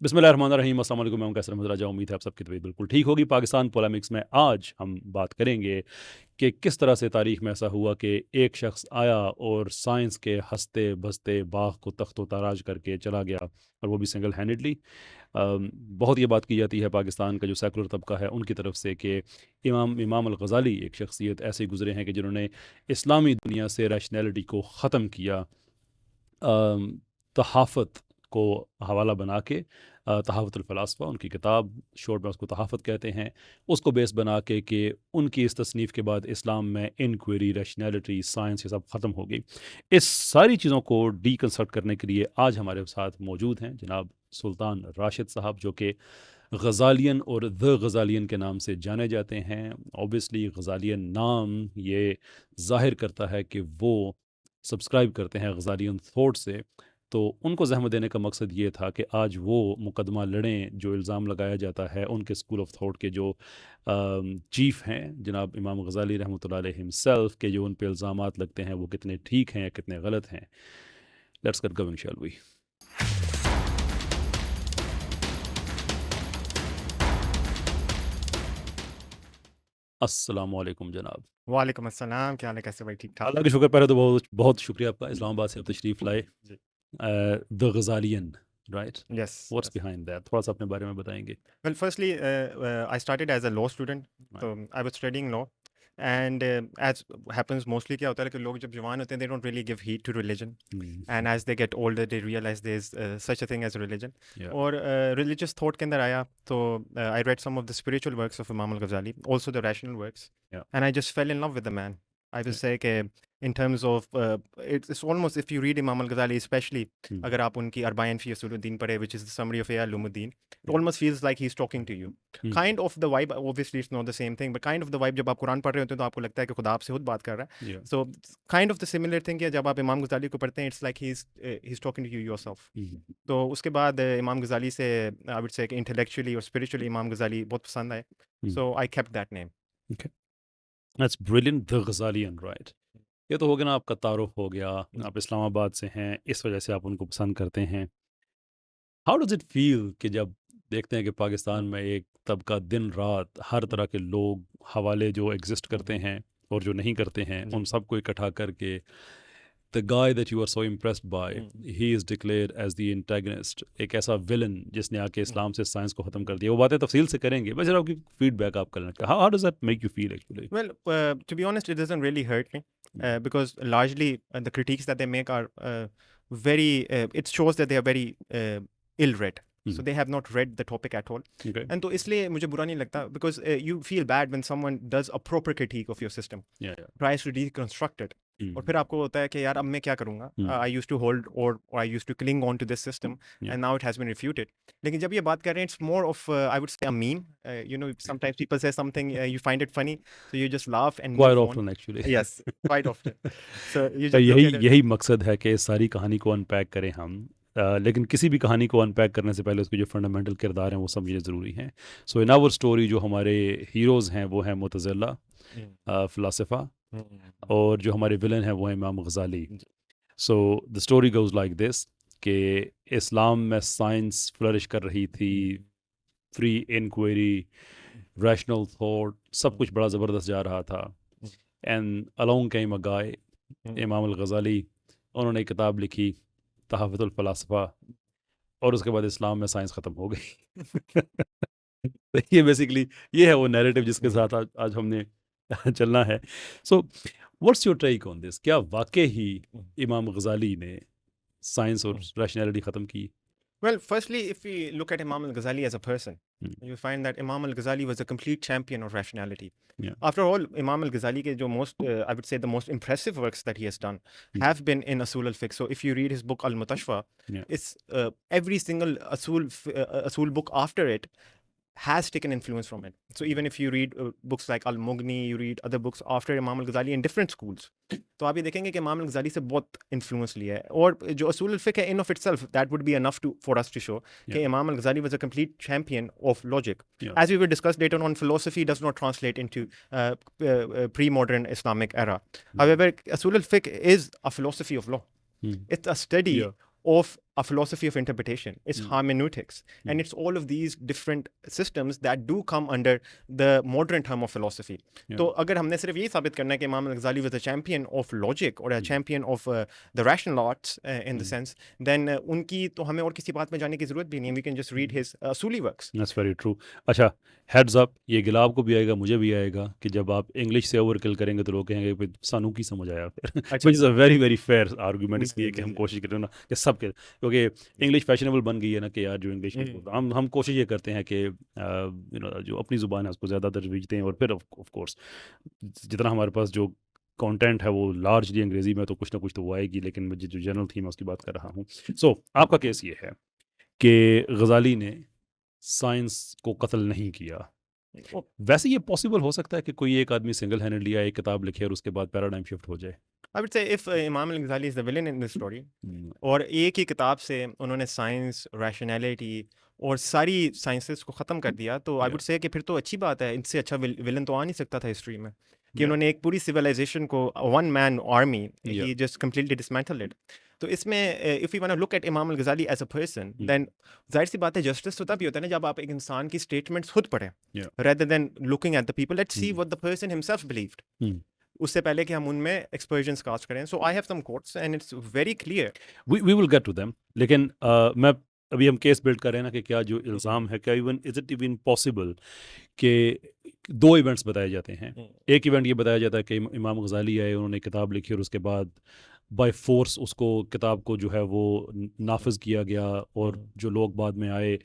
बिस्मिल्लाहिर्रहमानिर्रहीम, अस्सलाम वालेकुम। मैं हूं कैसर अहमद राजा। उम्मीद है आप सबकी तबीयत बिल्कुल ठीक होगी। पाकिस्तान पोलेमिक्स में आज हम बात करेंगे कि किस तरह से तारीख में ऐसा हुआ कि एक शख्स आया और साइंस के हंसते बसते बाग को तख्तो ताराज करके चला गया, और वो भी सिंगल हैंडेडली। बहुत ये बात की जाती है पाकिस्तान का जो सेकुलर तबका है उनकी तरफ से कि इमाम अल गज़ाली एक शख्सियत ऐसे गुजरे हैं कि जिन्होंने इस्लामी दुनिया से रैशनैलिटी को ख़त्म किया। तहाफ़त को हवाला बना के, तहाफ़तुल फ़लासफ़ा उनकी किताब, शॉर्ट में उसको तहाफ़त कहते हैं, उसको बेस बना के कि उनकी इस तसनीफ़ के बाद इस्लाम में इंक्वायरी, रैशनैलिटी, साइंस ये सब ख़त्म हो गई। इस सारी चीज़ों को डीकंस्ट्रक्ट करने के लिए आज हमारे साथ मौजूद हैं जनाब सुल्तान राशिद साहब, जो कि गज़ालियन और द गज़ालियन के नाम से जाने जाते हैं। ऑब्वियसली गज़ालियन नाम ये ज़ाहिर करता है कि वो सब्सक्राइब करते हैं गज़ालियन थॉट से। तो उनको ज़हमत देने का मकसद ये था कि आज वो मुकदमा लड़ें जो इल्ज़ाम लगाया जाता है उनके स्कूल ऑफ थॉट के जो चीफ़ हैं जनाब इमाम गज़ाली रहमतुल्लाह अलैहि हिमसेल्फ, के जो उन पे इल्ज़ामात लगते हैं वो कितने ठीक हैं या कितने गलत हैं। Let's get going shall we. अस्सलाम वालेकुम जनाब। वालेकुम अस्सलाम, क्या हाल है? कैसे भाई, ठीक-ठाक? अल्लाह का शुक्र, पहले तो बहुत बहुत शुक्रिया आपका इस्लामाबाद से आप तशरीफ़ लाए। जी। The Ghazalian, right? Yes, what's yes. Behind that? थोड़ा सा अपने बारे में बताएंगे। Well, firstly, I started as a law student, Right. so I was studying law, and as happens mostly क्या होता है कि लोग जब जवान होते हैं, they don't really give heed to religion, Mm. and as they get older, they realize there's such a thing as religion. Yeah. और religious thought के अंदर आया, तो I read some of the spiritual works of Imam al-Ghazali, also the rational works, Yeah. and I just fell in love with the man. I would Yeah. say कि in terms of it's almost, if you read Imam al-Ghazali, especially Mm. अगर आप उनकी अर्बाइन फी उसuluddin पढ़े, which is the summary of Ihya Ulumuddin, it almost feels like he's talking to you. Mm. Kind of the vibe, obviously it's not the same thing, but kind of the vibe जब आप कुरान पढ़ रहे होते हैं तो आपको लगता है कि खुदा आपसे खुद बात कर रहा है. Yeah. So kind of the similar thing है जब आप इमाम गज़ाली को पढ़ते हैं, it's like he's talking to you yourself. Mm. तो उसके बाद इमाम गज़ाली से I would say कि intellectually और spiritually इमाम गज़ाली बहुत पसंद आए. Mm. So I kept that name. Okay. That's brilliant. The Ghazalian, right? ये तो हो गया ना, आपका तारुफ हो गया, आप इस्लामाबाद से हैं, इस वजह से आप उनको पसंद करते हैं। हाउ डज़ इट फ़ील कि जब देखते हैं कि पाकिस्तान में एक तबका दिन रात हर तरह के लोग, हवाले जो एग्ज़िस्ट करते हैं और जो नहीं करते हैं, जी. उन सबको इकट्ठा करके the guy that you are so impressed by, he is declared as the antagonist, एक ऐसा विलन जिसने आके इस्लाम से साइंस को ख़त्म कर दिया। वो बातें तफसील से करेंगे, बस ज़रा आपकी फीडबैक आप करें। How does that make you feel actually? Well, to be honest, it doesn't really hurt me because largely the critiques that they make are very, it shows that they are very ill-read. So they have not read the topic at all. Okay. And तो इसलिए मुझे बुरा नहीं लगता because you feel bad when someone does a proper critique of your system, Yeah, yeah. tries to deconstruct it. और फिर आपको होता है कि यार अब मैं क्या करूँगा? I used to hold or I used to cling on to this system, Yeah. and now it has been refuted. लेकिन जब ये बात कर रहे हैं, it's more of I would say a meme. You know, sometimes people say something, you find it funny, so you just laugh and Quite move on. often actually. Yes, quite often. So you तो just look यही at it. यही मकसद है कि इस सारी कहानी को अनपैक करें हम। लेकिन किसी भी कहानी को अनपैक करने से पहले उसके जो फंडामेंटल किरदार हैं वो समझने ज़रूरी हैं। सो इन आवर स्टोरी जो हमारे हीरोज़ हैं वो हैं मुतज़िला, फ़िलासफ़ा, और जो हमारे विलन हैं वो हैं इमाम Ghazali. So the story goes like this कि इस्लाम में साइंस फ्लरिश कर रही थी, फ्री इंक्वायरी, रैशनल थॉट, सब कुछ बड़ा ज़बरदस्त जा रहा था। एंड अलोंग केम अ गाय, इमाम अल गज़ाली, उन्होंने एक किताब लिखी तहफ़्फ़ुतुल फ़लासफ़ा, और उसके बाद इस्लाम में साइंस ख़त्म हो गई। तो ये बेसिकली ये है वो नैरेटिव जिसके साथ आज आज हमने चलना है। So what's your take on this? क्या वाक़ई ही इमाम गज़ाली ने साइंस और रैशनैलिटी ख़त्म की? Well, firstly, if we look at Imam al-Ghazali as a person, you find that Imam al-Ghazali was a complete champion of rationality. Yeah. After all, Imam al-Ghazali ke jo most, I would say the most impressive works that he has done have been in Asul al-Fiqh. So if you read his book Al-Mutashfa, Yeah. it's every single Asul book after it has taken influence from it. So even if you read books like Al-Mughni, you read other books after Imam al-Ghazali in different schools, तो आप ये देखेंगे कि इमाम al-Ghazali से बहुत influence लिया है। और जो असूल al-Fiqh है, in of itself, that would be enough for us to show कि Imam al-Ghazali was a complete champion of logic. As we will discuss later on, philosophy does not translate into pre-modern Islamic era. However, Asul al-Fiqh is a philosophy of law. It's a study of a philosophy of interpretation. It's hermeneutics. And it's all of these different systems that do come under the modern term of philosophy. तो अगर हमने सिर्फ यही साबित करना है कि इमाम अल-गज़ाली was a champion of logic or a champion of the rational arts in the sense, then उनकी तो हमें और किसी बात में जाने की ज़रूरत भी नहीं है. We can just read his Asuli works. That's very true. अच्छा, heads up, ये गिलाब को भी आएगा, मुझे भी आएगा कि जब आप इंग्लिश से ओवरकिल करेंगे तो लोग कहेंगे भाई सानू की समझ आया फिर. Which is a very very fair argument इसलिए कि हम कोशिश करें ना कि सब के, क्योंकि इंग्लिश फैशनेबल बन गई है ना कि यार जो इंग्लिश हम कोशिश ये करते हैं कि जो अपनी ज़ुबान है उसको ज़्यादा तरजीह दें, और फिर ऑफ कोर्स जितना हमारे पास जो कंटेंट है वो लार्जली अंग्रेज़ी में तो कुछ ना कुछ तो वो आएगी, लेकिन मैं जो जनरल थीम है उसकी बात कर रहा हूँ. सो आपका केस ये है कि गज़ाली ने साइंस को कत्ल नहीं किया. वैसे ये पॉसिबल हो सकता है कि कोई एक आदमी सिंगल हैंडेडली एक किताब लिखे और उसके बाद पैराडाइम शिफ्ट हो जाए? I would say if Imam al-Ghazali is the villain in this story, और एक ही किताब से उन्होंने साइंस, रैशनैलिटी और सारी साइंसेस को ख़त्म कर दिया, तो आई वुड से कि फिर तो अच्छी बात है. इनसे अच्छा विलन तो आ नहीं सकता था हिस्ट्री में कि उन्होंने एक पूरी सिविलाइजेशन को, one man army, he just completely dismantled it. तो इसमें if you want to look at imam al Ghazali as a person, then जाहिर सी बात है जस्टिस तो तभी होता है ना जब आप एक इंसान की स्टेटमेंट्स खुद पढ़ें, rather than looking at the people. Let's see what the person himself believed. उससे पहले कि हम उनमें एक्सपर्जन्स कास्ट करें. So I have some quotes and it's very clear. We will get to them, लेकिन मैं अभी हम केस बिल्ड कर रहे हैं ना कि क्या जो इल्ज़ाम है, क्या even is it even possible कि दो इवेंट्स बताए जाते हैं. एक इवेंट ये बताया जाता है कि इमाम गज़ाली आए, उन्होंने किताब लिखी और उसके बाद बाय फोर्स उसको किताब को जो है वो नाफिज किया गया, और जो लोग बाद में आए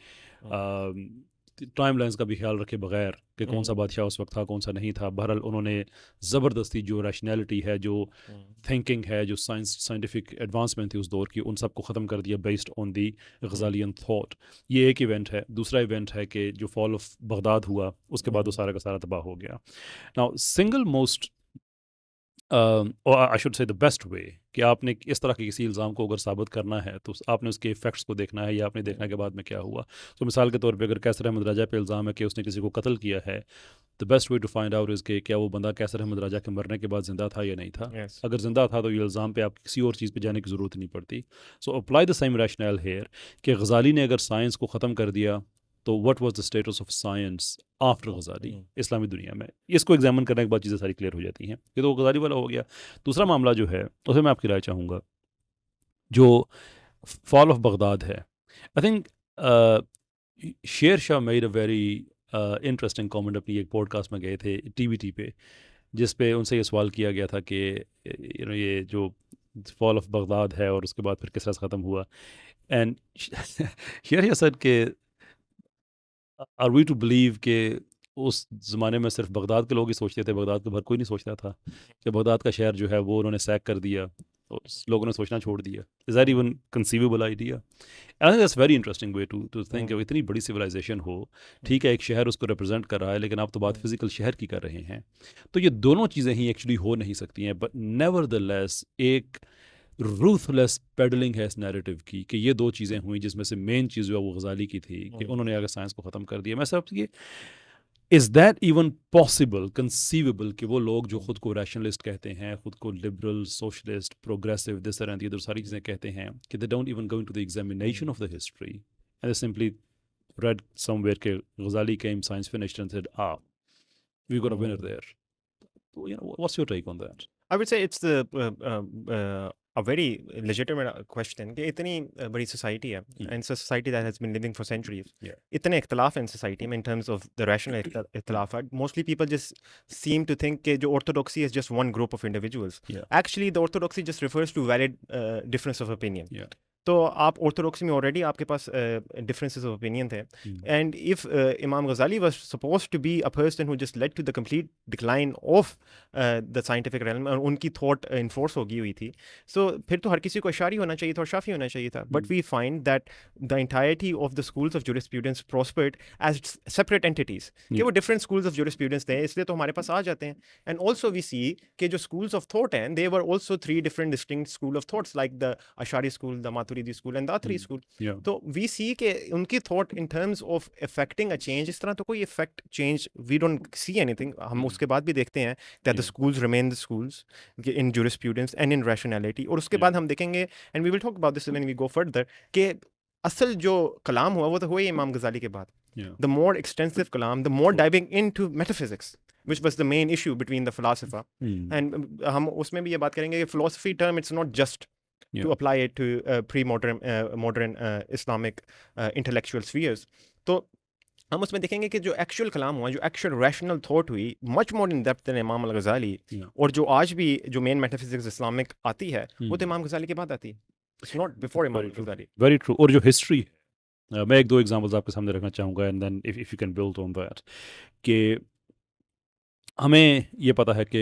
टाइम लाइन्स का भी ख्याल रखे बगैर कि कौन सा बादशाह उस वक्त था, कौन सा नहीं था. बहरहाल उन्होंने ज़बरदस्ती जो रैशनैलिटी है, जो थिंकिंग है, जो साइंटिफिक एडवांसमेंट थी उस दौर की, उन सब को ख़त्म कर दिया बेस्ड ऑन दी गज़ालियन थॉट. ये एक इवेंट है. दूसरा इवेंट है कि जो फॉल ऑफ बगदाद हुआ उसके बाद वो सारा का सारा तबाह हो गया. नाउ सिंगल मोस्ट और I should say the best वे कि आपने इस तरह के किसी इल्ज़ाम को अगर साबित करना है तो आपने उसके इफ़ेक्ट्स को देखना है, या आपने देखना है कि बाद में क्या हुआ. तो मिसाल के तौर पे अगर कैसर अहमद राजा पे इल्ज़ाम है कि उसने किसी को कत्ल किया है, the best way to find out is कि क्या वो बंदा कैसर अहमद राजा के मरने के बाद ज़िंदा था या नहीं था. अगर ज़िंदा था तो ये इल्ज़ाम पे आप किसी और चीज़ पे जाने की ज़रूरत नहीं पड़ती. So apply the same rational here कि गज़ाली ने अगर साइंस को ख़त्म कर दिया तो what was the status of science after Ghazali इस्लामी दुनिया में. इसको एग्जामिन करने के बाद चीज़ें सारी क्लियर हो जाती हैं. ये तो गज़ाली वाला हो गया. दूसरा मामला जो है उसमें मैं आपकी राय चाहूँगा. जो फॉल ऑफ बगदाद है, I think Sher Shah made a very interesting comment अपनी एक पॉडकास्ट में गए थे TVT पे, जिस पे उनसे ये सवाल किया गया था कि ये जो फॉल ऑफ बगदाद है और उसके बाद फिर किस तरह से ख़त्म हुआ. एंड शेर शाह सर के आर वी टू बिलीव कि उस ज़माने में सिर्फ बगदाद के लोग ही सोचते थे, बगदाद के बाहर कोई नहीं सोचता था कि बगदाद का शहर जो है वो उन्होंने सैक कर दिया और लोगों ने सोचना छोड़ दिया. Is that even conceivable idea? I think that's very interesting way to think. इतनी बड़ी सिविलाइजेशन हो, ठीक है, एक शहर उसको रिप्रेजेंट कर रहा है, लेकिन आप तो बात फिजिकल शहर की कर रहे हैं. तो ये दोनों चीज़ें ही एक्चुअली हो नहीं सकती हैं. बट नेवरदलेस एक रूथलेस पेडलिंग है इस नैरेटिव की कि ये दो चीज़ें हुई जिसमें से मेन चीज़ जो है वो गज़ाली की थी कि उन्होंने अगर साइंस को ख़त्म कर दिया. मैं सब ये is that even possible, conceivable कि वो लोग जो ख़ुद को रैशनलिस्ट कहते हैं, ख़ुद को liberal, socialist, progressive, this and the सारी चीज़ें कहते हैं कि दे don't even go into the examination of the history and they simply read somewhere कि Ghazali came, science finished and said, we got a winner there. So, what's your take on that? I would say it's a very legitimate question कि इतनी बड़ी society है, and it's a society that has been living for centuries. इतने इख्तलाफ हैं in society में in terms of the rational इख्तलाफात. Mostly people just seem to think कि जो orthodoxy is just one group of individuals. Actually, the orthodoxy just refers to valid difference of opinion. तो आप orthodoxy में already आपके पास differences of opinion थे. And if Imam Ghazali was supposed to be a person who just led to the complete decline of the scientific realm, और उनकी thought enforce हो गई हुई थी, सो फिर तो हर किसी को अशारी होना चाहिए था और शाफी होना चाहिए था. But we find that the entirety of the schools of jurisprudence prospered as separate entities, कि वो डिफरेंट स्कूल्स ऑफ ज्यूरिस्प्रूडेंस थे, इसलिए तो हमारे पास आ जाते हैं. एंड ऑल्सो वी सी कि जो स्कूल्स ऑफ थॉट हैं, they were also 3 different distinct school of thoughts, like the Ashari school, the Maturidi school and the Athari school. Yeah. तो we see कि उनकी thought in terms of affecting a change, इस तरह तो कोई effect change we don't see anything. हम उसके बाद भी देखते हैं that the schools remain the schools in jurisprudence and in rationality. और उसके बाद हम देखेंगे and we will talk about this when we go further कि असल जो कलाम हुआ वो तो हुआ ही इमाम गजाली के बाद. Yeah. The more extensive kalam, the more diving into metaphysics, which was the main issue between the philosopher. And हम उसमें भी ये बात करेंगे कि philosophy term, it's not just to apply it to pre-modern modern Islamic intellectual spheres. तो हम उसमें देखेंगे कि जो एक्चुअल कलाम हुआ, जो एक्चुअल रैशनल थॉट हुई, much more in depth than इमाम अल-गज़ाली, और जो आज भी जो मेन मेटाफिजिक्स इस्लामिक आती है वो तो इमाम गज़ाली के बाद आती है. इट्स नॉट बिफोर इमाम गज़ाली. Very true. और जो हिस्ट्री मैं एक दो एग्जांपल्स आपके सामने रखना चाहूँगा and then if you can build on that कि हमें ये पता है कि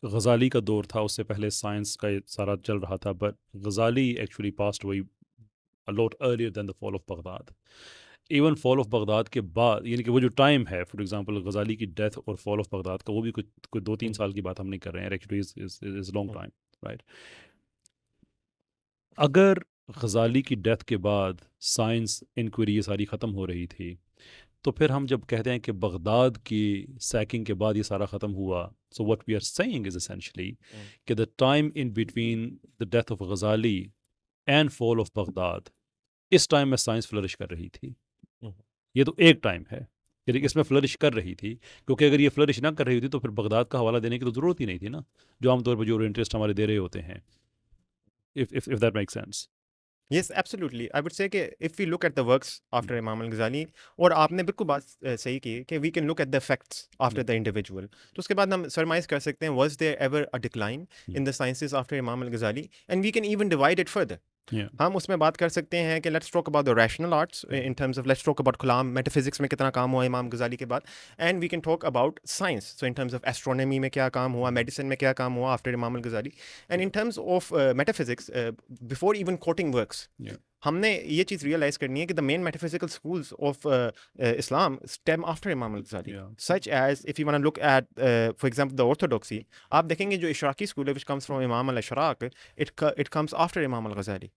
गज़ाली का दौर था, उससे पहले साइंस का ये सारा चल रहा था, but Ghazali actually passed away a lot earlier than the fall of Baghdad. Even fall of Baghdad के बाद, यानी कि वो जो टाइम है, फॉर एग्जांपल गज़ाली की डेथ और फॉल ऑफ बगदाद का, वो भी कोई 2-3 साल की बात हम नहीं कर रहे हैं. Actually is long time, right. अगर गज़ाली की डेथ के बाद साइंस इंक्वायरी ये सारी ख़त्म हो रही थी, तो फिर हम जब कहते हैं कि बगदाद की सैकिंग के बाद ये सारा ख़त्म हुआ, so what we are saying is essentially कि the time in between the death of Ghazali and fall of Baghdad, इस टाइम में साइंस फ्लरिश कर रही थी. ये तो एक टाइम है, यानी इसमें फ्लरिश कर रही थी, क्योंकि अगर ये फ्लरिश ना कर रही होती तो फिर बगदाद का हवाला देने की तो ज़रूरत ही नहीं थी ना, जो आमतौर पर जो इंटरेस्ट हमारे दे रहे होते हैं. if that makes sense. Yes, absolutely. I would say कि if we look at the works after Imam al-Ghazali, और आपने बिल्कुल बात सही की कि we can look at the effects after the individual. तो उसके बाद हम surmise कर सकते हैं was there ever a decline in the sciences after Imam al-Ghazali, and we can even divide it further. हम उसमें बात कर सकते हैं कि let's talk about the rational arts in terms of let's talk about Kalam, metaphysics में कितना काम हुआ इमाम गज़ाली के बाद, and we can talk about science, so in terms of astronomy में क्या काम हुआ, medicine में क्या काम हुआ after इमाम al-Ghazali, and in terms of metaphysics, before even quoting works, हमने ये चीज़ रियलाइज़ करनी है कि the main metaphysical schools of Islam stem after Imam al Ghazali, such as if you want to look at for example the orthodoxy, आप देखेंगे जो Ishraqi school है which comes from Imam al Ishraq, it comes after Imam al Ghazali.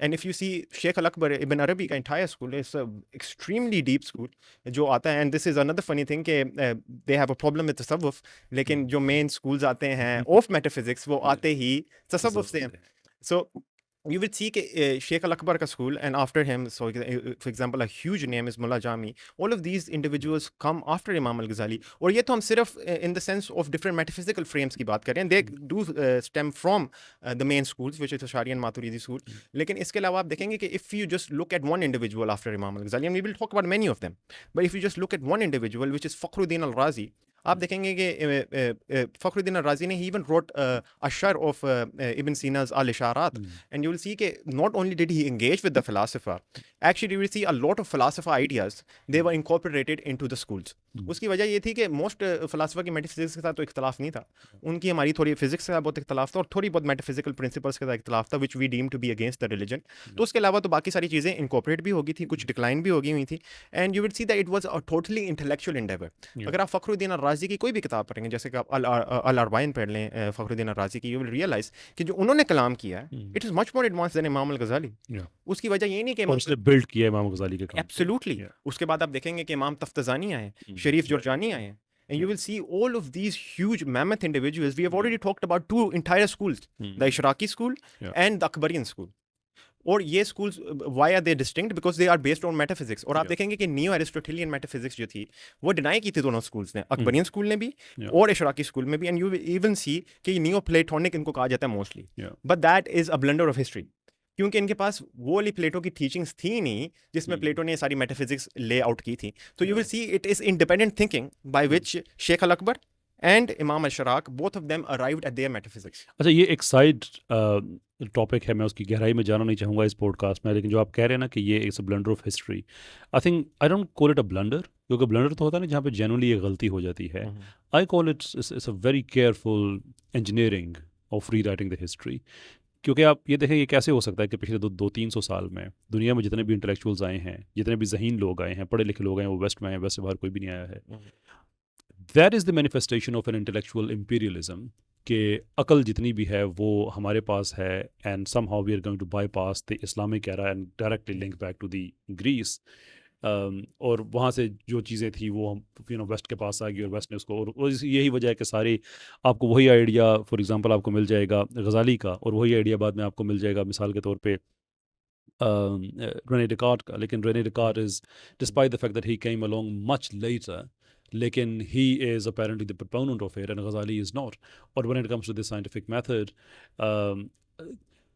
And if you see Sheikh al Akbar Ibn Arabi का entire school is extremely deep school जो आता है, and this is another funny thing कि they have a problem with तसव्वुफ, लेकिन जो main schools आते हैं of metaphysics वो आते ही तसव्वुफ से हैं. सो you will see Sheikh Al-Akbar ka school, and after him, so for example, a huge name is Mullah Jami. All of these individuals come after Imam Al-Ghazali. और ये तो हम सिर्फ in the sense of different metaphysical frames की बात करें. They do stem from the main schools, which is Ash'ari and Maturidi school. लेकिन इसके अलावा आप देखेंगे कि if you just look at one individual after Imam Al-Ghazali, and we will talk about many of them, but if you just look at one individual, which is Fakhruddin al-Razi, आप देखेंगे कि Fakhruddin Razi ने he even wrote अशर of Ibn Sina's al-Isharat, and you will see कि not only did he engage with the philosopher, actually you will see a lot of philosopher ideas they were incorporated into the schools. उसकी वजह ये थी कि most philosopher की metaphysics के साथ तो इख्तलाफ नहीं था, उनकी हमारी थोड़ी फिजिक्स के साथ बहुत इख्तलाफ था और थोड़ी बहुत मेटाफिजिकल प्रिंसिपल्स के साथ इख्तलाफ था, which we deem to be against the religion. तो उसके अलावा तो बाकी सारी चीज़ें इनकॉर्पोरेट भी होगी थी, कुछ डिक्लाइन भी होगी हुई थी, and you will see that it was a totally intellectual Endeavour. अगर आप फखरुद्दीन राजी की कोई भी किताब पढ़ेंगे, जैसे कि आप अल-अरबाइन पढ़ लें फखरुद्दीन राजी की, यू विल रियलाइज कि जो उन्होंने कलाम किया है it is much more advance than इमाम अल-गज़ाली. उसकी वजह ये नहीं कि उसने बिल्ड किया इमाम गज़ाली के काम. एब्सोल्युटली. उसके बाद आप देखेंगे कि इमाम तफ्तज़ानी आए, शरीफ जुरजानी आए, and you will see all of these huge mammoth individuals. We have already talked about two entire schools, the Ishraqi school and the Akbarian school. और ये schools, why are they distinct? Because they are based on metaphysics. और आप देखेंगे कि new एरिस्टोटेलियन metaphysics जो थी वो deny की थी दोनों स्कूल्स ने, अकबरियन स्कूल ने भी और इशराकी स्कूल में भी, एंड यू इवन सी कि न्यू प्लेटोनिक इनको कहा जाता है mostly, but that is a blunder of history, क्योंकि इनके पास वो वाली प्लेटो की टीचिंग्स थी नहीं जिसमें प्लेटो ने सारी मेटाफिजिक्स ले आउट की थी. तो you will see it is independent thinking by which Sheikh al Akbar and Imam al Ishraq both of them arrived at their metaphysics. अच्छा, ये एक साइड टॉपिक है, मैं उसकी गहराई में जाना नहीं चाहूँगा इस पॉडकास्ट में, लेकिन जो आप कह रहे हैं ना कि ये it's a blunder of history, I think I don't call it a blunder, क्योंकि ब्लंडर तो होता है ना जहाँ पे जेन्युइनली ये गलती हो जाती है. I call it's a very careful engineering of री राइटिंग द हिस्ट्री. क्योंकि आप ये देखें, ये कैसे हो सकता है कि पिछले 200-300 साल में दुनिया में जितने भी इंटेलेक्चुअल्स आए हैं, जितने भी ज़हीन लोग आए हैं, पढ़े लिखे लोग आए हैं, वो वेस्ट में आए हैं, वेस्ट से बाहर कोई भी नहीं आया है. That is the manifestation of an intellectual imperialism कि अकल जितनी भी है वो हमारे पास है, and somehow we are going to bypass the Islamic era and directly link back to the Greece. और वहाँ से जो चीज़ें थी वो हम वेस्ट के पास आ गई, और वेस्ट ने उसको, और यही वजह है कि सारी आपको वही आइडिया फॉर एग्जांपल आपको मिल जाएगा गज़ाली का, और वही आइडिया बाद में आपको मिल जाएगा मिसाल के तौर पे रेने डेकार्ट का। लेकिन Rene Descartes is, despite the fact that he came along much later, लेकिन he is apparently the proponent of it and Ghazali is not. और when it comes to the scientific method,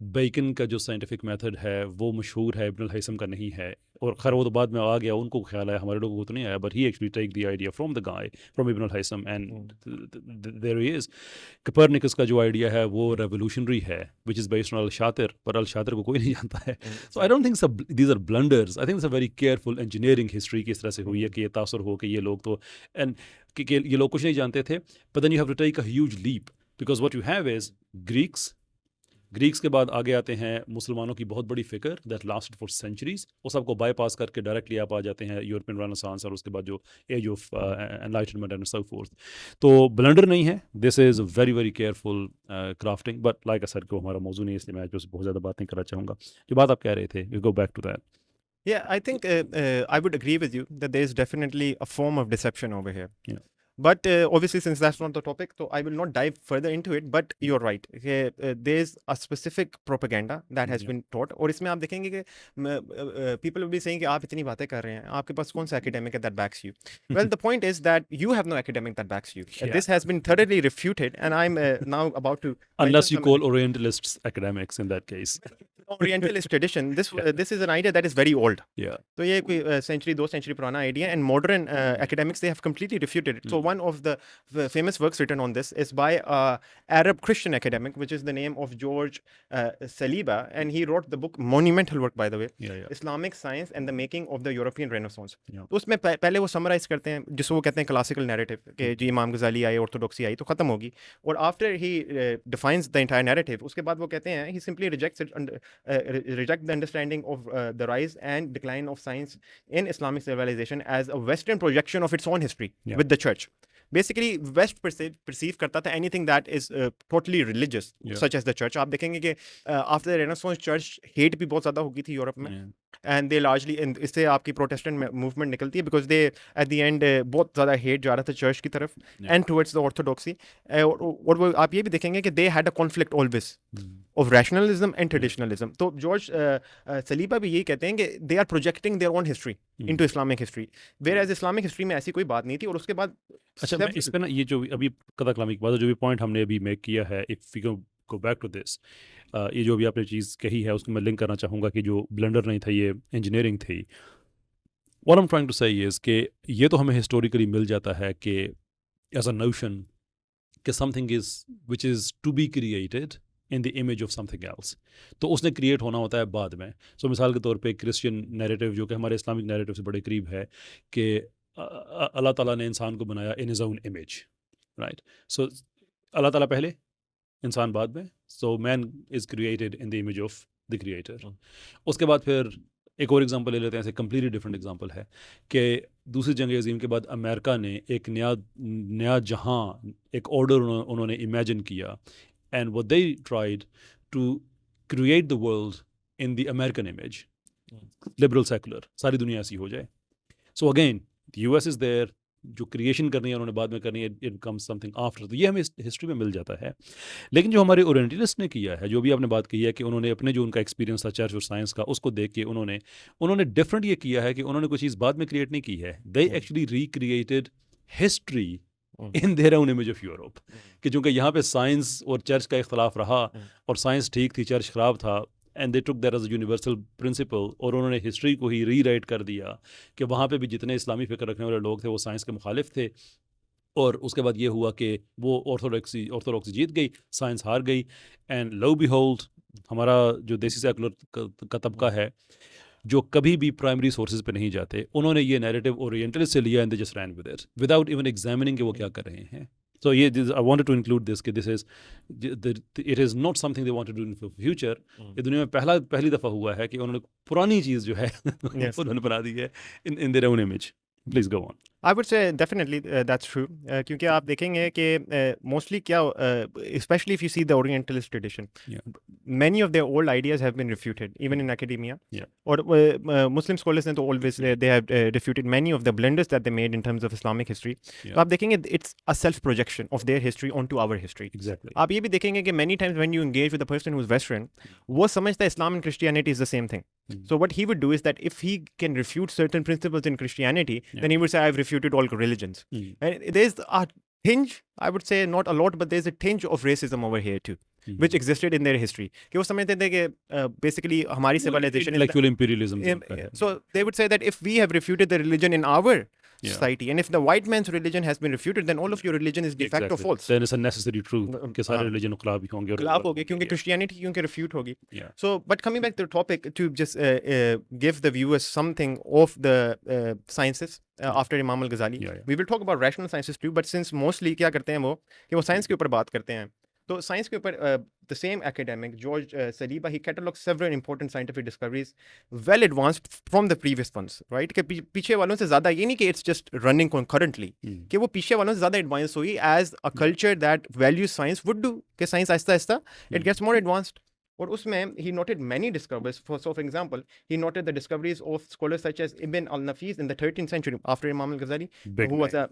Bacon का जो scientific method है वो मशहूर है, इब्न al Haisam का नहीं है। और खैर वो तो बाद में आ गया, उनको ख्याल आया, हमारे लोगों को तो नहीं आया, but he actually take the idea from the guy from Ibn al Haytham, and there he is. Copernicus का जो आइडिया है वो रेवोल्यूशनरी है, which is based on al Shatir, पर अल शातिर को कोई नहीं जानता है। So I don't think these are blunders, I think it's a very careful engineering history की इस तरह से हुई है कि ये तासर हो कि ये लोग तो एंड कि ये लोग कुछ नहीं जानते थे, but then you have to take a huge leap, because what you have is Greeks के बाद आगे आते हैं मुसलमानों की बहुत बड़ी फिक्र दैट लास्टेड फॉर सेंचुरीज, वो सबको बाईपास करके डायरेक्टली आप आ जाते हैं यूरोपियन रेनेसांस और उसके बाद जो age of enlightenment and so forth. तो ब्लंडर नहीं है, this is very very careful crafting, but like sir को हमारा मौजूद नहीं, इसलिए मैं बहुत ज़्यादा बात नहीं करना चाहूँगा। जो बात आप कह रहे थे, you go back to that. Yeah, I think I would agree with you that there is definitely a form of deception over here. Yeah. But obviously, since that's not the topic, so I will not dive further into it. But you're right. There's a specific propaganda that has been taught. और इसमें आप देखेंगे कि people will be saying कि आप इतनी बातें कर रहे हैं, आपके पास कौन सा academic है that backs you? Well, the point is that you have no academic that backs you. This has been thoroughly refuted, and I'm now about to. Unless you call Orientalists academics in that case. Orientalist tradition. This is an idea that is very old. Yeah. तो ये कोई century 2 century पुराना idea, and modern academics they have completely refuted it. So one of the famous works written on this is by Arab Christian academic, which is the name of George Saliba, and he wrote the book, monumental work by the way, Islamic Science and the Making of the European Renaissance. तो उसमें पहले वो summarize करते हैं जिसको वो कहते हैं classical narrative कि जी इमाम गजाली आए, orthodoxy आई तो ख़त्म होगी, और after he defines the entire narrative, उसके बाद वो कहते हैं he simply reject the understanding of the rise and decline of science in Islamic civilization as a Western projection of its own history with the church. Basically, West perceive करता था anything that is totally religious, such as the church. आप देखेंगे कि after the Renaissance, church hate भी बहुत ज़्यादा हो गई थी यूरोप में, and they largely, इससे आपकी Protestant movement निकलती है, because they at the end बहुत ज़्यादा hate जा रहा था church की तरफ and towards the orthodoxy. और आप ये भी देखेंगे कि they had a conflict always of rationalism and traditionalism. तो जॉर्ज सलीबा भी यही कहते हैं कि they are projecting their own history into Islamic history, whereas Islamic history में ऐसी कोई बात नहीं थी। और उसके बाद अच्छा, मैं इस पे ना ये जो अभी कदा कलामी के बाद जो भी पॉइंट हमने अभी मेक किया है, if you go back to this, ये जो भी आपने चीज़ कही है उसको मैं लिंक करना चाहूँगा कि जो ब्लेंडर नहीं था, ये इंजीनियरिंग थी। What I am trying to say is कि ये तो हमें हिस्टोरिकली मिल जाता है कि एज अ नोशन कि something is which is to be created in the image of something else, तो उसने क्रिएट होना होता है बाद में। सो मिसाल के तौर पे क्रिश्चियन नैरेटिव जो कि हमारे इस्लामिक नैरेटिव से बड़े करीब है कि अल्लाह ताला ने इंसान को बनाया in his own image, right. So अल्लाह ताला पहले, इंसान बाद में, so man is created in the image of the creator. उसके बाद फिर एक और एग्जांपल ले लेते हैं, ऐसे कम्प्लीटली डिफरेंट एग्जांपल है कि दूसरी जंग अज़ीम के बाद अमेरिका ने एक नया जहां, एक ऑर्डर उन्होंने इमेजिन किया, and what they tried to create the world in the American image, liberal secular, सारी दुनिया ऐसी हो जाए। So again, the US is there, जो क्रिएशन करनी है उन्होंने बाद में करनी है, it comes something after, तो ये हमें हिस्ट्री में मिल जाता है। लेकिन जो हमारे ओरिएंटलिस्ट ने किया है, जो भी आपने बात की है कि उन्होंने अपने जो उनका एक्सपीरियंस था चर्च और साइंस का, उसको देख के उन्होंने डिफरेंट ये किया है कि उन्होंने कोई चीज़ बाद में क्रिएट नहीं की है, they actually recreated history in their own image of Europe. कि चूँकि यहाँ पे साइंस और चर्च का इख्तलाफ रहा और साइंस ठीक थी, चर्च ख़राब था, and they took that as a universal principle, और उन्होंने हिस्ट्री को ही रीराइट कर दिया कि वहाँ पे भी जितने इस्लामी फ़िक्र रखने वाले लोग थे वो साइंस के मुखालिफ थे। और उसके बाद ये हुआ कि वो ऑर्थोडॉक्सी जीत गई, साइंस हार गई, एंड लो बिहोल्ड हमारा जो देसी सेकुलर का तबका है जो कभी भी प्राइमरी सोर्सेज पे नहीं जाते, उन्होंने ये नैरेटिव ओरिएंटलिस्ट से लिया and they just ran with it without even examining कि वो क्या कर रहे हैं। सो ये I wanted to include this कि this is it is not something they want to do in future. ये दुनिया में पहली दफ़ा हुआ है कि उन्होंने पुरानी चीज़ जो है उन्होंने बना दी है in their own image. Please go on. I would say definitely that's true, क्योंकि आप देखेंगे कि मोस्टली क्या, specially if you see the orientalist tradition, many of their old ideas have been refuted even in academia, और Muslim scholars ने तो always they have refuted many of the blunders that they made in terms of Islamic history. तो आप देखेंगे it's a self projection of their history on to our history. Exactly. आप ये भी देखेंगे कि many times when you engage with a person who is western, वो समझता है Islam and Christianity is the same thing. So what he would do is that if he can refute certain principles in Christianity, then he would say, I've refuted all religions. And there's a tinge, I would say not a lot, but there's a tinge of racism over here too, which existed in their history. कि वो समझते थे कि basically हमारी civilization intellectual imperialism. So they would say that if we have refuted the religion in our society, and if the white man's religion has been refuted, then all of your religion is de facto false. Then it's a necessary truth कि सारे religion खिलाफ ही होंगे. खिलाफ होंगे क्योंकि Christianity क्योंकि refute होगी. So, but coming back to the topic, to just give the viewers something of the sciences after Imam al-Ghazali. We will talk about rational sciences too, but since mostly क्या करते हैं वो कि वो science के ऊपर बात करते हैं, तो साइंस के ऊपर the same academic George Saliba he catalog several important scientific discoveries well advanced from the previous ones, right, कि पीछे वालों से ज़्यादा ये नहीं कि इट्स जस्ट रनिंग करंटली, कि वो पीछे वालों से ज़्यादा एडवांस हुई as a culture that values science would do, कि साइंस आहिस्ता आहिस्ता इट गेट्स मोर एडवांस्ड. और उसमें he noted many discoveries. For example he noted the discoveries of scholars such as Ibn al Nafis in the 13th century after Imam al-Ghazali, who was a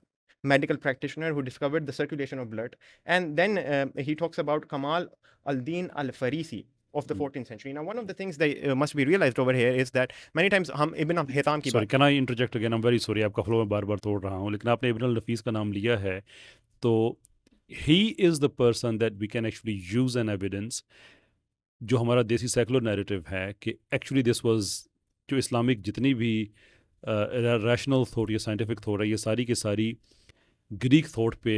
medical practitioner who discovered the circulation of blood. And then he talks about Kamal al-Din al-Farisi of the 14th century. Now, one of the things that must be realized over here is that many times हम Ibn al-Haytham की Sorry, can I interject again? I'm very sorry, आपका flow में बार-बार तोड़ रहा हूँ, लेकिन आपने Ibn al-Nafis का नाम लिया है, तो he is the person that we can actually use an evidence, जो हमारा देसी सेकुलर नैरेटिव है कि actually this was, जो इस्लामिक जितनी भी रैशनल थॉट या साइंटिफिक थॉट है, ये सारी की सारी ग्रीक थॉट पे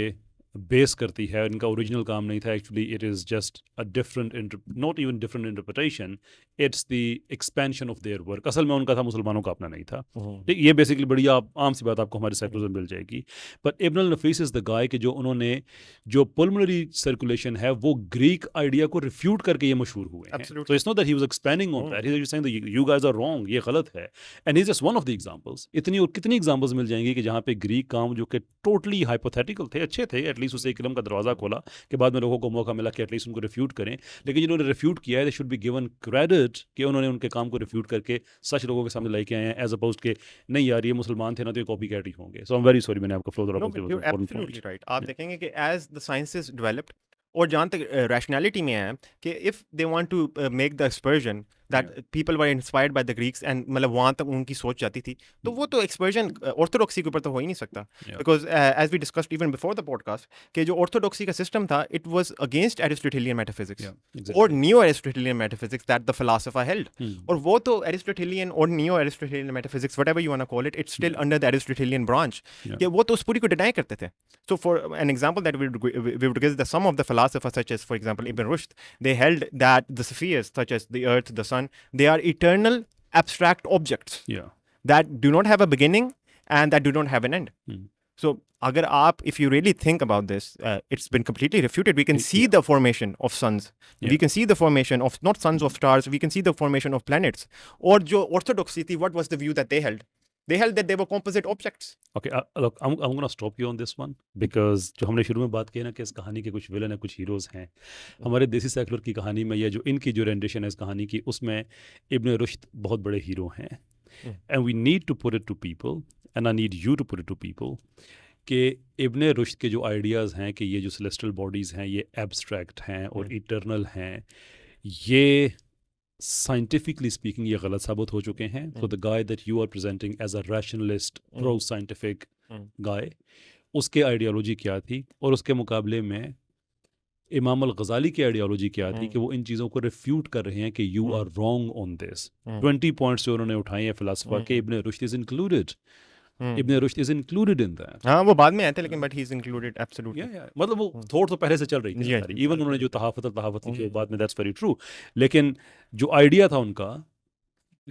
बेस करती है. इनका ओरिजिनल काम नहीं था. Actually it is just a different, not even different interpretation, it's the expansion of their work. असल में उनका था, मुसलमानों का अपना नहीं था. ये बेसिकली बड़ी आम सी बात आपको हमारे सेकुलर में मिल जाएगी. But Ibn al Nafis is the guy कि जो उन्होंने जो पुल्मोनरी सर्कुलेशन है वो ग्रीक आइडिया को रिफ्यूट करके ये मशहूर हुए हैं. So it's not that he was expending on that, he is saying that you guys are wrong, ये गलत है. And he is just one of the examples. इतनी और कितनी एग्जांपल्स मिल जाएंगी कि जहाँ पे ग्रीक काम जो कि टोटली हाइपोथेटिकल थे, अच्छे थे, एटलीस्ट उसे एक इल्म का दरवाज़ा खोला कि बाद में लोगों को मौका मिला कि एटलीस्ट उनको रिफ्यूट करें. लेकिन जिन्होंने रिफ्यूट किया है they should be given credit कि उन्होंने उनके काम को रिफ्यूट करके सच लोगों के सामने लेके आए हैं, एज अपोज के नहीं यार ये मुसलमान थे ना तो ये कॉपी कैट ही होंगे. सो आई एम वेरी सॉरी, मैंने आपका फ्लो थोड़ा राइट. आप देखेंगे कि एज द साइंसेस डेवलप्ड, और जहाँ तक रैशनैलिटी में है कि if they want to make the aspersion that people were inspired by the Greeks, and मतलब वहाँ तक उनकी सोच जाती थी, तो वो तो एक्सपर्जन ऑर्थोडॉक्सी के ऊपर तो हो ही नहीं सकता. Because as we discussed even before the podcast कि जो ऑर्थोडॉक्सी का सिस्टम था, it was against Aristotelian metaphysics और neo Aristotelian metaphysics that the philosopher held. और वो तो एरिस्टोटेलियन और neo Aristotelian metaphysics, whatever you want to call it, it's still under the Aristotelian branch, कि वो तो उस पूरी को डिनाई करते थे. So for an example that we would give, the some of the philosophers such as for example Ibn Rushd, they held that the spheres such as the earth, the sun, they are eternal abstract objects that do not have a beginning and that do not have an end. So agar aap, if you really think about this, it's been completely refuted. We can see the formation of suns, we can see the formation of not suns of stars, we can see the formation of planets. Or jo orthodoxy thi, what was the view that they held? They held that they were composite objects. Okay, look, I'm going to stop you on this one because जो हमने शुरू में बात की ना कि इस कहानी के कुछ विलन है, कुछ हीरोज़ हैं. हमारे देसी सेकुलर की कहानी में या जो इनकी जो रेंडिशन है इस कहानी की, उसमें इब्न रुश्द बहुत बड़े हीरो हैं. And we need to put it to people, and I need you to put it to people, कि इब्न रुश्द के जो आइडियाज़ हैं कि ये जो सेलेस्टियल बॉडीज़ हैं ये एब्स्ट्रैक्ट हैं और इटर्नल हैं, ये साइंटिफिकली स्पीकिंग ये गलत साबित हो चुके हैं. तो the guy that you are presenting as a rationalist pro scientific guy, उसके आइडियोलॉजी क्या थी और उसके मुकाबले में इमाम अल-गज़ाली की आइडियोलॉजी क्या थी कि वो इन चीज़ों को रिफ्यूट कर रहे हैं कि you are wrong on this. 20 points जो उन्होंने उठाए हैं फिलॉसफर के, Ibn Rushd is included. Ibn Rushd is included in that. हाँ, वो बाद में आए थे, लेकिन but he is included absolutely. मतलब वो थॉट तो पहले से चल रही थी सारी. इवन उन्होंने जो तहाफ़त की बाद में, that's very true. लेकिन जो आइडिया था उनका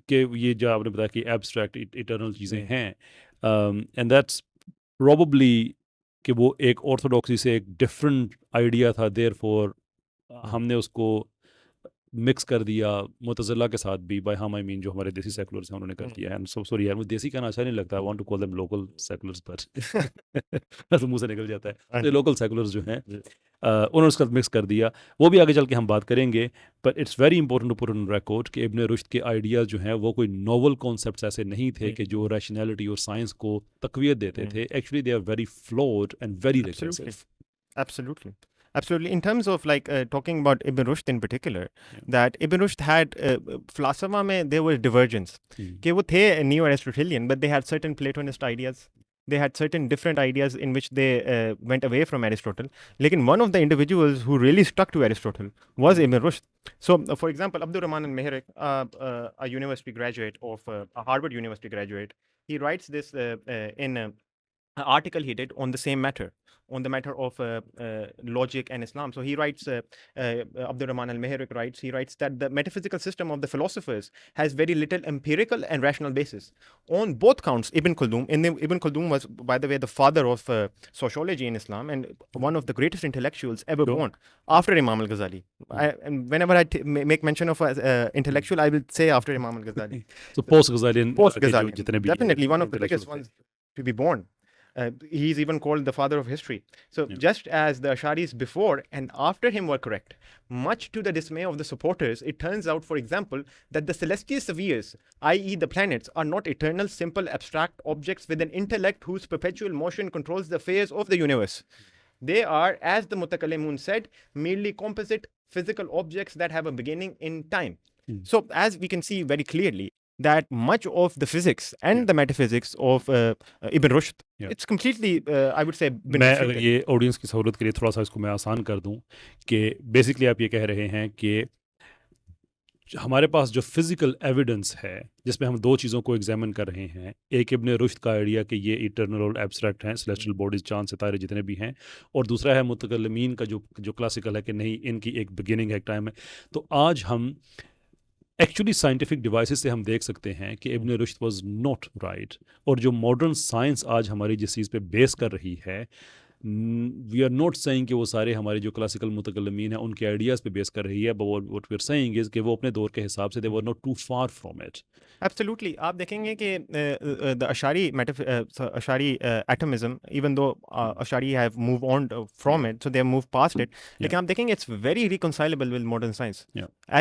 कि ये जो आपने बताया कि एब्स्ट्रैक्ट इटर्नल चीज़ें हैं, एंड दैट्स प्रोबेबली कि वो एक ऑर्थोडॉक्सी से एक डिफरेंट आइडिया था. देयरफॉर हमने उसको मिक्स कर दिया मुतज़िला के साथ भी, बाय हम आई मीन जो हमारे देसी सेकुलर्स हैं उन्होंने कर दिया है। सो सॉरी यार, मुझे देसी कहना अच्छा नहीं लगता, I want to call them local seculars, पर तो मुंह से निकल जाता है। तो लोकल सेकुलर्स जो हैं उन्होंने उसका मिक्स कर दिया, वो भी आगे चल के हम बात करेंगे। पर it's very important to put on record कि इब्न रुश्द के आइडियाज़ जो हैं वो कोई नोवल कॉन्सेप्ट्स ऐसे नहीं थे कि जो रैशनैलिटी और साइंस को तक़वियत देते थे। Actually they are very flawed and very regressive. Absolutely. Absolutely. In terms of like talking about Ibn Rushd in particular, Yeah. that Ibn Rushd had philosophy mein there was divergence. कि वो थे neo-Aristotelian, but they had certain Platonist ideas. They had certain different ideas in which they went away from Aristotle. लेकिन one of the individuals who really stuck to Aristotle was Ibn Rushd. So, for example, Abdur Rahman al-Mehrick, a university graduate of a Harvard University graduate, he writes this in an article he did on the same matter. On the matter of logic and Islam. So he writes, Abdur Rahman al-Mehrick writes, he writes that the metaphysical system of the philosophers has very little empirical and rational basis. On both counts, Ibn Khaldun was, by the way, the father of sociology in Islam and one of the greatest intellectuals ever born after Imam al-Ghazali. And whenever I make mention of intellectual, I will say after Imam al-Ghazali. So post-Ghazalian, post-Ghazali, definitely one of the biggest ones to be born. He's even called the father of history. So just as the Asharis before and after him were correct, much to the dismay of the supporters, it turns out, for example, that the celestial spheres, i.e. the planets, are not eternal, simple, abstract objects with an intellect whose perpetual motion controls the affairs of the universe. They are, as the Mutakallimun said, merely composite physical objects that have a beginning in time. So as we can see very clearly, that much of the physics and the metaphysics of Ibn Rushd, it's completely, I would say, been मैं restricted. अगर ये audience की सहूलत के लिए थोड़ा सा इसको मैं आसान कर दूं कि बेसिकली आप ये कह रहे हैं कि हमारे पास जो फिज़िकल एविडेंस है जिसमें हम दो चीज़ों को एग्जामिन कर रहे हैं, एक इब्न रुश्द का आइडिया कि ये इटर्नल और एब्स्ट्रैक्ट हैं, सेलेस्टियल बॉडीज, चांद सितारे जितने भी हैं, और दूसरा है मुतकल्लिमीन का जो क्लासिकल है कि नहीं, इनकी एक बिगिनिंग है, एक टाइम है। तो आज हम एक्चुअली साइंटिफिक डिवाइसेस से हम देख सकते हैं कि Ibn Rushd was not right, और जो मॉडर्न साइंस आज हमारी जिस चीज़ पे बेस कर रही है, वी आर नॉट सेइंग कि वो सारे हमारे जो क्लासिकल मुतकल्लिमीन हैं उनके आइडियाज़ पे बेस कर रही है, but what we are saying is कि वो अपने दौर के हिसाब से they were not too far from it. Absolutely. आप देखेंगे कि the Ashari atomism, even though Ashari have moved on from it, so they have moved past it, लेकिन आप देखेंगे it's very reconcilable with modern science.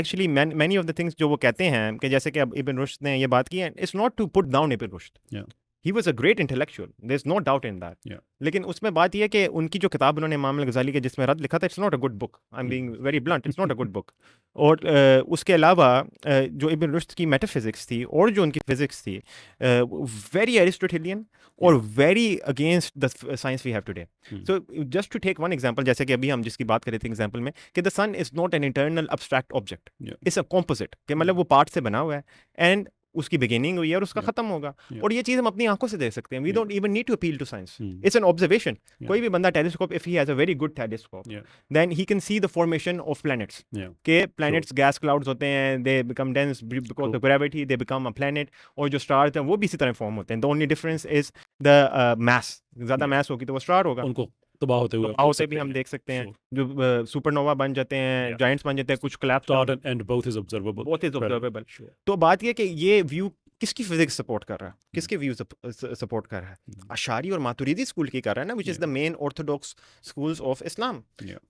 Actually, many of the things जो वो कहते हैं कि जैसे कि अब इब्न रुश्द ने ये बात की है, it's not to put down Ibn Rushd. He was a great intellectual. There's no doubt in that. लेकिन उसमें बात यह है कि उनकी जो किताब उन्होंने इमाम अल-गज़ाली के जिसमें रद्द लिखा था, it's not a good book. I'm being very blunt. It's not a good book. और उसके अलावा जो इब्न रुश्द की मेटाफिजिक्स थी और जो उनकी फिजिक्स थी, very Aristotelian और very against the science we have today. So just to take one example, जैसे कि अभी हम जिसकी बात कर रहे थे एग्जाम्पल में, कि the sun is not an eternal abstract object. It's a composite. कि मतलब वो पार्ट से बना हुआ है, and उसकी बिगिनिंग हुई है और उसका खत्म होगा, और ये चीज़ हम अपनी आंखों से देख सकते हैं. We don't even need to appeal to science. It's an observation. कोई भी बंदा telescope, if he has a very good telescope, then he can see the formation of planets. के प्लैनेट्स गैस क्लाउड्स होते हैं, they become dense because of gravity, they become a planet, और जो stars हैं वो भी इसी तरह फॉर्म होते हैं. The only difference is the mass. ज़्यादा मैस होगी तो वो स्टार होगा. उनको तबाह होते भी हम देख सकते हैं, जो सुपरनोवा बन जाते हैं, जायंट्स बन जाते हैं, कुछ collapse, and both is observable. Both is observable. तो बात ये कि ये व्यू किसकी फिजिक्स सपोर्ट कर रहा है, किसके व्यू सपोर्ट कर रहा है? अशारी और मातुरीदी स्कूल की कर रहा है ना, विच is the main Orthodox schools of इस्लाम.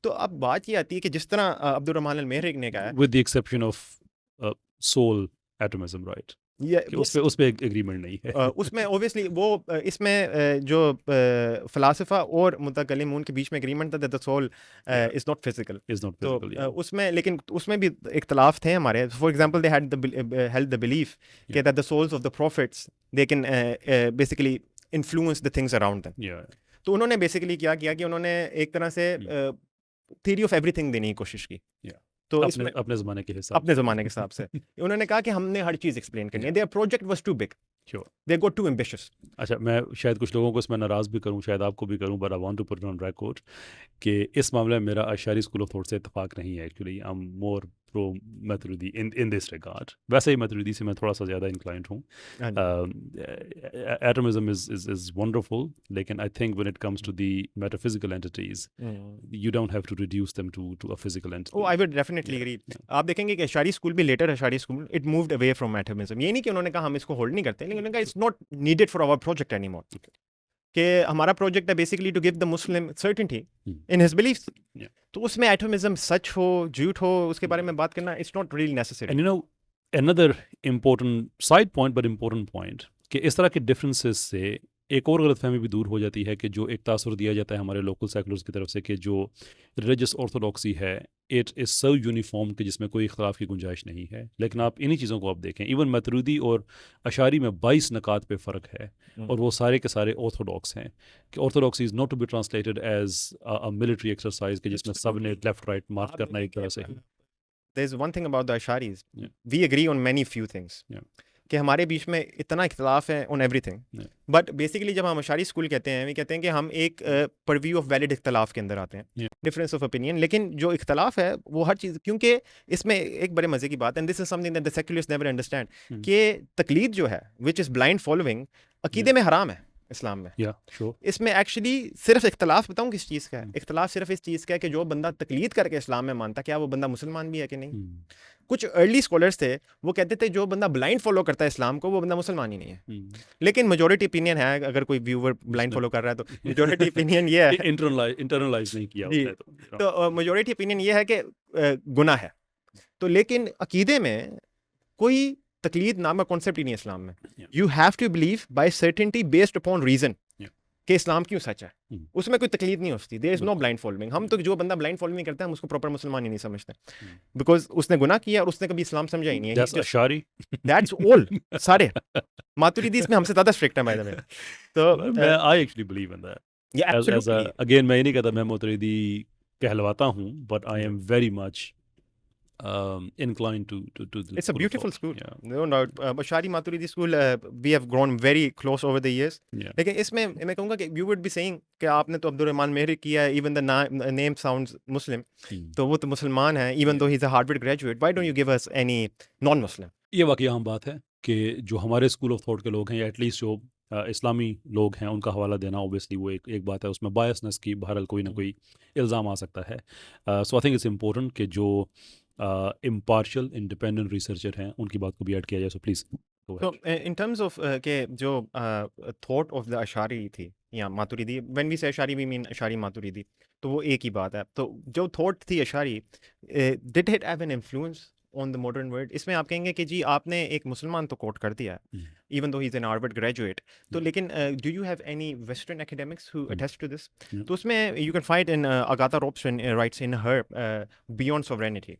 तो अब बात ये आती है कि जिस तरह अब्दुर रहमान अल-मेहरिक ने कहा, with the exception of soul atomism, right, उस पे एग्रीमेंट नहीं है. उसमें ऑब्वियसली वो इसमें जो फ़िलासफ़ा और मुतकल्लिमून के बीच में एग्रीमेंट था that the soul is not physical. तो उसमें, लेकिन उसमें भी इख्तलाफ थे हमारे. For example they had the belief कि that the souls of the prophets they can basically influence the things around them. तो उन्होंने बेसिकली क्या किया कि उन्होंने एक तरह से थ्योरी ऑफ एवरीथिंग देने की कोशिश की. तो अपने ज़माने के हिसाब से उन्होंने कहा कि हमने हर चीज़ एक्सप्लेन करनी है. Their project was too big, they got too ambitious. अच्छा, मैं शायद कुछ लोगों को इसमें नाराज़ भी करूं, शायद आपको भी करूं, but I want to put on record कि इस मामले में मेरा अशारी स्कूल ऑफ थॉट से इत्तेफाक नहीं है. Actually I am more pro Maturidi in this regard. वैसे ही Maturidi से मैं थोड़ा सा ज़्यादा inclined हूँ. हाँ जी। Atomism is wonderful, लेकिन I think when it comes to the metaphysical entities, you don't have to reduce them to a physical entity. Oh, I would definitely agree. आप देखेंगे कि अशारी स्कूल भी later Ashari school it moved away from atomism. ये नहीं कि उन्होंने कहा हम इसको होल्ड नहीं करते, लेकिन उन्होंने कहा it's not needed for our project anymore. कि हमारा प्रोजेक्ट है basically to give the Muslim certainty in his beliefs. तो उसमें एटमिज्म सच हो झूठ हो उसके बारे में बात करना it's not really necessary. And you know, another important side point but important point कि इस तरह के डिफरेंसेस से एक और गलतफहमी भी दूर हो जाती है कि जो एक तासुर दिया जाता है हमारे लोकल सेकुलर्स की तरफ से कि जो रिलीजियस ऑर्थोडॉक्सी है इट इज़ सो यूनिफॉर्म कि जिसमें कोई इख्तलाफ की गुंजाइश नहीं है. लेकिन आप इन्हीं चीज़ों को आप देखें, इवन मतरूदी और अशारी में 22 नकात पे फ़र्क है और वो सारे के सारे ऑर्थोडॉक्स हैं. कि orthodoxy is not to be translated as a military exercise कि जिसमें सब ने लेफ्ट राइट मार्क करना एक तरह से. There is one thing about the Asharis. We agree on many few things. कि हमारे बीच में इतना इख्तलाफ है ऑन एवरीथिंग. बट बेसिकली जब हम अशारी स्कूल कहते हैं वे कहते हैं कि हम एक परव्यू ऑफ वैलिड इख्तलाफ के अंदर आते हैं, डिफरेंस ऑफ ओपिनियन. लेकिन जो इख्तलाफ है वो हर चीज़, क्योंकि इसमें एक बड़े मज़े की बात है, and this is something that the secularist never understand, कि तकलीद जो है विच इज़ ब्लाइंड फॉलोइंग अकीदे में हराम है इस्लाम में. इसमें एक्चुअली सिर्फ इख्तलाफ बताऊँ किस चीज़ का है, इख्तलाफ सिर्फ इस चीज़ का है कि जो बंदा तकलीद करके इस्लाम में मानता क्या वो बंदा मुसलमान भी है कि नहीं. कुछ अर्ली स्कॉलर्स थे वो कहते थे जो बंदा ब्लाइंड फॉलो करता है इस्लाम को वो बंदा मुसलमान ही नहीं है. लेकिन मेजॉरिटी ओपिनियन है, अगर कोई व्यूअर ब्लाइंड फॉलो कर रहा है तो मेजॉरिटी ओपिनियन ये है, इंटरनलाइज नहीं किया तो मेजॉरिटी ओपिनियन ये है कि गुनाह है. तो लेकिन अकीदे में कोई तकलीद नाम का कॉन्सेप्ट ही नहीं है इस्लाम में. You have to believe by certainty based upon reason कि इस्लाम क्यों सच है. उसमें कोई तकलीद नहीं होती. There is no blind following. हम तो जो बंदा ब्लाइंड फॉलोइंग करता है हम उसको प्रॉपर मुसलमान ही नहीं समझते, बिकॉज उसने गुनाह किया और उसने कभी इस्लाम समझा ही नहीं है. That's all. सारे मातुरीदी इसमें हमसे ज्यादा स्ट्रिक्ट है बाय द वे. तो I actually believe in that. Yeah absolutely. Again मैं ये नहीं कहता मैं मातुरीदी कहलवाता हूँ, but I am very much inclined to it's a beautiful school. No doubt. Ashari Maturidi school we have grown very close over the years. लेकिन इसमें मैं कहूँगा कि you would be saying कि आपने तो अब्दुल रहमान मेहरी किया है, even the name sounds Muslim, तो वो तो मुसलमान है, even though he's a Harvard graduate. Why don't you give us any non-Muslim? ये वाकई अहम बात है कि जो हमारे स्कूल ऑफ थॉट के लोग हैं या एटलीस्ट जो इस्लामी लोग हैं उनका हवाला देना ऑब्वियसली वो एक बात है. उसमें बायसनेस की बहरहाल कोई ना कोई इल्ज़ाम आ सकता है. So I think it's important कि जो इम्पार्शियल इंडिपेंडेंट रिसर्चर हैं उनकी बात को भी ऐड किया जाए. So please. So in terms of के जो thought of the Ashari थी या मातुरीदी, when we say Ashari we mean Ashari Maturidi, तो वो एक ही बात है. तो जो thought थी Ashari, did it have an influence on the modern world? इसमें आप कहेंगे कि जी आपने एक मुसलमान तो कोट कर दिया even though he's an Harvard graduate, तो लेकिन do you have any Western academics who attest to this? तो उसमें you can find in Agatha Robson writes in her Beyond Sovereignty.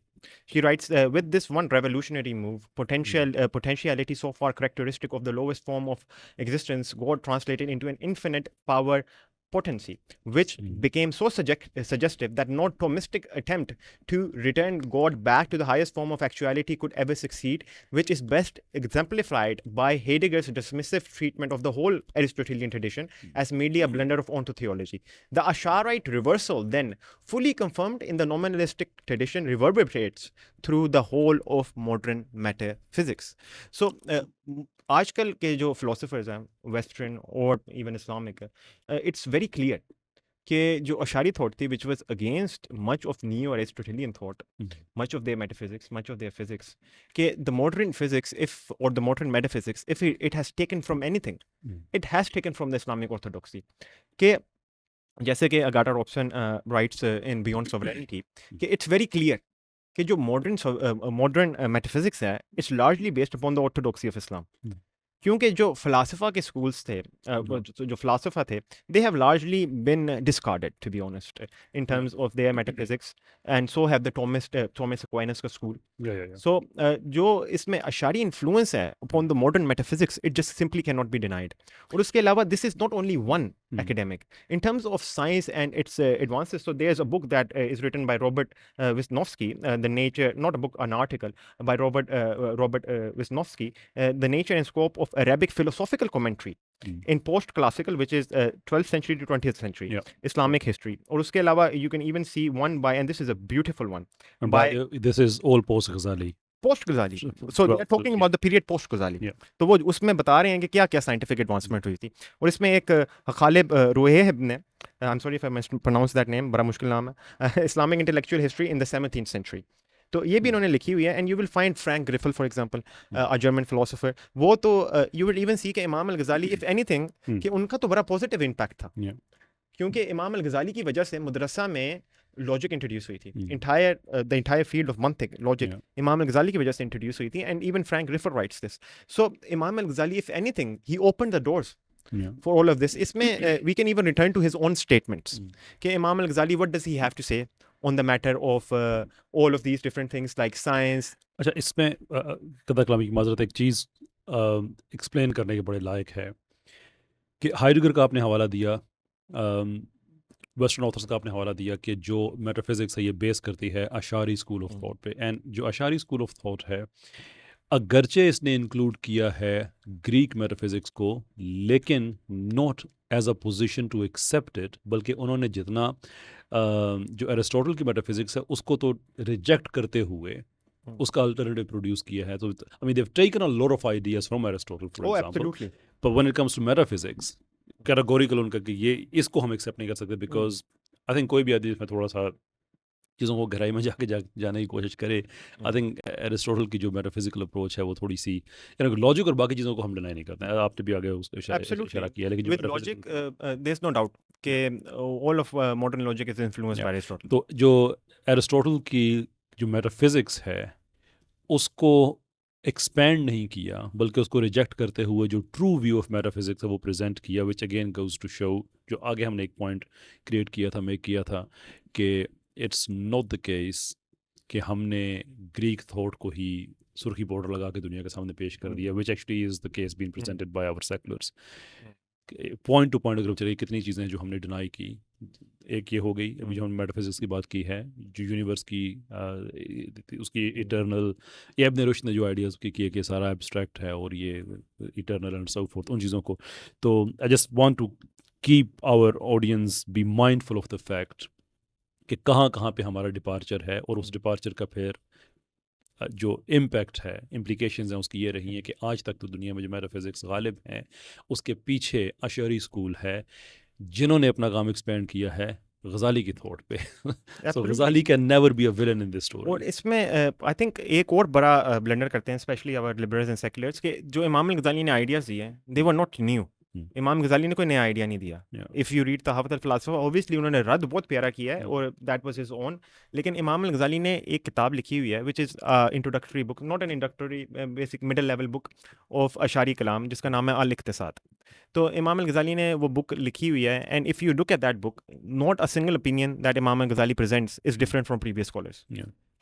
She writes, with this one revolutionary move, potentiality so far characteristic of the lowest form of existence, God translated into an infinite power potency, which became so suggestive that no Thomistic attempt to return God back to the highest form of actuality could ever succeed, which is best exemplified by Heidegger's dismissive treatment of the whole Aristotelian tradition as merely a blunder of ontotheology. The Asharite reversal, then fully confirmed in the nominalistic tradition, reverberates through the whole of modern metaphysics. So, आजकल के जो philosophers हैं western और even Islamic, it's very clear कि जो Ashari thought थी which was against much of neo Aristotelian thought, much of their metaphysics, much of their physics, कि the modern physics if or the modern metaphysics if it has taken from anything, it has taken from the Islamic orthodoxy. कि जैसे कि Agata Robson writes in Beyond Sovereignty कि it's very clear कि जो modern metaphysics है it's largely based upon the orthodoxy of Islam. क्योंकि जो फ़िलासफ़ा के स्कूल्स थे, जो फ़िलासफ़ा थे, they have largely been discarded to be honest in terms of their metaphysics, and so have the Thomas Aquinas का स्कूल. सो जो इसमें अशारी इन्फ्लुएंस है upon the modern metaphysics, it just simply can not be denied. और उसके अलावा this is not only one academic in terms of science and its advances. So there's a book that is written by Robert Wisnowski, the nature, not a book, an article by Robert Wisnowski, the nature and scope of Arabic philosophical commentary in post-classical, which is 12th century to 20th century Islamic history. और उसके अलावा you can even see one by, and this is a beautiful one, And by this is all post Ghazali. Post Ghazali. So they are talking about the period post Ghazali. तो वो उसमें बता रहे हैं कि क्या क्या साइंटिफिक एडवांसमेंट हुई थी. और इसमें एक खालिद रोहेब ने, I am sorry if I pronounce that name, बड़ा मुश्किल नाम है, Islamic intellectual history in the 17th century. तो ये भी इन्होंने लिखी हुई है. And you will find Frank Griffel for example, a German philosopher. वो तो यू विल इवन सी कि इमाम अल गजाली इफ एनीथिंग कि उनका तो बड़ा पॉजिटिव इम्पैक्ट था, क्योंकि इमाम अल गजाली की वजह से मदरसा में लॉजिक इंट्रोड्यूस हुई थी. द एंटायर फील्ड ऑफ मंतिक लॉजिक इमाम अल गजाली की वजह से इंट्रोड्यूस हुई थी. And even Frank Griffel writes this. So Imam Al Ghazali if anything he opened the doors for all of this. इसमें we can even return to his own statements. कि इमाम अल गजाली, what does he have to say on the matter of all of these different things like science. अच्छा, इसमें कदा कलामी की माजरत एक चीज़ एक्सप्लेन करने के बड़े लायक है कि हाइडगर का आपने हवाला दिया, वेस्टर्न ऑथर्स का आपने हवाला दिया कि जो मेटाफिज़िक्स है ये बेस करती है अशारी स्कूल ऑफ थॉट पे. एंड जो अशारी स्कूल ऑफ थॉट है, अगरचे इसने इंक्लूड किया है ग्रीक मेटाफिज़िक्स को, लेकिन not as a position to accept it, बल्कि उन्होंने जितना जो एरिस्टोटल की मेटाफिज़िक्स है उसको तो रिजेक्ट करते हुए उसका अल्टरनेटिव प्रोड्यूस किया है. तो I mean they have taken a lot of ideas from Aristotle for example, but when it comes to metaphysics categorical उनका कि ये इसको हम एक्सेप्ट नहीं कर सकते, बिकॉज आई थिंक कोई भी आदमी इसमें थोड़ा सा चीज़ों को गहराई में जाने की कोशिश करे. आई थिंक एरिस्टोटल की जो मेटाफिजिकल अप्रोच है वो थोड़ी सी लॉजिक और बाकी चीज़ों को हम डिनाई नहीं करते हैं. आपने भी आगे उसको इशारा किया, लेकिन with logic there is no doubt कि all of modern logic is influenced by Aristotle. तो जो एरिस्टोटल की जो मेटाफिजिक्स है उसको एक्सपैंड नहीं किया, बल्कि उसको रिजेक्ट करते हुए जो ट्रू व्यू ऑफ मेटाफिजिक्स है वो प्रेजेंट किया, which again goes to show, जो आगे हमने एक पॉइंट क्रिएट किया था, मेक किया था, कि इट्स नॉट द केस कि हमने ग्रीक थॉट को ही सुर्खी बॉर्डर लगा के दुनिया के सामने पेश कर दिया, which actually is the case been presented by our seculars. Point to point अगर चलिए कितनी चीज़ें हैं जो हमने डिनाई की. एक ये हो गई, अभी जो हमने मेटाफिजिक्स की बात की है, जो यूनिवर्स की उसकी इटर्नल, ये इब्न रुश्द ने जो आइडियाज़ की किए कि सारा एब्स्ट्रैक्ट है और ये इटर्नल एंड सो फोर्थ, उन चीज़ों को. तो I just want to keep our audience be mindful of the fact कि कहाँ कहाँ पे हमारा डिपार्चर है, और उस डिपार्चर का फिर जो इम्पैक्ट है, इम्प्लिकेशंस हैं उसकी ये रही हैं कि आज तक तो दुनिया में जो मेटाफिजिक्स गालिब हैं उसके पीछे अशरी स्कूल है जिन्होंने अपना काम एक्सपेंड किया है गजाली की थॉट पे. सो गजाली can never be a villain in this story. और इसमें आई थिंक एक और बड़ा ब्लंडर करते हैं specially our liberals and seculars के जो इमाम अल गजाली ने आइडियाज़ दिए हैं, दे वर नॉट न्यू. इमाम गजाली ने कोई नया आइडिया नहीं दिया. If you read Tahafut al Falasifa, obviously उन्होंने रद्द बहुत प्यारा किया है और दैट वाज हिज ओन. लेकिन इमाम अल गजाली ने एक किताब लिखी हुई है which is introductory book, not an introductory, basic middle level book of Ashari कलाम, जिसका नाम है अल इक्तिसाद. तो इमाम अल गजाली ने वो बुक लिखी हुई है. And if you look at that book, not a single opinion that इमाम अल गजाली presents is different from previous scholars.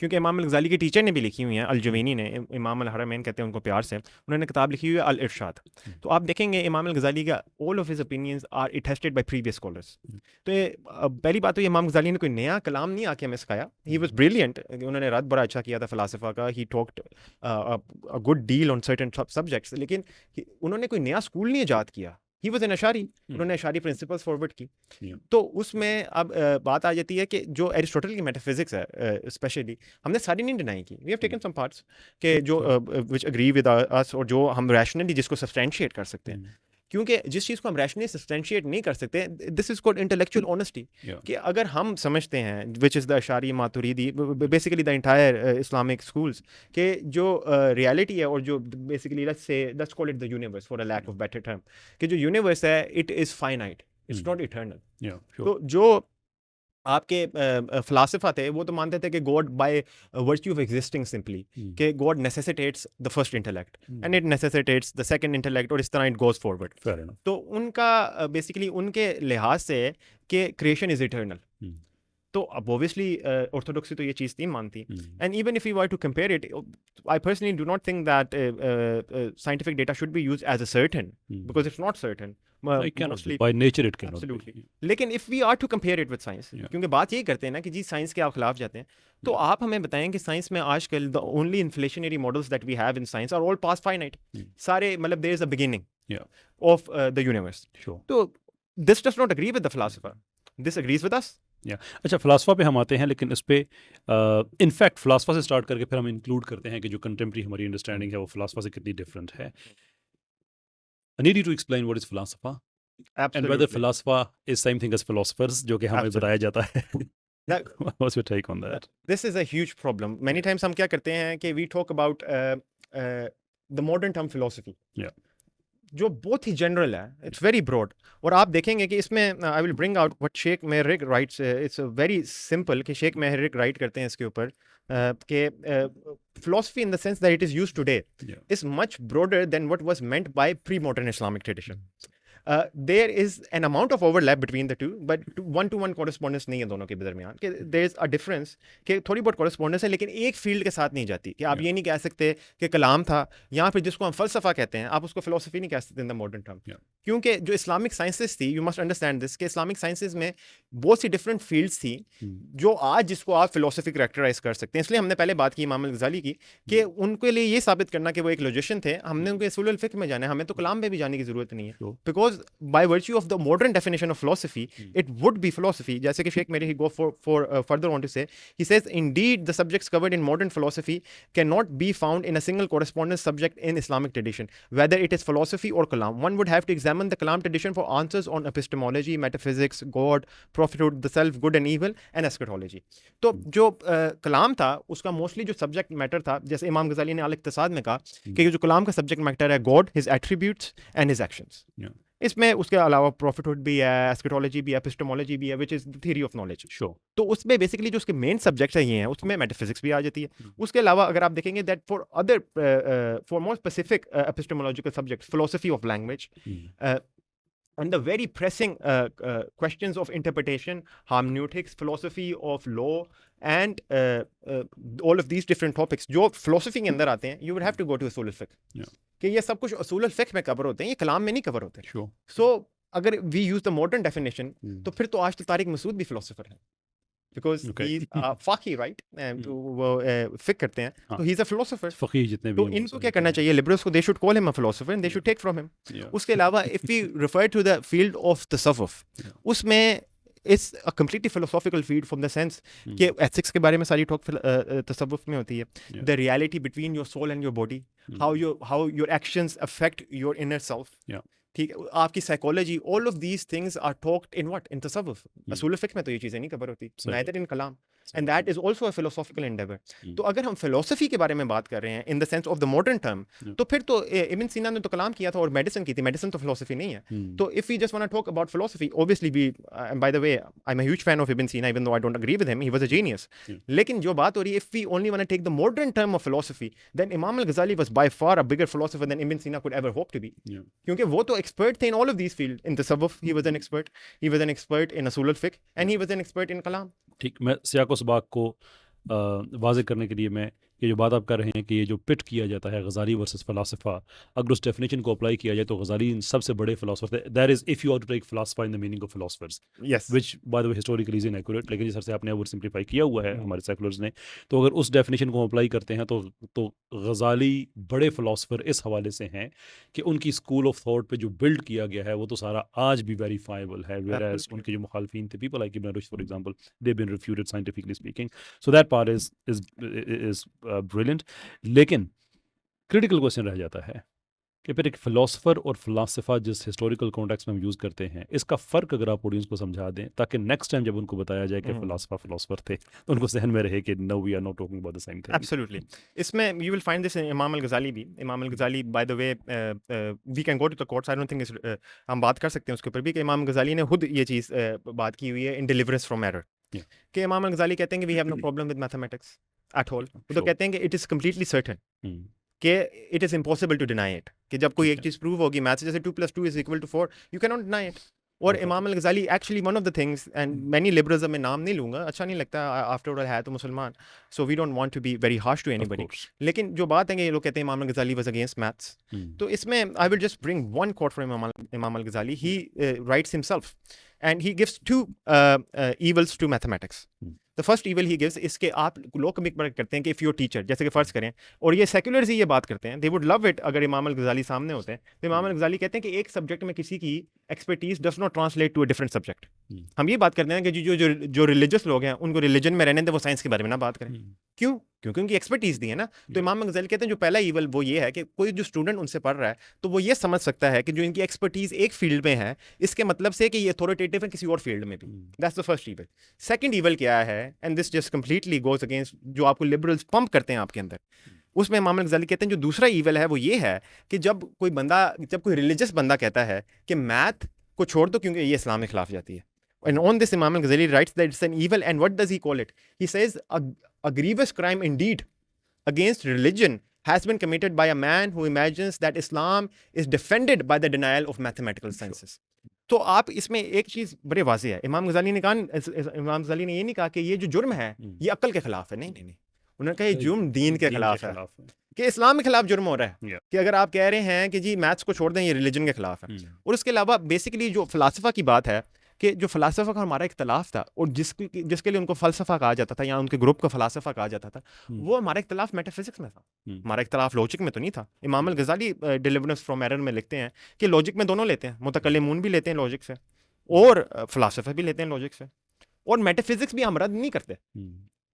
क्योंकि इमाम अल गजाली के टीचर ने भी लिखी हुई हैं, अल जवेनी ने, इमाम अल हरमैन कहते हैं उनको प्यार से, उन्होंने किताब लिखी हुई है अल इरशाद. तो आप देखेंगे इमाम अल गजाली का all of his opinions are attested by previous scholars. तो पहली बात तो ये इमाम गजाली ने कोई नया कलाम नहीं आके हमें सिखाया. ही वाज ब्रिलियंट, उन्होंने रद्द बड़ा अच्छा किया था फ़िलासफ़ा का. He talked a good deal on certain subjects, लेकिन उन्होंने कोई नया स्कूल नहीं ईजाद किया. ही वॉज एन अशारी, उन्होंने अशारी प्रिंसिपल्स फॉरवर्ड की. तो उसमें अब बात आ जाती है कि जो एरिस्टोटल की मेटाफिजिक्स है स्पेशली, हमने सारी नहीं डिनाई की. We have taken some parts के जो विच अग्री विद अस, और जो हम रैशनली जिसको सब्सटेंशिएट कर सकते हैं. क्योंकि जिस चीज़ को हम रैशनली सब्सटेंशिएट नहीं कर सकते, this is called intellectual honesty. कि अगर हम समझते हैं which is the Ashari Maturidi, basically the entire Islamic schools, के जो रियलिटी है और जो basically let's call it the universe for a lack of better term, कि जो यूनिवर्स है it is finite, it's not eternal. तो जो आपके फ़िलासफ़ा थे वो तो मानते थे कि God by virtue of existing simply, कि God necessitates the first intellect and it necessitates the second intellect, और इस तरह इट गोज फॉरवर्ड. तो उनका बेसिकली उनके लिहाज से कि क्रिएशन इज़ इटर्नल. तो अब ऑब्वियसली ऑर्थोडॉक्सी तो ये चीज़ नहीं मानती. And even if you want to compare it, I personally do not think that scientific data should be used as a certain, because it's not certain. It cannot be. By nature it cannot Absolutely. be. लेकिन if we are to compare it with science, क्योंकि बात यही करते हैं ना कि जी science के आप खिलाफ जाते हैं, तो आप हमें बताएं कि साइंस में आजकल the only inflationary models that we have in science are all past finite. सारे मतलब there is a beginning of the universe. Sure. तो this does not agree with the philosopher, this agrees with us. अच्छा, फ़िलासफ़ा पे हम आते हैं, लेकिन इस पे इनफैक्ट फ़िलासफ़ा से स्टार्ट करके फिर हम इंक्लूड करते हैं कि जो कंटेम्प्रेरी हमारी अंडरस्टैंडिंग है वो फ़िलासफ़ा से कितनी डिफरेंट है. I need you to explain what is फ़िलासफ़ा एंड वेदर फ़िलासफ़ा is same thing as philosophers, जो कि हमें बताया जाता है. What's your take on that? This is a huge problem. Many times हम क्या करते हैं कि we talk about the modern term philosophy. Yeah. जो बहुत ही जनरल है, इट्स वेरी ब्रॉड. और आप देखेंगे कि इसमें I will bring out what Sheikh Mehrik writes. It's very simple कि शेख मेहरिक राइट करते हैं इसके ऊपर कि philosophy in the sense that it is used today is much broader than what was meant by pre-modern Islamic tradition. There is an amount of overlap between the two, but one-to-one correspondence नहीं है दोनों के दरमियान. कि there is a difference कि थोड़ी बहुत correspondence है, लेकिन एक फील्ड के साथ नहीं जाती. कि आप ये नहीं कह सकते कि कलाम था, यहाँ पे जिसको हम फ़लसफ़ा कहते हैं, आप उसको philosophy नहीं कह सकते in the modern term. क्योंकि जो इस्लामिक साइंसेस थी, you must understand this, कि इस्लामिक साइंसेस में बहुत सी डिफरेंट फील्ड्स थी जो आज जिसको आप फिलोसफी करेक्टराइज कर सकते हैं. इसलिए हमने पहले बात की इमाम अल-गज़ाली की कि उनके लिए ये साबित करना कि वो एक लॉजिशियन थे, हमने उनके उसूल फ़िक़्ह में जाना है, हमें तो कलाम में भी जाने की ज़रूरत नहीं है. Because by virtue of the modern definition of philosophy it would be philosophy. जैसे कि शेख मेरे he go for further on to say, he says indeed the subjects covered in modern philosophy can not be found in a single correspondence subject in Islamic tradition, whether it is philosophy or कलाम. One would have to examine the कलाम tradition for answers on epistemology, metaphysics, God, prophethood, the self, good and evil, and eschatology. तो जो कलाम था उसका mostly जो subject matter था, जैसे इमाम गज़ाली ने अल-इक़्तिसाद में कहा कि जो कलाम का सब्जेक्ट मैटर है God, his attributes and his actions. इसमें उसके अलावा प्रॉफिटहुड भी है, एस्केटोलॉजी भी है, एपिस्टेमोलॉजी भी है, which is the theory of knowledge. तो उसमें बेसिकली जो उसके मेन सब्जेक्ट्स हैं ये हैं, उसमें मेटाफिजिक्स भी आ जाती है. उसके अलावा अगर आप देखेंगे that for other for more specific epistemological subjects, philosophy of language, and the very pressing questions of interpretation, hermeneutics, philosophy of law, and all of these different topics जो philosophy के अंदर आते हैं, you would have to go to usul al-fiqh. कि ये सब कुछ usul al-fiqh में कवर होते हैं, ये कलाम में नहीं कवर होते. So अगर we use the modern definition, तो फिर तो आज तो तारिक मसूद भी philosopher है. Because he's फ़क़ी, right? वो फ़िक़्ह करते हैं, तो he's a philosopher. फ़क़ीह जितने भी तो इनको क्या करना चाहिए liberals को? They should call him a philosopher and they should take from him. उसके अलावा if we refer to the field of tasawwuf, उसमें it's a completely philosophical field from the sense कि ethics के बारे में सारी talk tasawwuf में होती है. The reality between your soul and your body, how your actions affect your inner self. ठीक है, आपकी psychology, all of these things are talked in what, in तसव्वुफ. उसूल फ़िक़्ह में तो ये चीज़ें नहीं कवर होती, नाइदर इन कलाम, and that is also a philosophical endeavour. तो अगर हम फिलोसफी के बारे में बात कर रहे हैं in the sense of the modern term, तो फिर तो इब्न सीना ने तो कलाम किया था और मेडिसिन की थी. मेडिसिन तो फिलोसफी नहीं है. तो if we just want to talk about philosophy, obviously we, by the way, I am a huge fan of Ibn Sina, even though I don't agree with him, he was a genius. लेकिन जो बात हो रही है, if we only want to take the modern term of philosophy, then इमाम al Ghazali was by far a bigger philosopher than Ibn Sina could ever hope to B. क्योंकि वो तो एक्सपर्ट थे in all of these field. In tasawwuf he was an expert, he was an expert in usul al-fiqh, and he was an expert in kalam. ठीक, मैं सियाको सबाक को वाज़े करने के लिए मैं ये जो बात आप कर रहे हैं कि ये जो पिट किया जाता है गज़ाली वर्सेस फ़िलासफ़ा, अगर उस डेफिनेशन को अप्लाई किया जाए तो गज़ाली इन सबसे बड़े फ़िलासफ़र थे. That is if you are to take फ़िलासफ़ा in the meaning of philosophers, which by the way historically is inaccurate, लेकिन जिस तरह से आपने ओवर सिंप्लीफाई किया हुआ है हमारे सेकुलर्स ने, तो अगर उस डेफिनेशन को अप्लाई करते हैं तो गज़ाली बड़े फ़िलासफ़र इस हवाले से हैं कि उनकी स्कूल ऑफ थॉट पे जो बिल्ड किया गया है वो तो सारा आज भी वेरीफाइबल है. वेयरएज़ उनके जो मुखालफिन थे, people like Ibn Rushd for example, they have been refuted scientifically speaking. So that part is brilliant. लेकिन क्रिटिकल क्वेश्चन रह जाता है कि फिर एक फ़िलासफ़र और फ़िलासफ़ा जिस हिस्टोरिकल कॉन्टेक्स्ट में हम यूज़ करते हैं, इसका फ़र्क अगर आप ऑडियंस को समझा दें, ताकि नेक्स्ट टाइम जब उनको बताया जाए कि फ़िलासफ़र थे, तो उनको जहन में रहे कि no, we are not talking about the same thing. Absolutely. इसमें you will find this in Imam al Ghazali भी. Imam al Ghazali, by the way, we can go to the quotes, I don't think हम बात कर सकते हैं उसके ऊपर भी, कि इमाम गज़ाली ने खुद ये चीज़ बात की हुई है इन डिलीवरेंस फ्रॉम एरर. कि इमाम अल-गज़ाली कहते हैं कि we have no problem with mathematics at all. वो तो कहते हैं कि इट इज़ कम्प्लीटली सर्टेन, कि it is impossible to deny it, कि जब कोई एक चीज़ प्रूव होगी मैथ से, जैसे 2 + 2 = 4, you can not deny it. और Okay. Imam al Ghazali actually one of the things, and many liberals, मैं नाम नहीं लूँगा, अच्छा नहीं लगता, आफ्टर ऑल है तो मुसलमान, so we don't want to be very harsh to Of anybody, course. लेकिन जो बात है कि ये लोग कहते हैं Imam al Ghazali was against maths, तो इसमें I will just bring one quote from Imam al Ghazali. He writes himself and he gives two evils to mathematics. The first evil he gives, इसके आप लोग कभी करते हैं कि if your teacher, जैसे कि फ़र्ज़ करें, और ये सेक्युलर्स ही ये बात करते हैं, दे वुड लव इट अगर इमाम अल गज़ाली सामने होते हैं, तो इमाम अल गज़ाली कहते हैं कि एक सब्जेक्ट में किसी की expertise does not translate to a different subject. हम ये बात करते हैं कि जो रिलीजियस लोग हैं उनको रिलीजन में रहने दें, वो साइंस के बारे में ना बात करें. क्यों? क्योंकि उनकी एक्सपर्टीज दी है ना. तो इमाम अल गज़ाली कहते हैं जो पहला ईवल वो ये है कि कोई जो स्टूडेंट उनसे पढ़ रहा है तो वो ये समझ सकता है कि जो इनकी एक्सपर्टीज एक फील्ड में है, इसके मतलब से कि ये अथॉरिटेटिव है किसी और फील्ड में भी. That's the first evil. Second evil क्या है, and this just completely goes against जो आपको लिबरल्स पंप करते हैं आपके अंदर, उसमें इमाम अल गज़ाली कहते हैं जो दूसरा ईवल है वो ये है कि जब कोई रिलीजियस बंदा कहता है कि मैथ को छोड़ दो क्योंकि ये इस्लाम के खिलाफ जाती है. And on this, Imam al-Ghazali writes that it's an evil, and what does he call it? He says, a grievous crime indeed against religion has been committed by a man who imagines that Islam is defended by the denial of mathematical sciences. तो आप इसमें एक चीज़ बड़े वाज़ेह है, इमाम गज़ाली ने कहा, इमाम गज़ाली ने ये नहीं कहा कि ये जो जुर्म है ये अक्ल के खिलाफ है. नहीं नहीं नहीं, उन्होंने कहा ये जुर्म दीन के खिलाफ है, कि इस्लाम के खिलाफ जुर्म हो रहा है. कि अगर आप कह रहे हैं कि जी मैथ्स को छोड़ दें, ये रिलीजन के खिलाफ है. और उसके अलावा बेसिकली जो फ़लसफ़ा की बात है कि जो फ़लसफ़ा का हमारा इख्तलाफ था और जिसके लिए उनको फ़लसफ़ा कहा जाता था या उनके ग्रुप को फ़लसफ़ा कहा जाता था, वो हमारा इख्तलाफ मेटाफिज़िक्स में था. हमारा इख्तलाफ लॉजिक में तो नहीं था. इमाम अल गज़ाली डिलिवरेंस फ्रॉम एरर में लिखते हैं कि लॉजिक में दोनों लेते हैं, मुतकल्लिमून भी लेते हैं लॉजिक से और फ़लसफ़ा भी लेते हैं लॉजिक से, और मेटाफिज़िक्स भी हम रद्द नहीं करते,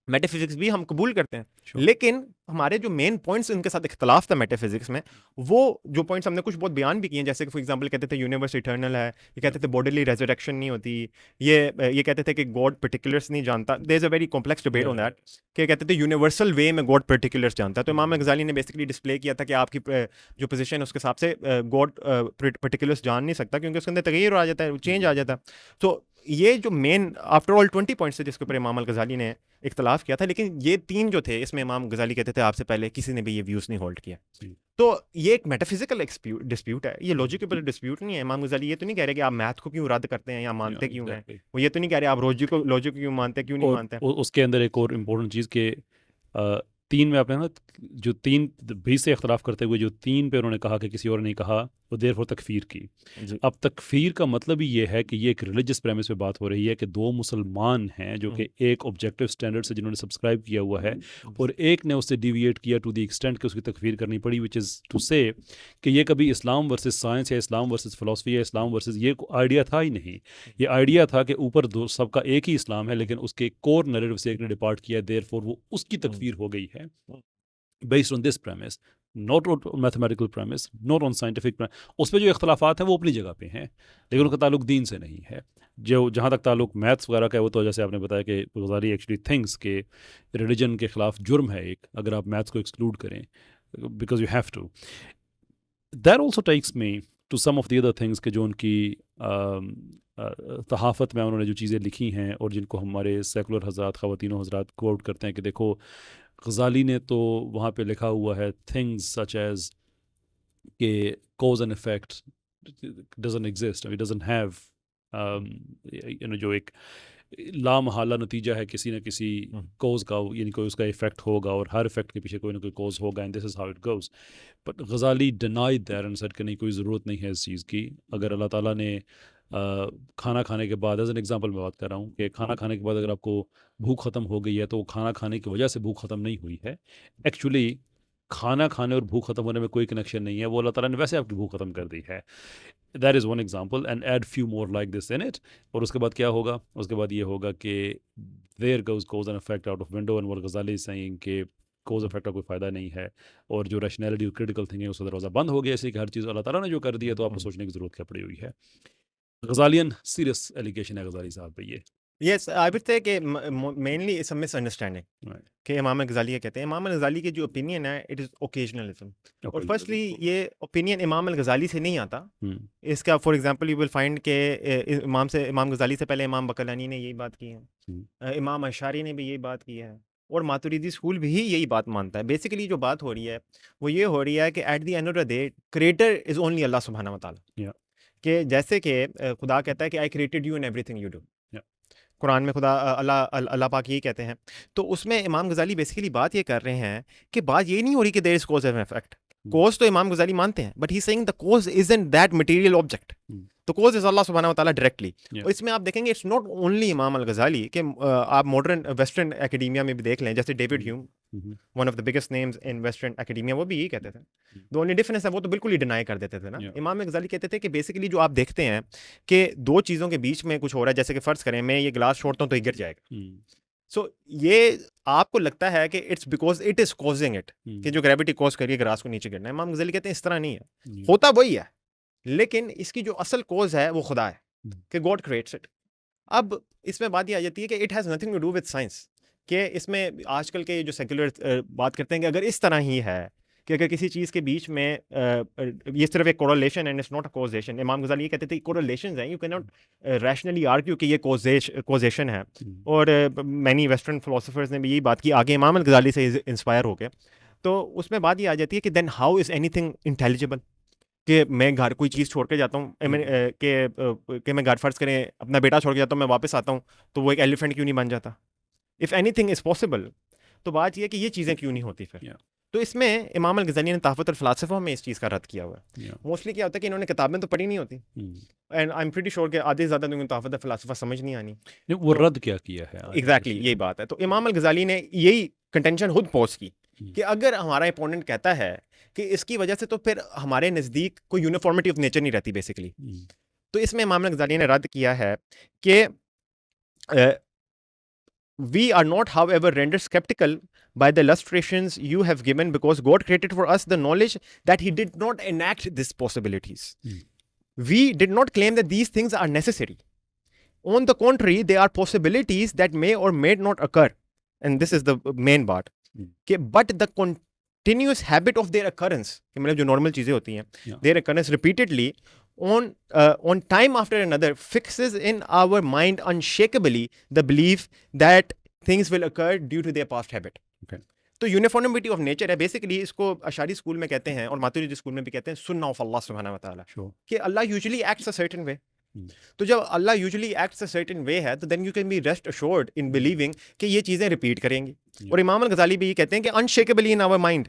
मेटाफिज़िक्स भी हम कबूल करते हैं. लेकिन हमारे जो मेन पॉइंट्स उनके साथ इख्तलाफ था मेटाफिज़िक्स में, वो जो पॉइंट्स हमने कुछ बहुत बयान भी किए हैं, जैसे कि फॉर एग्जांपल कहते थे यूनिवर्स इटर्नल है, ये कहते थे बॉडीली रेजरेक्शन नहीं होती, ये कहते थे कि गॉड पर्टिकुलर्स नहीं जानता. There is a very complex debate on that, कि कहते थे यूनिवर्सल वे में गॉड पर्टिकुलर्स जानता है. तो इमाम गज़ाली ने बेसिकली डिस्प्ले किया था कि आपकी जो पोजीशन है उसके हिसाब से गॉड पर्टिकुलर्स जान नहीं सकता, क्योंकि उसके अंदर तगय्युर आ जाता है, चेंज आ जाता है. तो ये जो मेन आफ्टर ऑल 20 पॉइंट्स थे जिसके ऊपर इमाम अल गज़ाली ने इख्तलाफ किया था, लेकिन ये 3 जो थे इसमें इमाम गज़ाली कहते थे आपसे पहले किसी ने भी ये व्यूज़ नहीं होल्ड किया. तो ये एक मेटाफिजिकल डिस्प्यूट है, ये लॉजिक के ऊपर डिस्प्यूट नहीं है. इमाम गज़ाली ये तो नहीं कह रहे कि आप मैथ को क्यों रद्द करते हैं या मानते क्यों हैं, वो ये तो नहीं कह रहे आप लॉजिक को क्यों मानते हैं, क्यों नहीं मानते हैं. उसके अंदर एक और इम्पोर्टेंट चीज़ के 3 में आपने ना जो 3 भी से इख्तलाफ करते हुए जो 3 पे उन्होंने कहा कि किसी और ने कहा, वो देरफॉर तकफीर की. अब तकफीर का मतलब ही ये है कि ये एक रिलीजियस प्रेमिस पे बात हो रही है कि 2 मुसलमान हैं जो कि एक ऑब्जेक्टिव स्टैंडर्ड से जिन्होंने सब्सक्राइब किया हुआ है, और एक ने उससे डिविएट किया टू द एक्सटेंट कि उसकी तकफीर करनी पड़ी, विच इज़ टू से कि ये कभी इस्लाम वर्सेस साइंस या इस्लाम वर्सेस फ़िलासफ़ी या इस्लाम वर्सेस, ये आइडिया था ही नहीं. ये आइडिया था कि ऊपर सबका एक ही इस्लाम है, लेकिन उसके कोर नैरेटिव से एक ने डिपार्ट किया, देयरफॉर वो उसकी तकफीर हो गई है based on this premise, not on mathematical premise, not on scientific premise. उस पर जो इख्तलाफात हैं वो अपनी जगह पे हैं, लेकिन उनका ताल्लुक दीन से नहीं है. जो जहाँ तक ताल्लुक मैथ्स वगैरह का है, वो तो जैसे आपने बताया कि गज़ाली एक्चुअली थिंक्स के रिलीजन के ख़िलाफ़ जुर्म है एक, अगर आप मैथ्स को एक्सक्लूड करें, because you have to. That also takes me to some of the other things के जो उनकी तहाफ़त में उन्होंने जो चीज़ें लिखी हैं और जिनको हमारे सेकुलर हज़रात, ख़वातीन हज़रात कोट करते हैं कि देखो गज़ाली ने तो वहाँ पे लिखा हुआ है थिंग्स सच एज़ कि cause and effect doesn't exist, it doesn't have जो एक लामहाला नतीजा है किसी न किसी कॉज का, यानी कोई उसका इफ़ेक्ट होगा और हर इफ़ेक्ट के पीछे कोई ना कोई कॉज होगा, and this is how it goes. But Ghazali denied that and said कि नहीं, कोई ज़रूरत नहीं है इस चीज़ की. अगर अल्लाह ताला ने खाना खाने के बाद, एज एन एग्जांपल मैं बात कर रहा हूँ कि खाना खाने के बाद अगर आपको भूख ख़त्म हो गई है, तो खाना खाने की वजह से भूख ख़त्म नहीं हुई है. एक्चुअली खाना खाने और भूख ख़त्म होने में कोई कनेक्शन नहीं है, वो अल्लाह ताला ने वैसे आपकी भूख ख़त्म कर दी है. That is one example, and add few more like this in it. और उसके बाद क्या होगा, उसके बाद ये होगा कि there goes cause and effect out of window, and what Ghazali is saying कि कॉज इफेक्ट का कोई फ़ायदा नहीं है, और जो रैशनैलिटी और क्रिटिकल थिंकिंग है उसका दरवाज़ा बंद हो गया. ऐसे कि हर चीज़ अल्लाह ताला ने जो कर दिया तो आपको सोचने की ज़रूरत क्या पड़ी हुई है. गज़ालियन सीरियस एलिगेशन है गज़ाली साहब पे ये. यस, आई वुड से कि मेनली इट्स अ मिसअंडरस्टैंडिंग कि इमाम गज़ाली कहते हैं. इमाम गज़ाली की जो ओपिनियन है इट इज़ ओकेजनलिज्म. और फर्स्टली ये ओपिनियन इमाम गज़ाली से नहीं आता. इसका for example you will find के इमाम गज़ाली से पहले इमाम बकलानी ने यही बात की है, इमाम अशारी ने भी यही बात की है, और मातुरीदी स्कूल भी यही बात मानता है. बेसिकली जो बात हो रही है वो ये हो रही है कि at the end of the day creator is only Allah सुब्हानहू व तआला. कि जैसे कि खुदा कहता है कि I created you in everything you do. Yeah. Quran में खुदा अल्लाह पाक यही कहते हैं। तो उसमें इमाम गजाली बेसिकली बात ये कर रहे हैं कि बात ये नहीं हो रही कि there is cause and effect. Cause तो इमाम गजाली मानते हैं, but he saying the cause isn't that material object. तो कॉज इज अल्लाह सुब्हानहू व तआला डायरेक्टली। Yeah. और इसमें आप देखेंगे इट्स नॉट ओनली इमाम अल गजाली कि आप मॉडर्न वेस्टर्न एकेडमिया में भी देख लें, जैसे David Hume, one of the biggest names in western academia, वो भी यही कहते थे। द ओनली डिफरेंस है वो तो बिल्कुल ही डिनाई कर देते थे ना। Yeah. इमाम गजाली कहते थे कि बेसिकली जो आप देखते हैं कि दो चीज़ों के बीच में कुछ हो रहा है, जैसे कि फ़र्ज़ करें मैं ये गिलास छोड़ता हूँ तो ये गिर जाएगा। सो ये आपको लगता है कि it's because it is causing it, कि जो ग्रेविटी कॉज करिए गिलास को नीचे गिरना है। इमाम गजाली कहते हैं इस तरह नहीं है, होता वही है, लेकिन इसकी जो असल कॉज है वो खुदा है, कि गॉड क्रिएट्स इट। अब इसमें बात ये आ जाती है कि it has nothing to do with science, कि इसमें आजकल के जो सेक्युलर बात करते हैं कि अगर इस तरह ही है कि अगर किसी चीज़ के बीच में ये सिर्फ एक correlation and it's not a causation. इमाम गजाली ये कहते थे कोरिलेशंस हैं, you can not rationally argue कि ये कॉजेशन है। और मैनी वेस्टर्न फिलोसोफर्स ने भी यही बात की आगे इमाम अल गजाली से इंस्पायर हो गए। तो उसमें बात ये आ जाती है कि then how is anything intelligible, कि मैं घर कोई चीज़ छोड़ के जाता हूँ कि मैं घर फ़र्ज़ करें अपना बेटा छोड़ के जाता हूँ, मैं वापस आता हूँ तो वो एक एलिफेंट क्यों नहीं बन जाता? इफ़ एनीथिंग इज़ पॉसिबल, तो बात ये है कि ये चीज़ें क्यों नहीं होती फिर। तो इसमें इमाम अल गज़ाली ने तहफ़्फ़ुत अल फ़लासफ़ा में इस चीज़ का रद्द किया हुआ है। मोस्टली क्या होता है कि इन्होंने किताबें तो पढ़ी नहीं होती, and I am pretty sure कि आधे से ज़्यादा तो तहफ़्फ़ुत अल फ़लासफ़ा समझ नहीं आनी। वो रद्द क्या किया है? एग्जैक्टली यही बात है। तो इमाम अल गज़ाली ने यही कंटेंशन खुद पोस्ट की कि अगर हमारा अपोनेंट कहता है कि इसकी वजह से, तो फिर हमारे नज़दीक कोई यूनिफॉर्मिटी ऑफ नेचर नहीं रहती बेसिकली। तो इसमें इमाम अल गज़ाली ने रद्द किया है कि we are not, however, rendered skeptical by the illustrations you have given, because God created for us the knowledge that He did not enact these possibilities. We did not claim that these things are necessary. On the contrary, they are possibilities that may or may not occur. And this is the main part. But the continuous habit of their occurrence, मतलब जो normal चीज़ें होती हैं, their occurrence repeatedly on time after another fixes in our mind unshakably the belief that things will occur due to their past habit. तो uniformity of nature है basically. इसको अशारी school में कहते हैं और मातुरिदी स्कूल में भी कहते हैं सुन्ना ऑफ अल्लाह सुब्हानहू व तआला, कि Allah usually acts a certain way. तो जब Allah usually acts a certain way है, तो then you can be rest assured in believing कि ये चीज़ें रिपीट करेंगी। और इमाम अल गज़ाली भी ये कहते हैं कि अनशेकेबली इन आवर माइंड,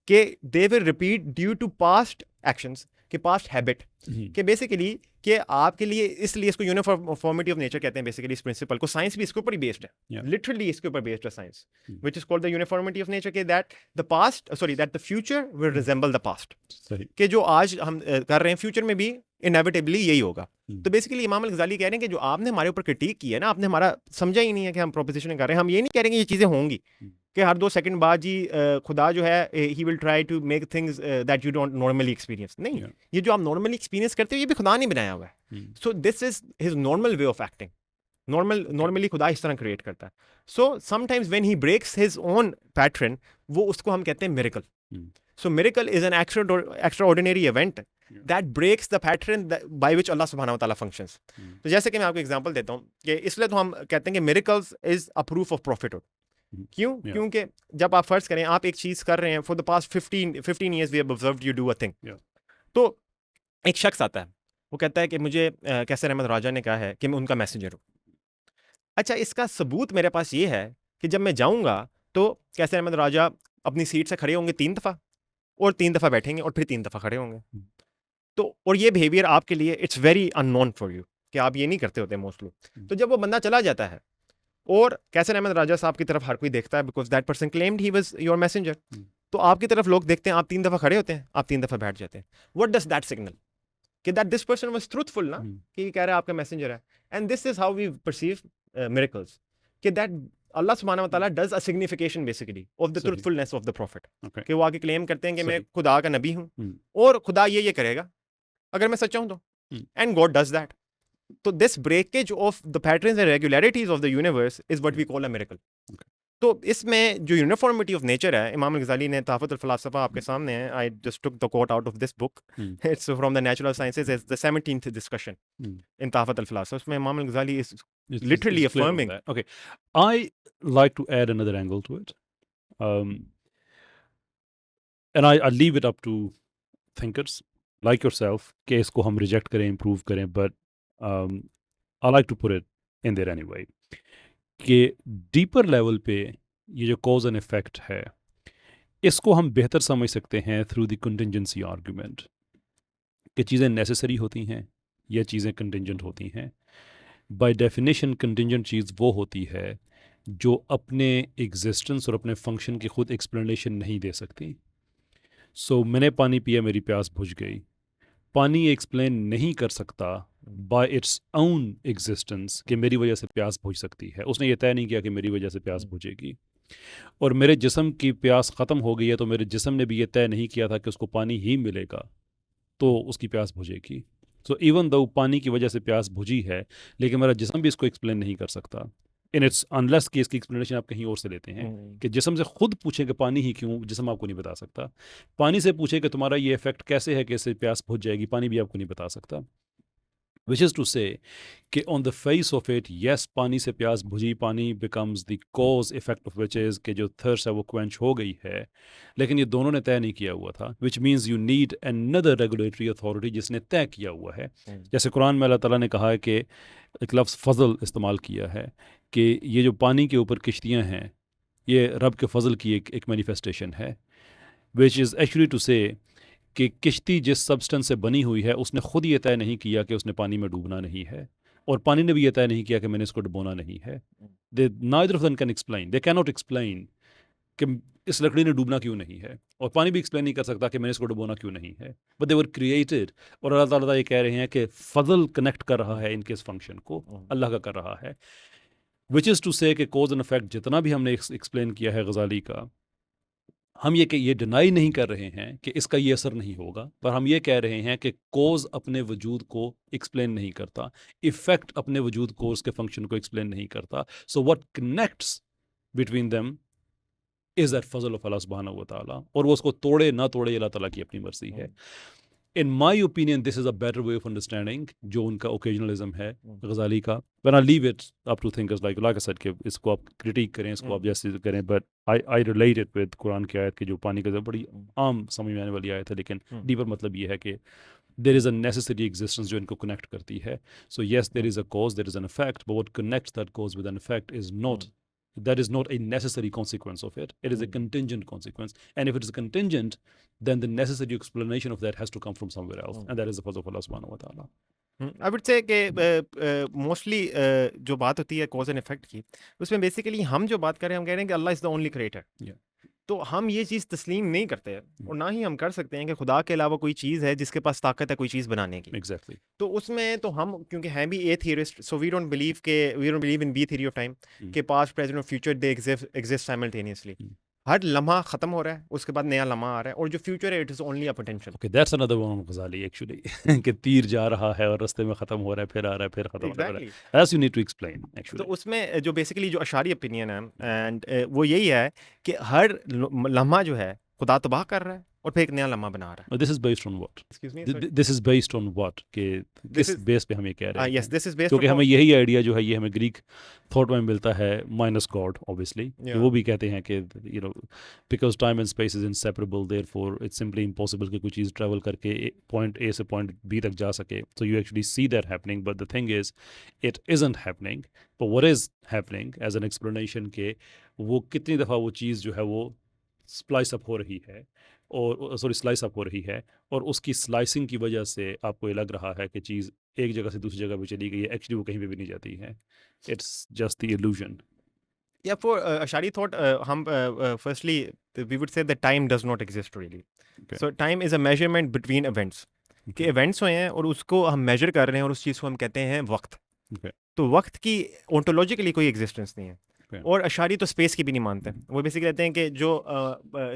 कि they will repeat due to past actions, कि पास्ट हैबिट, कि बेसिकली कि आपके लिए, इसलिए इसको यूनिफॉर्मिटी ऑफ नेचर कहते हैं बेसिकली इस प्रिंसिपल को। साइंस भी इसके ऊपर ही बेस्ड है, लिटरली इसके ऊपर बेस्ड है science, which is called the uniformity of nature, के that the future will resemble the past, कि जो आज हम कर रहे हैं फ्यूचर में भी इनएविटेबली यही होगा। तो बेसिकली इमाम अल गज़ाली कह रहे हैं कि जो आपने हमारे ऊपर क्रिटिक की है ना, आपने हमारा समझा ही नहीं है कि हम प्रोपोजिशन कर रहे हैं। हम ये नहीं कह रहे कि ये चीज़ें होंगी कि हर 2 सेकंड बाद जी खुदा जो है he will try to make things that you don't normally experience. नहीं, ये जो आप नॉर्मली एक्सपीरियंस करते हो ये भी खुदा ने बनाया हुआ है। So this is his normal way of acting. Normally खुदा इस तरह क्रिएट करता है। So sometimes when he breaks his own pattern, वो उसको हम कहते हैं miracle. So miracle is an extraordinary event that breaks the pattern by which Allah subhanahu wa ta'ala functions. तो जैसे कि मैं आपको एग्जांपल देता हूँ कि इसलिए तो हम कहते हैं कि miracles is a proof of prophethood. क्यों? क्योंकि जब आप फर्ज करें आप एक चीज़ कर रहे हैं, for the past 15 years we have observed you do a thing. तो एक शख्स आता है, वो कहता है कि मुझे कैसर अहमद राजा ने कहा है कि मैं उनका मैसेंजर हूँ। अच्छा, इसका सबूत मेरे पास ये है कि जब मैं जाऊँगा तो कैसर अहमद राजा अपनी सीट से खड़े होंगे 3 दफ़ा, और 3 दफ़ा बैठेंगे और फिर 3 दफ़ा खड़े होंगे। तो और ये बिहेवियर आपके लिए it's very unknown for you, कि आप ये नहीं करते होते मोस्टली। तो जब वो बंदा चला जाता है और कैसर अहमद राजा साहब की तरफ हर कोई देखता है, because that person claimed he was your messenger, तो आपकी तरफ लोग देखते हैं, आप 3 दफ़ा खड़े होते हैं, आप 3 दफ़ा बैठ जाते हैं। What does that signal? कि that this person was truthful ना, कि ये कह रहा है आपका मैसेंजर है। And this is how we perceive miracles, कि दैट अल्लाह सुब्हानहू व तआला does a signification basically of the truthfulness of the prophet, कि वो आके क्लेम करते हैं कि मैं खुदा का नबी हूँ और खुदा ये करेगा अगर मैं सच्चा हूं तो, एंड गॉड डज दैट। तो this breakage of the patterns and regularities of the universe is what we call a miracle. तो इसमें जो यूनिफॉर्मिटी ऑफ नेचर है, इमाम अल गज़ाली ने तहफ़्फ़ुत अल फ़लासफ़ा आपके सामने है, I just took the quote out of this book, it's from the natural sciences, it's the 17th discussion in Tahafut al Falasifa. उसमें Imam al Ghazali is literally affirming. Okay, I like to add another angle to it, and I leave it up to thinkers like yourself कि इसको हम reject करें, improve करें, but I like to put it in there anyway कि deeper level पे ये जो cause and effect है, इसको हम बेहतर समझ सकते हैं थ्रू द कंटिंजेंसी आर्गुमेंट कि चीज़ें नेसेसरी होती हैं या चीज़ें कंटिंजेंट होती हैं। बाय डेफिनेशन कंटिंजेंट चीज़ वो होती है जो अपने एग्जिस्टेंस और अपने फंक्शन की खुद एक्सप्लेनेशन नहीं दे सकती। सो मैंने पानी पिया, मेरी प्यास बुझ गई। पानी एक्सप्लेन नहीं कर सकता बाय इट्स ओन एग्जिस्टेंस कि मेरी वजह से प्यास बुझ सकती है। उसने ये तय नहीं किया कि मेरी वजह से प्यास बुझेगी। और मेरे जिस्म की प्यास ख़त्म हो गई है तो मेरे जिस्म ने भी ये तय नहीं किया था कि उसको पानी ही मिलेगा तो उसकी प्यास बुझेगी। सो इवन दो पानी की वजह से प्यास बुझी है, लेकिन मेरा जिस्म भी इसको एक्सप्लेन नहीं कर सकता इन इट्स अनलेस कि इसकी एक्सप्लेनेशन आप कहीं और से लेते हैं कि जिस्म से खुद पूछे कि पानी ही क्यों, जिस्म आपको नहीं बता सकता। पानी से पूछे कि तुम्हारा ये इफेक्ट कैसे है कि इससे प्यास बुझ जाएगी, पानी भी आपको नहीं बता सकता। विच इज़ टू से कि on the face of it yes, पानी से प्यास बुझी, पानी becomes the cause effect of which is कि जो थर्स्ट है वो क्वेंच हो गई है, लेकिन ये दोनों ने तय नहीं किया हुआ था। Which means you need another regulatory authority जिसने तय किया हुआ है। जैसे कुरान में अल्लाह ताला ने कहा है कि एक लफ्ज़ फ़ज़ल इस्तेमाल किया है कि ये जो पानी के ऊपर किश्तियाँ हैं ये रब के फ़ज़ल की एक मैनिफेस्टेशन है। Which is actually to say कि किश्ती जिस सब्सटेंस से बनी हुई है उसने खुद ये तय नहीं किया कि उसने पानी में डूबना नहीं है, और पानी ने भी ये तय नहीं किया कि मैंने इसको डुबोना नहीं है। They neither of them can explain, they can not explain कि इस लकड़ी ने डूबना क्यों नहीं है, और पानी भी एक्सप्लेन नहीं कर सकता कि मैंने इसको डुबोना क्यों नहीं है। बट दे वर क्रिएटेड, और अल्लाह ताला ये कह रहे हैं कि फजल कनेक्ट कर रहा है इनके इस फंक्शन को, अल्लाह का कर रहा है। विच इज़ टू से कि कोज एंड इफेक्ट जितना भी हमने एक्सप्लेन किया है गजाली का, हम ये डिनाई नहीं कर रहे हैं कि इसका ये असर नहीं होगा, पर हम ये कह रहे हैं कि कोज अपने वजूद को एक्सप्लेन नहीं करता, इफेक्ट अपने वजूद को, उसके फंक्शन को एक्सप्लेन नहीं करता। So what connects between them is that फजल ऑफ अल्लाह सुब्हानहू व तआला, और वो उसको तोड़े ना तोड़े अल्लाह ताला की अपनी मर्जी है। In my opinion this is a better way of understanding जो उनका ओकेजनलिज्म है गजाली का। When I leave it up to thinkers like I said कि इसको आप क्रिटिक करें, इसको आप जैसे करें, but I relate it with Quran की आयत की जो पानी का बड़ी आम समझ में आने वाली आयत है, लेकिन डीपर मतलब ये है कि there is a necessary existence जो इनको कनेक्ट करती है। So yes, there is a cause, there is an effect, but what connects that cause with an effect is not, that is not a necessary consequence of it. It is a contingent consequence. And if it is contingent, then the necessary explanation of that has to come from somewhere else. And that is the fazl of Allah subhanahu wa ta'ala. I would say कि mostly जो बात होती है cause and effect की, उसमें basically हम जो बात कर रहे हैं, हम कह रहे हैं कि अल्लाह इज़ द ओनली क्रिएटर। तो हम ये चीज़ तस्लीम नहीं करते हैं और ना ही हम कर सकते हैं कि खुदा के अलावा कोई चीज़ है जिसके पास ताकत है कोई चीज़ बनाने की। Exactly. तो उसमें तो हम क्योंकि हैं भी A theorist, so we don't believe in B theory of time कि पास्ट प्रेजेंट और फ्यूचर दे एग्जिस्ट साइमल्टेनियसली। हर लम्हा ख़त्म हो रहा है, उसके बाद नया लम्हा आ रहा है, और जो फ्यूचर है it is only a potential. Okay, that's another one of Ghazali actually कि तीर जा रहा है और रास्ते में ख़त्म हो रहा है, फिर आ रहा है, फिर ख़त्म हो रहा है। As you need to explain तो actually. उसमें जो बेसिकली जो अशारी ओपिनियन है एंड वो यही है कि हर लम्हा जो है खुदा तबाह कर रहा है और फिर एक नया लम्हा बना रहा है। This is based on what? Excuse me, This is based on what? कि किस बेस पे हम ये कह रहे हैं? yes, this is based क्योंकि on हमें यही आइडिया जो है ये हमें ग्रीक थॉट में मिलता है माइनस गॉड ऑब्वियसली। वो भी कहते हैं कि you know because time and space is inseparable, therefore it's simply impossible कि कोई चीज़ ट्रैवल करके पॉइंट ए से पॉइंट बी तक जा सके। So you actually see that happening, but the thing is it isn't happening. But what is happening as an explanation के वो कितनी दफ़ा वो चीज़ जो है वो स्प्लाइस अप हो रही है, और स्लाइस अप हो रही है, और उसकी स्लाइसिंग की वजह से आपको ये लग रहा है कि चीज़ एक जगह से दूसरी जगह पे चली गई है, एक्चुअली वो कहीं पे भी नहीं जाती है। It's just the illusion. या फॉर अशारी थॉट, हम firstly we would say that time does not exist really. So time is a measurement between events, कि इवेंट्स हुए हैं और उसको हम मेजर कर रहे हैं और उस चीज़ को हम कहते हैं वक्त। तो वक्त की ओंटोलॉजिकली कोई एग्जिस्टेंस नहीं है। और अशारी तो स्पेस की भी नहीं मानते। वो बेसिकली कहते हैं कि जो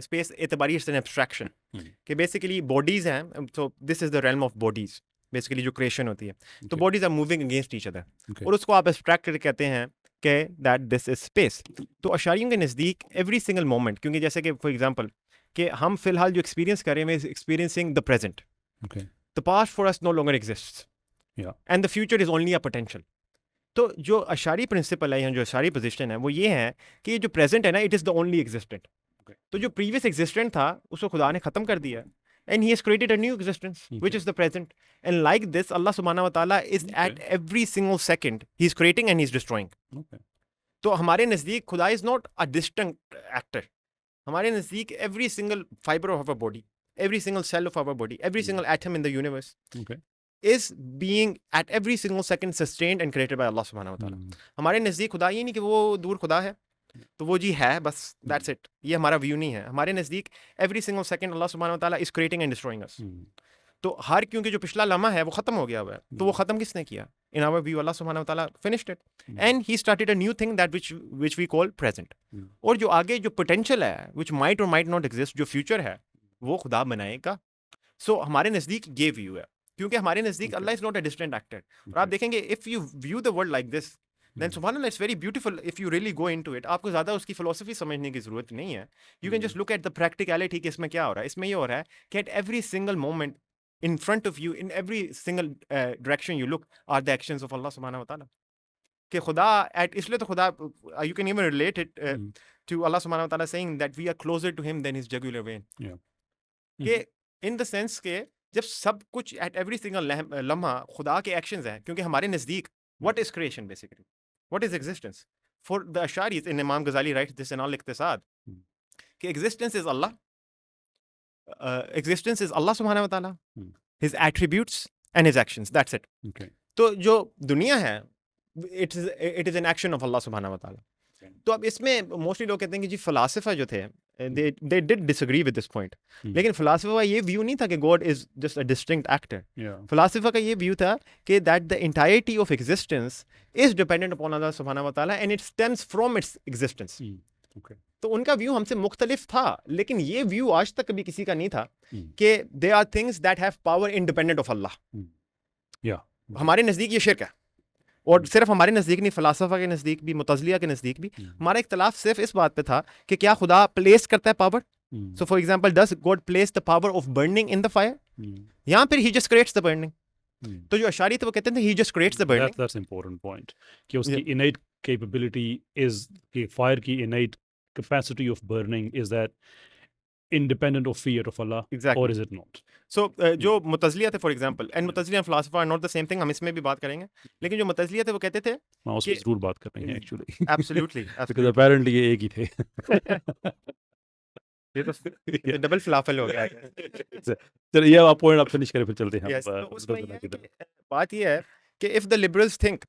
स्पेस एतबारी इट्स एन एब्स्ट्रैक्शन, कि बेसिकली बॉडीज़ हैं, so this is the realm of bodies, basically जो क्रिएशन होती है। तो bodies are moving against each other, और उसको आप एब्स्ट्रैक्ट करके कहते हैं कि दैट दिस इज स्पेस। तो अशारियों के नज़दीक एवरी सिंगल मोमेंट, क्योंकि जैसे कि फॉर एग्जांपल कि हम फिलहाल जो एक्सपीरियंस कर रहे हैं, experiencing the present, the past for us know longer exists and the future is only a potential. तो जो अशारी प्रिंसिपल है या जो अशारी पोजीशन है वो ये है कि ये जो प्रेजेंट है ना, it is the only existent. तो जो प्रीवियस एग्जिस्टेंट था उसको खुदा ने ख़त्म कर दिया, and he has created a new existence, which is the present. And like this, Allah subhanahu wa ta'ala is at every single second, he's creating and he's destroying. तो हमारे नज़दीक खुदा is not a distinct actor. हमारे नज़दीक every single fiber of our body, every single cell of our body, every single atom in the universe is being at every single second sustained and created by Allah subhanahu wa ta'ala. हमारे नज़दीक खुदा ये नहीं कि वो दूर खुदा है तो वो जी है बस, दैट्स इट, ये हमारा व्यू नहीं है. हमारे नज़दीक एवरी सिंगल सेकंड अल्लाह सुब्हानहू व तआला इज क्रिएटिंग एंड डिस्ट्रॉइंग अस. तो हर क्योंकि जो पिछला लम्हा है वो ख़त्म हो गया हुआ है, तो वो ख़त्म किसने किया? इन आवर व्यू अल्लाह सुब्हानहू व तआला finished it and he started a new thing that which we call present. और जो आगे जो पोटेंशियल है व्हिच माइट और माइट नॉट एग्जिस्ट, जो फ्यूचर है वो खुदा बनाएगा. सो हमारे नज़दीक ये व्यू है, क्योंकि हमारे नज़दीक Allah is not a distant actor. और आप देखेंगे if you view the world like this, then subhanallah it's very beautiful if you really go into it. आपको ज़्यादा उसकी philosophy समझने की ज़रूरत नहीं है. You can just look at the practicality कि इसमें क्या हो रहा है. इसमें ये हो रहा है कि at every single moment in front of you, in every single direction you look, are the actions of Allah subhanahu wa ta'ala. कि खुदा इसलिए तो खुदा you can even relate it to Allah subhanahu wa ta'ala saying that we are closer to him than his jugular vein. कि in the sense कि जब सब कुछ at every single लम्हा खुदा के actions हैं, क्योंकि हमारे नज़दीक what is creation basically? What is existence? For the Asharis, and Imam Ghazali writes this in Al-Iqtisad, कि existence is Allah. Existence is Allah subhanahu wa ta'ala, his attributes and his actions. That's it. तो जो दुनिया है, it is an action of Allah subhanahu wa ta'ala. तो अब इसमें mostly लोग कहते हैं कि जी फ़िलासफ़ा जो थे they did disagree with this point. लेकिन फ़िलासफ़ा का ये व्यू नहीं था कि God is just a distinct actor. फ़िलासफ़ा का ये व्यू था कि that the entirety of existence is dependent upon Allah subhanahu wa ta'ala and it stems from its existence. तो उनका व्यू हमसे मुख्तलिफ था, लेकिन ये व्यू आज तक कभी किसी का नहीं था कि there are things that have power independent of Allah. हमारे नज़दीक ये शिर्क है. और सिर्फ हमारे नज़दीक नहीं, फ़िलासफ़ा के नज़दीक भी, मुतज़लिया के नज़दीक भी हमारा इख्तलाफ सिर्फ इस बात पे था कि क्या खुदा प्लेस करता है power. So for example, does God place the power of burning in the fire, या फिर he just creates the burning. तो जो अशारी थे वो कहते थे he just creates the burning. That's important point कि उसकी इनेट कैपेबिलिटी इज कि फायर की innate capacity of burning is that independent of fear of Allah. Exactly. Or is it not? So जो मुतज़लिया थे for example, and Mutazila and philosopher are not the same thing, हम इसमें भी बात करेंगे. लेकिन जो मुतज़लिया थे वो कहते थे, हाँ, उस पर जरूर बात कर रहे हैं एक्चुअली. एब्सोल्युटली, because apparently ये एक ही थे. ये तो डबल फिलाफल हो गया. चलिए ये आप पॉइंट आप फिनिश करें, फिर चलते हैं. बात ये है कि इफ द लिबरल्स थिंक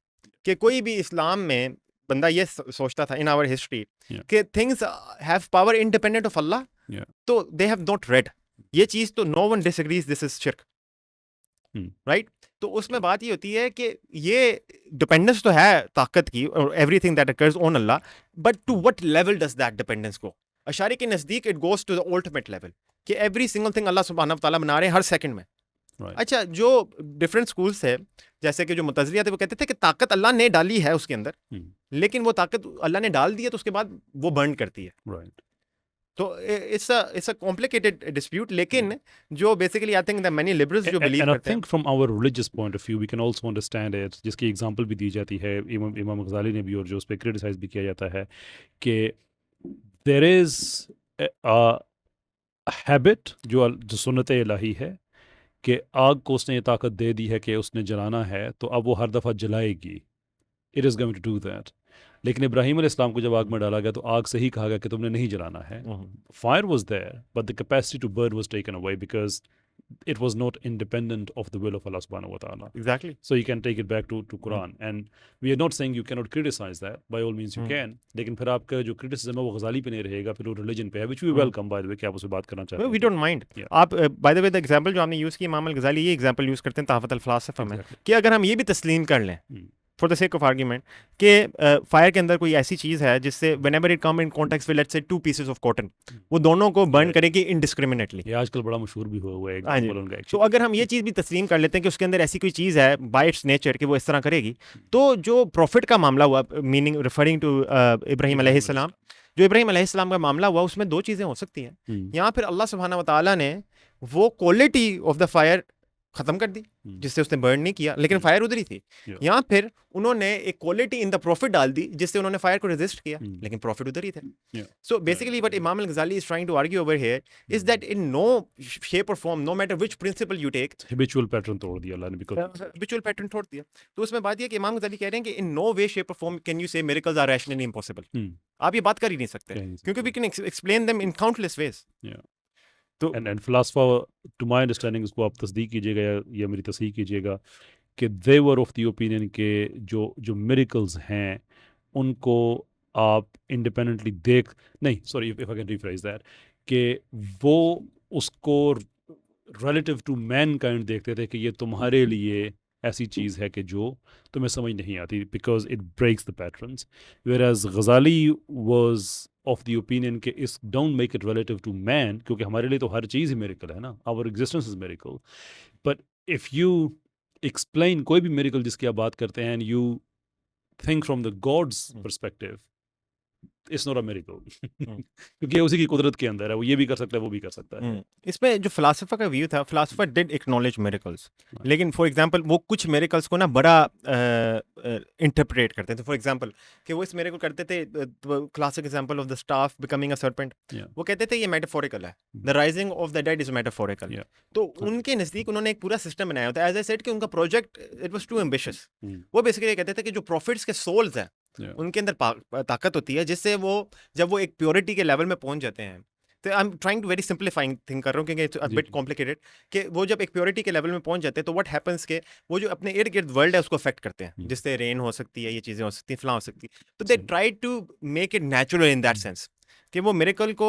कि कोई भी इस्लाम में बंदा ये सोचता था इन आवर हिस्ट्री कि things have power independent of Allah, तो दे हैव नॉट रेड ये चीज. तो no one disagrees this is शिर्क, राइट. तो उसमें बात ये होती है कि ये डिपेंडेंस तो है ताकत की और everything that occurs on Allah, but to what level does that dependence go? Ashari के नज़दीक it goes to the ultimate level कि एवरी सिंगल थिंग अल्लाह सुब्हानहू व तआला बना रहे हैं हर सेकंड में. अच्छा, जो डिफरेंट स्कूल्स थे, जैसे कि जो मुतज़लिया थे वो कहते थे कि ताकत अल्लाह ने डाली है उसके अंदर, लेकिन वो ताकत अल्लाह ने डाल दी है तो उसके बाद वो बर्न करती है. तो इट्स अ कॉम्प्लिकेटेड डिस्प्यूट. लेकिन जो basically I think that many liberals जो बिलीव करते हैं, I think from our religious point of view we can also understand it, जिसकी एग्जांपल भी दी जाती है इमाम गज़ाली ने भी, और जो उस पर क्रिटिसाइज भी किया जाता है कि देयर इज अ हैबिट जो सुन्नत इलाही है कि आग को उसने ये ताकत दे दी है कि उसने जलाना है तो अब वो हर दफ़ा जलाएगी. It is going to do that. लेकिन इब्राहीम अलैहिस्सलाम को जब आग में डाला गया तो आग से ही कहा गया कि तुमने नहीं जलाना है. Fire was there but the capacity to burn was taken away because it was not independent of the will of Allah subhanahu wa ta'ala. Exactly. So you can take it back to Quran. And we are not saying you cannot criticize that. By all means you can. लेकिन फिर आपका जो criticism है वो गज़ाली पे नहीं रहेगा, फिर वो religion पे है, which we welcome by the way. क्या आप उससे बात करना चाहते हैं? We don't mind. आप by the way the example जो आपने यूज़ की इमाम अल-गज़ाली, ये example यूज़ करते हैं तहफ़त अल-फ़लासफ़ा में कि अगर हम ये भी तस्लीम कर लें for the sake of argument कि फायर के अंदर कोई ऐसी चीज़ है जिससे whenever it come in context with let's say 2 pieces of cotton, वो दोनों को बर्न करेगी इनडिस्क्रिमिनेटली. ये आजकल बड़ा मशहूर भी हुआ है एग्जांपल उनका. तो अगर हम ये चीज़ भी तस्लीम कर लेते हैं कि उसके अंदर ऐसी कोई चीज़ है बाय इट्स नेचर कि वो इस तरह करेगी, तो जो प्रॉफिट का मामला हुआ, मीनिंग रिफरिंग टू इब्राहीम अलैहिस्सलाम, जो इब्राहीम अलैहिस्सलाम का मामला हुआ उसमें 2 चीज़ें हो सकती हैं. यहाँ फिर अल्लाह सुब्हानहू व तआला ने वो क्वालिटी ऑफ द फायर खत्म कर दी, हम्म, जिससे उसने बर्न नहीं किया, लेकिन फायर उधर ही थी। Yeah. यहाँ फिर उन्होंने एक क्वालिटी इन द प्रॉफिट डाल दी, जिससे उन्होंने फायर को रेजिस्ट किया, हम्म, लेकिन प्रॉफिट उधर ही थे। Yeah. So basically, what Imam al-Ghazali is trying to argue over here is that in no shape or form, no matter which principle you take, Habitual pattern तोड़ दिया अल्लाह ने बिल्कुल। habitual pattern छोड़ दिया। तो उसमें बात ये कि इमाम गजाली कह रहे हैं कि in no way, shape or form can you say miracles are rationally impossible. हम्म, आप ये बात कर ही नहीं सकते, कह नहीं क्योंकि सकते। we can explain them in countless ways. Yeah. तो एंड फिलासफा टू माय अंडरस्टैंडिंग, इसको आप तस्दीक कीजिएगा या मेरी तस्दीक कीजिएगा, कि दे वर ऑफ द ओपिनियन के जो जो मिरेकल्स हैं उनको आप इंडिपेंडेंटली देख नहीं, sorry if I can rephrase that, कि वो उसको रिलेटिव टू मैन काइंड देखते थे कि ये तुम्हारे लिए ऐसी चीज़ है कि जो तुम्हें समझ नहीं आती, because it breaks the patterns, where as Ghazali was of the opinion कि इस don't make it relative to man, क्योंकि हमारे लिए तो हर चीज़ ही मेरिकल है ना, our existence is miracle, but if you explain कोई भी मेरिकल जिसकी आप बात करते हैं and you think from the God's perspective, it's not a miracle क्योंकि ये उसी की कुदरत के अंदर है, वो ये भी कर सकता है, वो भी कर सकता है। इसमें जो फिलासफर का व्यू था, philosopher did acknowledge miracles, Right. लेकिन फॉर एग्जांपल वो कुछ मिरेकल्स को ना बड़ा इंटरप्रेट करते थे। फॉर एग्जांपल कि वो इस मिरेकल करते थे, classic example of the staff becoming a serpent, Yeah. वो कहते थे ये मेटाफोरिकल है, the rising of the dead is metaphorical. Yeah. तो उनके नज़दीक उन्होंने एक पूरा सिस्टम बनाया होता है। एज आई सेड कि उनका project it was too ambitious. Hmm. वो बेसिकली कहते थे कि जो प्रॉफिट्स के सोल्स हैं Yeah. उनके अंदर ताकत होती है, जिससे वो जब वो एक प्योरिटी के लेवल में पहुंच जाते हैं, तो I am trying to very simplifying think कर रहा हूँ क्योंकि इट्स अ जी, बिट जी। कॉम्प्लिकेटेड, कि वो जब एक प्योरिटी के लेवल में पहुंच जाते हैं तो व्हाट हैपेंस के वो जो अपने इर्द गिर्द वर्ल्ड है उसको अफेक्ट करते हैं, हम्म, जिससे रेन हो सकती है, ये चीज़ें हो सकती हैं, फलां हो सकती है। तो दे सही। Try to make it natural in that sense, कि वो मिरेकल को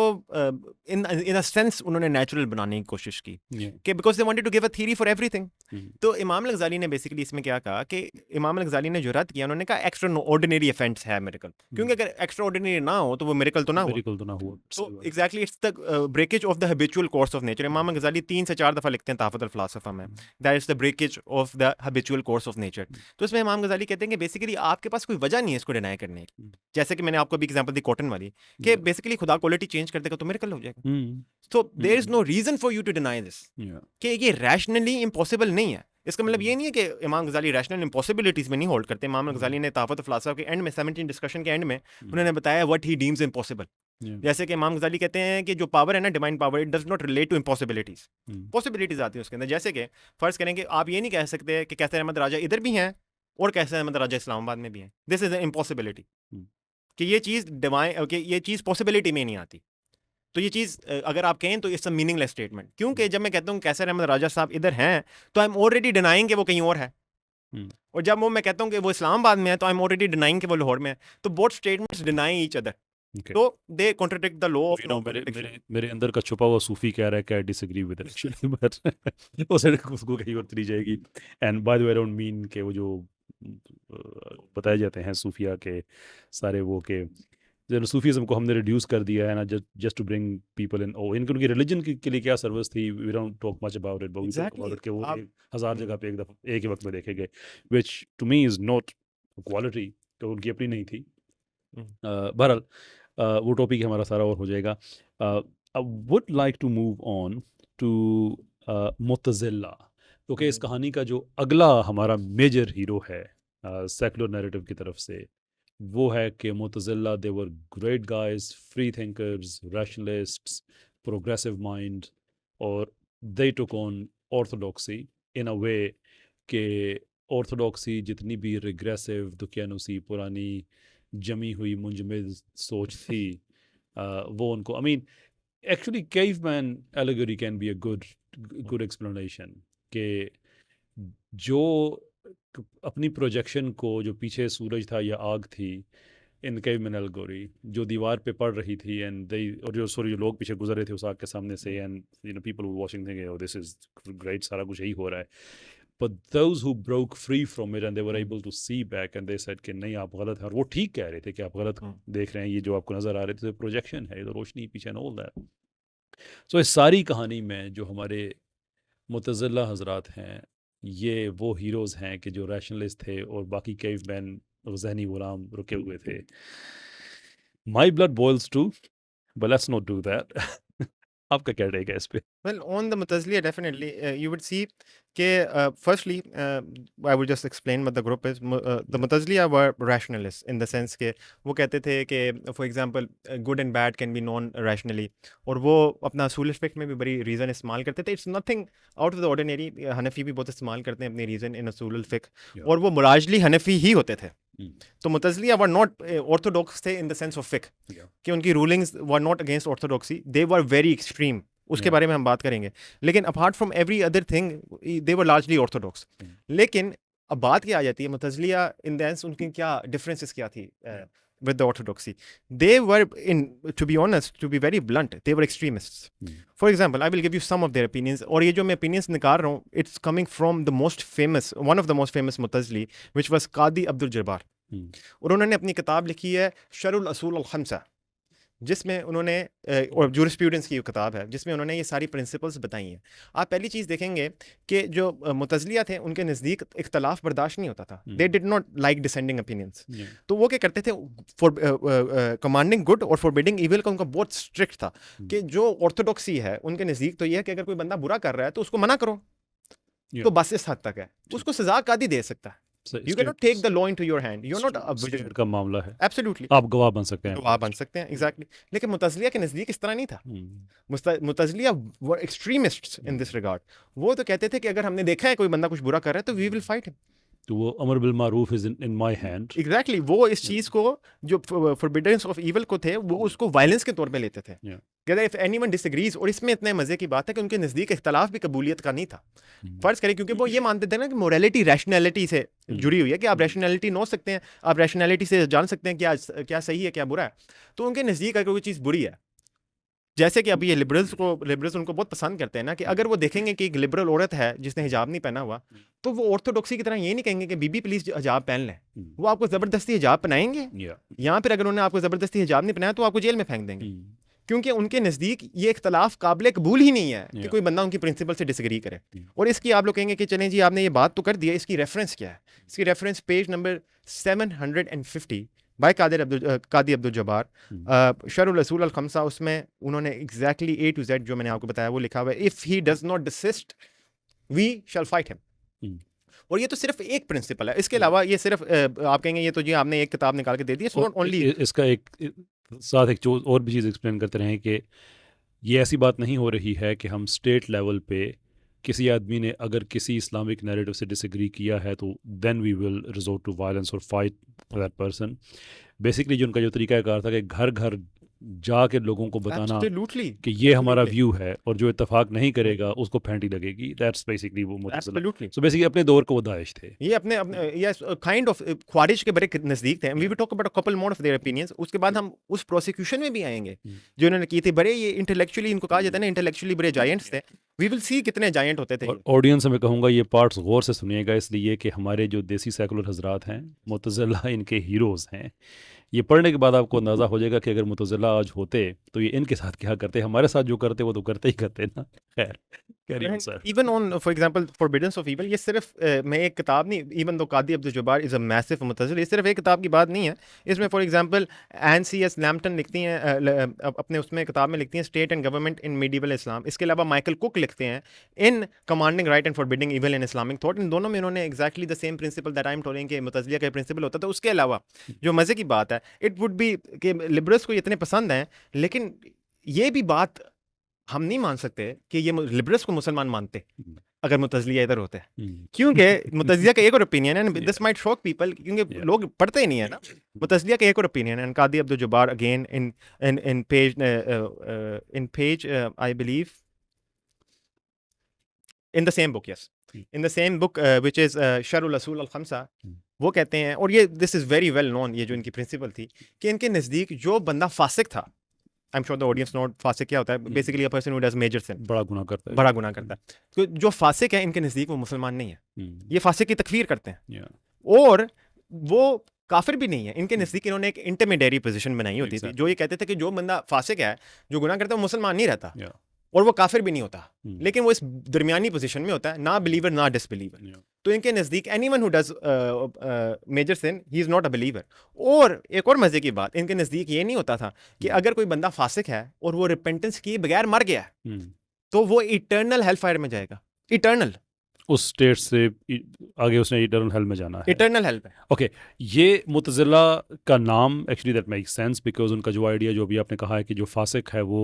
इन इन अ सेंस उन्होंने नेचुरल बनाने की कोशिश की, Yeah. कि because they wanted to give a theory for everything. Hmm, तो इमाम अल-गज़ाली ने बेसिकली इसमें क्या कहा कि इमाम अल-गज़ाली ने जो रद्द किया, उन्होंने कहा एक्स्ट्रा ऑर्डिनरी ऑफेंस है मिरेकल, क्योंकि अगर एक्स्ट्रा ऑर्डिनरी ना हो तो वो मिरेकल तो ना हुआ। मेरिकल तो ना हुआ, तो सही बात है। Exactly it's the breakage of the habitual course of nature. इमाम गजाली 3 से 4 दफ़ा लिखते हैं तहफ़्फ़ुत अल-फ़लासफ़ा में, that is the breakage of the habitual course of nature. तो इसमें इमाम गजाली कहते हैं कि बेसिकली आपके पास कोई वजह नहीं है इसको डिनाई करने की। जैसे कि मैंने आपको अभी एग्जांपल दी कॉटन वाली, कि Yeah. बेसिकली खुदा क्वालिटी चेंज कर देगा तो मिरेकल हो जाएगा। Hmm, so there is no reason for you to deny this, Yeah. कि ये रैशनली इम्पॉसिबल नहीं है। इसका मतलब ये नहीं है कि इमाम गजाली रैशनल इम्पॉसिबिलिटीज में नहीं होल्ड करते। इमाम गजाली ने तहफ़्फ़ुत अल-फ़लासफ़ा के एंड में 17 डिस्कशन के एंड में उन्होंने बताया what he deems impossible. Yeah. जैसे कि इमाम गजाली कहते हैं कि जो पावर है ना, divine power, it does not relate to impossibilities. Hmm, possibilities आती है उसके अंदर, जैसे कि फर्ज करें कि आप ये नहीं कह सकते कि कैसर अहमद राजा इधर भी हैं और कैसर अहमद राजा इस्लामाबाद में भी हैं। दिस इज एन इम्पॉसिबिलिटी, हम्म, कि ये चीज़ डिवाइन, कि ये चीज़ पॉसिबिलिटी में नहीं आती। तो ये चीज़ अगर आप कहें तो इट्स अ मीनिंगलेस स्टेटमेंट, क्योंकि जब मैं कहता हूँ कैसर अहमद राजा साहब इधर हैं तो आई एम ऑलरेडी डिनाइंग कि वो कहीं और है, हम्म, और जब वो मैं कहता हूँ कि वो इस्लामाबाद में है तो आई एम ऑलरेडी डिनाइंग कि वो लाहौर में है। तो both statements deny each other, Okay. तो they contradict the law of You no know, मेरे कॉन्ट्रडिक्शन। मेरे मेरे अंदर का छुपा हुआ सूफी कह रहा है कि I disagree with it actually, but उसे उसको कहीं और चली जाएगी। And bye the way I don't mean कि वो जो बताए जाते हैं सूफिया के सारे वो के जो सूफीज़म को हमने रिड्यूस कर दिया है ना, just to bring people in, ओ इनकी उनकी रिलीजन के लिए क्या सर्विस थी, we don't talk much about it, but we talk about exactly it कि वो आप 1000 जगह पे एक ही वक्त में देखे गए, which to me is not quality, तो उनकी अपनी नहीं थी। बहरहाल वो टॉपिक हमारा सारा और हो जाएगा। I would like to move on to Mutazila, क्योंकि इस कहानी का जो अगला हमारा मेजर हीरो है सेकुलर नैरेटिव की तरफ से, वो है कि Mutazila they were great guys, free thinkers, rationalists, progressive mind, और दे टुक ऑन ऑर्थोडॉक्सी इन अ वे कि ऑर्थोडॉक्सी जितनी भी रिग्रेसिव, दुकियानुसी, पुरानी जमी हुई मुंजमद सोच थी, वो उनको, I mean actually caveman allegory can be a good explanation कि जो अपनी प्रोजेक्शन को, जो पीछे सूरज था या आग थी इन caveman allegory, जो दीवार पे पड़ रही थी, एंड दे, और जो सॉरी जो लोग पीछे गुजर रहे थे उस आग के सामने से, and you know people watching thinking oh this is great, सारा कुछ यही हो रहा है, but those who broke free from it and they were able to see back and they said कि नहीं आप गलत हैं, और वो ठीक कह रहे थे कि आप गलत देख रहे हैं, ये जो आपको नज़र आ रहे थे प्रोजेक्शन है, ये तो रोशनी पीछे एंड ऑल दैट। सो इस सारी कहानी में जो हमारे मुतज़िला हजरात हैं, ये वो हीरोज़ हैं कि जो रैशनलिस्ट थे और बाकी कैवमैन ज़हनी गुलाम रुके हुए थे। My blood boils too, but let's not do that. आपका क्या टेक है इस पे? Well, on the Mutaziliya, definitely, you would see firstly, I would just explain what the group is. The Mutaziliya were rationalists in the sense के वो कहते थे कि, for example, good and bad can be known rationally. और वो अपना असूल फिक्र में भी बड़ी रीज़न इस्तेमाल करते थे. It's nothing out of the ordinary. हनफी भी बहुत इस्तेमाल करते हैं अपनी रीज़न इन असूल फिक्र. और वो मुराजली हनफी ही होते थे. तो मुतज़लिया वर नॉट ऑर्थोडॉक्स थे इन द सेंस ऑफ फिक्र कि उनकी rulings were not against orthodoxy. They were very extreme. उसके बारे में हम बात करेंगे. लेकिन apart from every other thing they were largely Orthodox. लेकिन अब बात क्या आ जाती है मुतज़लिया इन द सेंस उनकी क्या डिफरेंसेस क्या थी with the orthodoxy? They were, to be honest, to be very blunt, they were extremists. For example, I will give you some of their opinions. और ये जो मैं opinions निकाल रहा हूँ, it's coming from the most famous, one of the most famous मुतज़ली, which was Kadi Abdul Jabbar. और उन्होंने अपनी किताब लिखी है शरुल असूल अल खम्सा, जिसमें उन्होंने और जूरिस्प्रूडेंस की किताब है जिसमें उन्होंने ये सारी प्रिंसिपल्स बताई हैं. आप पहली चीज़ देखेंगे कि जो मुतज़लिया थे उनके नज़दीक इख्तलाफ बर्दाश्त नहीं होता था. They did not like descending opinions. तो वो क्या करते थे, फॉर कमांडिंग गुड और फॉरबिडिंग इविल का उनका बहुत स्ट्रिक्ट था कि जो ऑर्थोडॉक्सी है उनके नज़दीक तो ये है कि अगर कोई बंदा बुरा कर रहा है तो उसको मना करो. तो बस इस हद तक है. उसको सजा कादी दे सकता है. You cannot take the law into your hand. You're not a state का मामला है. Absolutely. आप गवाह बन सकते हैं. गवाह बन सकते हैं, exactly. लेकिन मुतज़लिया के नज़दीक इस तरह नहीं था. मुतज़लिया were extremists in this regard. वो तो कहते थे कि अगर हमने देखा है कोई बंदा कुछ बुरा कर रहा है तो we will fight him. तो वो अमर बिल मारूफ is in my hand. Exactly. वो इस चीज़ को जो forbiddance of evil को थे वो उसको वायलेंस के तौर पे लेते थे. कहते if anyone disagrees, और इसमें इतने मजे की बात है कि उनके नज़दीक इख्तलाफ भी कबूलियत का नहीं था. फर्ज करें क्योंकि वो ये मानते थे ना कि मोरालिटी रैशनैलिटी से जुड़ी हुई है, कि आप रैशनैलिटी नोच सकते हैं, आप रैशनैलिटी से जान सकते हैं क्या सही है क्या बुरा है. तो उनके नज़दीक अगर कोई चीज़ बुरी है, जैसे कि अभी ये लिबरल्स उनको बहुत पसंद करते हैं ना, कि अगर वो देखेंगे कि एक लिबरल औरत है जिसने हिजाब नहीं पहना हुआ, तो वो ऑर्थोडॉक्सी की तरह ये नहीं कहेंगे कि बीबी प्लीज हिजाब पहन लें. वो आपको ज़बरदस्ती हिजाब पहनाएंगे, या फिर अगर उन्होंने आपको ज़बरदस्ती हिजाब नहीं पहनाया तो आपको जेल में फेंक देंगे. क्योंकि उनके नज़दीक ये इख्तलाफ काबिल कबूल ही नहीं है कि कोई बंदा उनकी प्रिंसिपल से डिसएग्री करे. और इसकी आप लोग कहेंगे कि चलें जी आपने ये बात तो कर दी है, इसकी रेफरेंस क्या है? इसकी रेफरेंस पेज नंबर 750 बाय कादी अब्दुल जब्बार, शरुल असूल अल खम्सा. उसमें उन्होंने एग्जैक्टली A to Z जो मैंने आपको बताया वो लिखा हुआ है. If he does not desist we shall fight him. और ये तो सिर्फ एक प्रिंसिपल है. इसके अलावा ये सिर्फ आप कहेंगे ये तो जी आपने एक किताब निकाल के दे दी. It's not only. इसका एक साथ एक और भी चीज़ एक्सप्लेन करते रहें कि ये ऐसी बात नहीं हो रही है कि हम स्टेट लेवल पे किसी आदमी ने अगर किसी इस्लामिक नैरेटिव से डिसएग्री किया है तो then we will resort to violence और फाइट दैट पर्सन. बेसिकली जो उनका जो तरीकाकार था कि घर घर जाके लोगों को बताना कि ये हमारा व्यू है और जो इत्तेफाक नहीं करेगा उसको फेंटी लगेगी. दैट्स बेसिकली वो मुतज़िला. सो बेसिकली अपने दौर को वो दाइश थे. ये अपने यस काइंड ऑफ ख्वारिज के बड़े नज़दीक थे. We will talk about a couple more of their opinions. उसके बाद हम उस प्रोसिक्यूशन में भी आएंगे जो उन्होंने की थी. बड़े ये इंटेलेक्चुअली इनको कहा जाता है ना, इंटेलेक्चुअली बड़े जायंट्स थे. वी विल सी कितने जायंट होते थे. ऑडियंस में कहूँगा ये पार्ट्स गौर से सुनिएगा, इसलिए कि हमारे जो देसी सेकुलर हजरात हैं मुतज़िला इनके हीरोज़ हैं. ये पढ़ने के बाद आपको अंदाज़ा हो जाएगा कि अगर मुतज़िला आज होते तो ये इनके साथ क्या करते. हमारे साथ जो करते वो तो करते ही करते ना. खैर even on for example forbiddance of evil, ये सिर्फ मैं एक किताब नहीं, even though Qadi Abdul Jabbar is a massive Mutazili, ये सिर्फ एक किताब की बात नहीं है. इसमें for example N C S Lambton लिखती हैं अपने उसमें किताब में लिखती हैं state and government in medieval Islam. इसके अलावा माइकल कुक लिखते हैं in commanding right and forbidding evil in Islamic thought. इन दोनों में इन्होंने exactly the same principle that I am telling के मुतज़िलिया का प्रिंसिपल होता था. उसके अलावा जो मज़े की बात है, इट वुड बी कि लिबरल्स को इतने पसंद हैं, लेकिन ये भी बात हम नहीं मान सकते कि ये लिबरल्स को मुसलमान मानते अगर मुतज़लिया इधर होते हैं. क्योंकि मुतज़लिया का एक और ओपिनियन है, दिस माइट शॉक पीपल, क्योंकि लोग पढ़ते ही नहीं है ना. मुतज़लिया का एक और ओपिनियन है. Qadi Abdul Jabbar again in page I believe in the same book, yes, in the same book which is Sharhul Usul al Khamsa. वो कहते हैं, और ये this is very well known, ये जो इनकी प्रिंसिपल थी, कि इनके नज़दीक जो बंदा फासिक था, I am sure the audience note फासिक क्या होता है. Basically a person who does major sin, बड़ा गुनाह करता है. तो जो फासिक है इनके नज़दीक वो मुसलमान नहीं है. ये फासिक की तकफीर करते हैं. और वो काफिर भी नहीं है इनके नज़दीक. इन्होंने एक इंटरमीडिएरी पोजीशन बनाई होती थी, जो ये कहते थे कि जो बंदा फासिक है, जो गुनाह करता है, वो मुसलमान नहीं रहता और वो काफिर भी नहीं होता, लेकिन वो इस दरमियानी पोजीशन में होता है, ना बिलीवर ना डिसबिलीवर. तो इनके नज़दीक anyone who does major sin he is not a believer. और एक और मज़े की बात, इनके नज़दीक ये नहीं होता था कि अगर कोई बंदा फासिक है और वो रिपेंटेंस किए बगैर मर गया है तो वो इटर्नल हेल फायर में जाएगा, इटर्नल, उस स्टेट से आगे उसने इटर्नल हेल में जाना है। इटर्नल हेल पे। ओके, ये मुतज़िला का नाम actually that makes sense because उनका जो आइडिया जो भी आपने कहा है कि जो फासिक है वो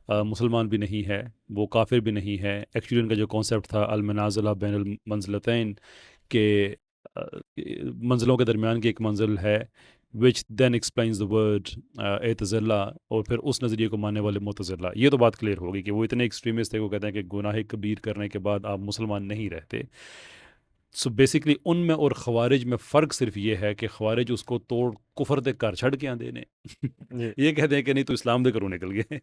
मुसलमान भी नहीं है, वो काफिर भी नहीं है। एक्चुअली उनका जो कॉन्सेप्ट था अलमनाज़िला बैनुल मंज़िलतैन के मंजिलों के दरमियान की एक मंजिल है, which then explains the word एतज़िला, और फिर उस नज़रिए को मानने वाले मुतज़िला। ये तो बात क्लियर होगी कि वो इतने एक्सट्रीमिस्ट थे, वो कहते हैं कि गुनाह कबीर करने के बाद आप मुसलमान नहीं रहते। सो बेसिकली उनमें और ख़वारिज में फ़र्क सिर्फ ये है कि ख़वारिज उसको तोड़ कुफर दे कर छड़ के आंदे ने ये कहते हैं कि नहीं तो इस्लाम दे करो निकल गए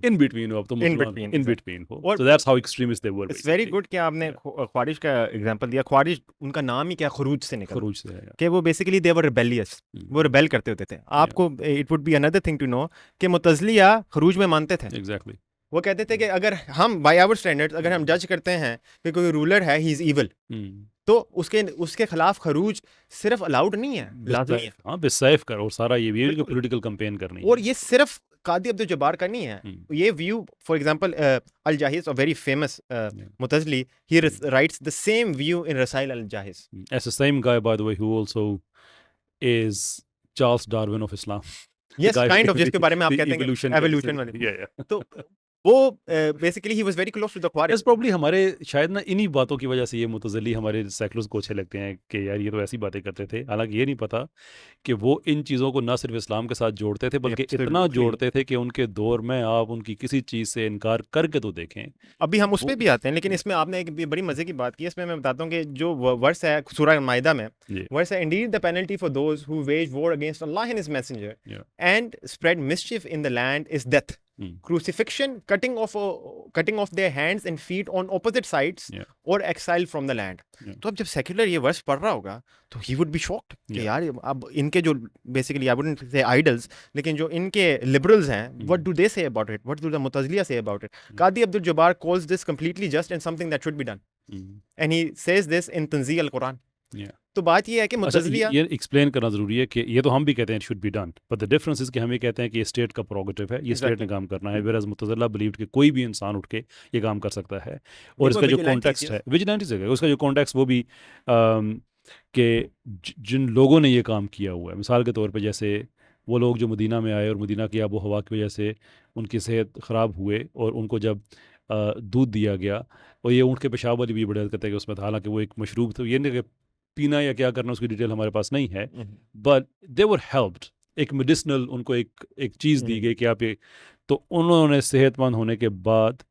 इन बिटवीन हो, अब तो मुसलमान इन बिटवीन हो। और so that's how extremist they were. It's very good कि आपने ख्वारिज का एग्जांपल दिया। ख्वारिज उनका नाम ही क्या, खरूज से निकला, खरूज से है कि वो बेसिकली दे वर रिबेलियस, वो रिबेल करते होते थे। आपको it would be another thing to know कि मुतज़लिया खरूज में मानते थे। एग्जैक्टली। वो कहते थे कि अगर हम बाय आवर स्टैंडर्ड्स अगर हम जज करते हैं कि कोई रूलर है ही इज इविल, तो उसके खिलाफ खरूज सिर्फ अलाउड नहीं है, लाज़मी है। हाँ, बिसैफ कर, और सारा ये भी पॉलिटिकल कैंपेन करनी है। और ये सिर्फ कादी अब्दुल जब्बार का नहीं है। ये view, for example al Jahiz, a very famous Mutazili, he writes the same view in Rasail al Jahiz. As the same guy, by the way, who also is Charles Darwin of Islam. Yes, kind of, जिसके बारे में आप कहते हैं evolution वाले। तो वो basically he was very close to the Khawarij. Probably हमारे शायद ना इन्हीं बातों की वजह से ये मुतज़ली हमारे सेकुलर्स को अच्छे लगते हैं कि यार ये तो ऐसी बातें करते थे, हालांकि ये नहीं पता कि वो इन चीज़ों को ना सिर्फ इस्लाम के साथ जोड़ते थे बल्कि इतना जोड़ते थे कि उनके दौर में आप उनकी किसी चीज़ से इनकार करके तो देखें। अभी हम उस पर भी आते हैं, लेकिन इसमें आपने एक बड़ी मजे की बात की। इसमें मैं बताता हूँ कि जो वर्स है सूरह माइदा में, वर्स है, Indeed the penalty for those who veg war against Allah and his messenger and spread mischief in the land is death, crucifixion, cutting off their hands and feet on opposite sides, or exile from the land. तो अब जब secular ये verse पढ़ रहा होगा तो he would be shocked कि यार अब इनके जो basically I wouldn't say idols, लेकिन जो इनके liberals हैं, what do they say about it? What do the Mu'taziliya say about it? Qadi Abdul Jabbar calls this completely just and something that should be done, and he says this in Tanzih al-Quran. तो बात ये है कि मुतज़लिया, ये explain करना जरूरी है कि ये तो हम भी कहते हैं should be done, but the difference is कि हम ये कहते हैं कि ये स्टेट का प्रोगेटिव है, ये स्टेट ने काम करना है, वेयरएज़ मुतज़िला बिलीव्ड कि कोई भी इंसान उठ के ये काम कर सकता है। और इसका जो कॉन्टेक्स्ट है विजिलेंटी है, उसका जो कॉन्टेक्स्ट वो भी कि जिन लोगों ने ये काम किया हुआ है, मिसाल के तौर पर जैसे वो लोग जो मदीना में आए और मदीना की आबो हवा की वजह से उनकी सेहत ख़राब हुए और उनको जब दूध दिया गया, और ये ऊँट के पेशाब वाली भी बड़ी हरकत है कि उसमें, हालांकि वो एक मशरूब था, ये नहीं कि पीना या क्या करना उसकी डिटेल हमारे पास नहीं है, बट दे वर हेल्प्ड, एक मेडिसिनल उनको एक चीज़ दी गई कि आप ये, तो उन्होंने सेहतमंद होने के बाद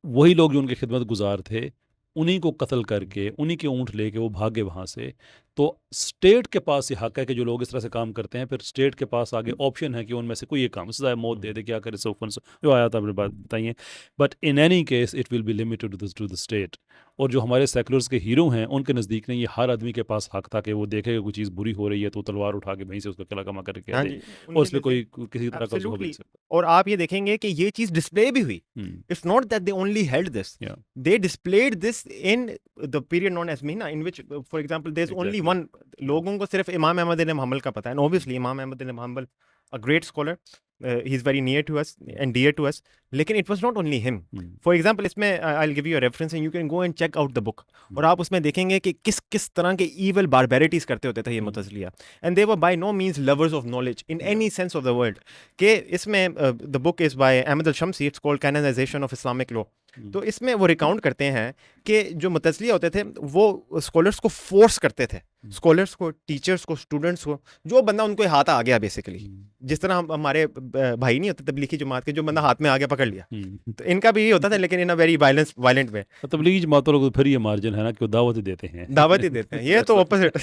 वही लोग जो उनके खिदमत गुजार थे उन्हीं को कत्ल करके उन्हीं के ऊँट लेके वो भागे वहाँ से। तो स्टेट के पास ये हक है कि जो लोग इस तरह से काम करते हैं, फिर स्टेट के पास आगे ऑप्शन है कि उनमें से कोई एक काम सजाए मौत दे दे, क्या करे, सोफन जो आया था अपनी बात बताइए, but in any case it will be limited to the state. और जो हमारे सेकुलर्स के हीरो हैं उनके नज़दीक नहीं, ये हर आदमी के पास हक था कि वो देखे कि कोई चीज़ बुरी हो रही है तो तलवार उठा के वहीं से उसका किला कमा करके कह दे, और उसमें कोई किसी तरह का उसको भी सकता। और आप ये देखेंगे कि ये चीज़ डिस्प्ले भी हुई। It's not that they only held this, they displayed this in the period known as मीना, in which for example there is only one. लोगों को सिर्फ इमाम अहमद इब्न हंबल का पता है, and obviously Imam Ahmad ibn Hanbal a great scholar, he is very near to us and dear to us, लेकिन it was not only him. For example, इसमें I'll give you a reference and you can go and check out the book, और आप उसमें देखेंगे कि किस तरह के evil barbarities करते होते थे ये मुतज़लिया, and they were by no means lovers of knowledge in any sense of the word. कि इसमें the book is by Ahmad al-Shamsi, it's called Canonization of Islamic Law. तो इसमें वो रिकाउंट करते हैं कि जो मुतज़लिया होते थे वो स्कॉलर्स को फोर्स करते थे, स्कॉलर्स को, टीचर्स को, स्टूडेंट्स को, जो बंदा उनको हाथ आ गया बेसिकली, जिस तरह हमारे भाई नहीं होते तबलीगी जमात के, जो बंदा हाथ में आ गया पकड़ लिया, तो इनका भी ये होता था, लेकिन इन अ वेरी वायलेंट वे। तबलीगी जमातों लोग फिर ये मार्जिन है ना कि वो दावत ही देते हैं, ये तो ऑपोजिट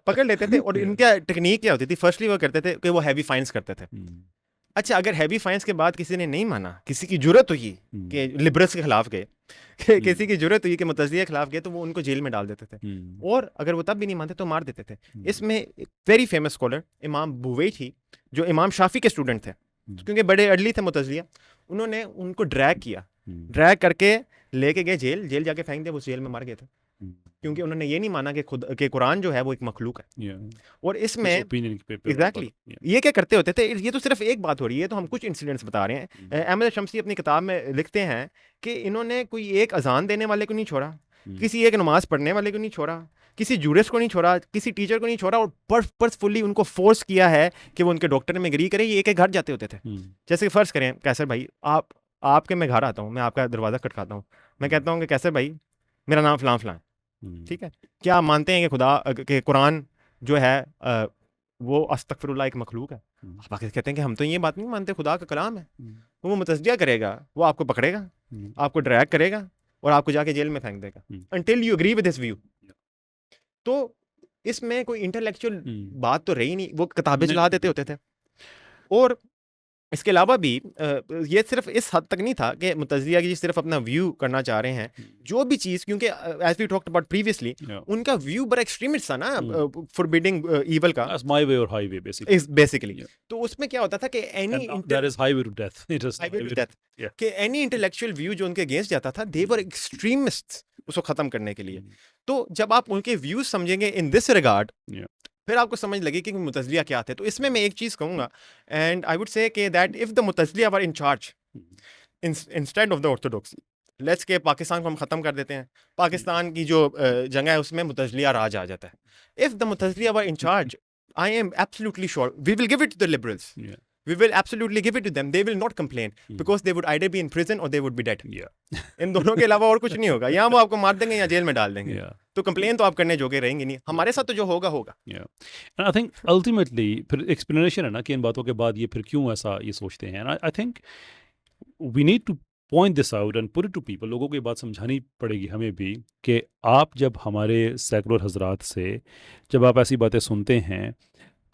पकड़ लेते थे। और इनका टेक्निक क्या होती थी, फर्स्टली वो करते थे कि वो हैवी फाइन्स करते थे। अच्छा, अगर हैवी फाइन्स के बाद किसी ने नहीं माना, किसी की जुर्रत हुई कि लिबरल्स के खिलाफ गए, किसी की जुर्रत हुई कि मुतज़लिया के खिलाफ गए, तो वो उनको जेल में डाल देते थे, और अगर वो तब भी नहीं मानते तो मार देते थे। इसमें वेरी फेमस स्कॉलर इमाम बुवैती, जो इमाम शाफी के स्टूडेंट थे, क्योंकि बड़े अर्ली थे मुतज़लिया, उन्होंने उनको ड्रैग किया, ड्रैग करके लेके गए जेल जाके फेंक दिया, वो जेल में मर गए थे। क्योंकि उन्होंने ये नहीं माना कि खुद के कुरान जो है वो एक मखलूक है। Yeah. और इसमें ओपिनियन पे एग्जैक्टली ये क्या करते होते थे, ये तो सिर्फ एक बात हो रही है, तो हम कुछ इंसिडेंट्स बता रहे हैं। अहमद शम्सी अपनी किताब में लिखते हैं कि इन्होंने कोई एक अजान देने वाले को नहीं छोड़ा, किसी एक नमाज पढ़ने वाले को नहीं छोड़ा, किसी जूरिस्ट को नहीं छोड़ा, किसी टीचर को नहीं छोड़ा, और पर्सफुली उनको फोर्स किया है कि वो उनके डॉक्टर में एग्री करें। ये एक एक घर जाते होते थे। जैसे फर्ज करें कैसर भाई, आपके मैं घर आता हूँ, मैं आपका दरवाज़ा खटकाता हूँ, मैं कहता हूँ कि कैसर भाई मेरा नाम फलां फलां है, ठीक है, क्या आप मानते हैं कि खुदा के कुरान जो है वो अस्तगफिरुल्लाह एक मखलूक है? आप आके कहते हैं कि हम तो ये बात नहीं मानते, खुदा का कलाम है। वो मुतज़किया करेगा, वो आपको पकड़ेगा, आपको ड्रैग करेगा और आपको जाके जेल में फेंक देगा until you agree with this view। तो इसमें कोई इंटेलेक्चुअल बात तो रही नहीं, वो किताबें चला देते होते थे। और इसके अलावा भी ये सिर्फ इस हद तक नहीं था कि मुतज़िया की सिर्फ अपना व्यू करना चाह रहे हैं, जो भी चीज़, क्योंकि as we talked about previously, उनका व्यू बड़ा एक्सट्रीमिस्ट था ना, फॉरबिडिंग ईवल का, माय वे और हाईवे बेसिकली। तो उसमें क्या होता था कि हाईवे टू डेथ, कि एनी इंटेलेक्चुअल व्यू जो उनके अगेंस्ट जाता था, दे वर एक्सट्रीमिस्ट उसको खत्म करने के लिए। तो जब आप उनके व्यूज समझेंगे इन दिस रिगार्ड, फिर आपको समझ लगे कि मुतज़लिया क्या थे। तो इसमें मैं एक चीज़ कहूँगा, एंड आई वुड से कि that if the Mutazila were in charge instead of the orthodoxy, let's के पाकिस्तान को हम ख़त्म कर देते हैं, पाकिस्तान की जो जगह है उसमें मुतज़लिया राज आ जाता है। If the Mutazila were in charge, I am absolutely sure we will give it to the liberals, we will absolutely give it to them, they will not complain because they would either be in prison or they would be dead। इन दोनों के अलावा और कुछ नहीं होगा, या वो आपको मार देंगे या जेल में डाल देंगे। तो कंप्लेन तो आप करने जोगे रहेंगे नहीं, हमारे साथ तो जो होगा होगा। एंड आई थिंक अल्टीमेटली फिर एक्सप्लेनेशन है ना कि इन बातों के बाद ये फिर क्यों ऐसा ये सोचते हैं। I think we need to point this out and put it to people. लोगों को ये बात समझानी पड़ेगी हमें भी कि आप जब हमारे सेकुलर हजरात से जब आप ऐसी बातें सुनते हैं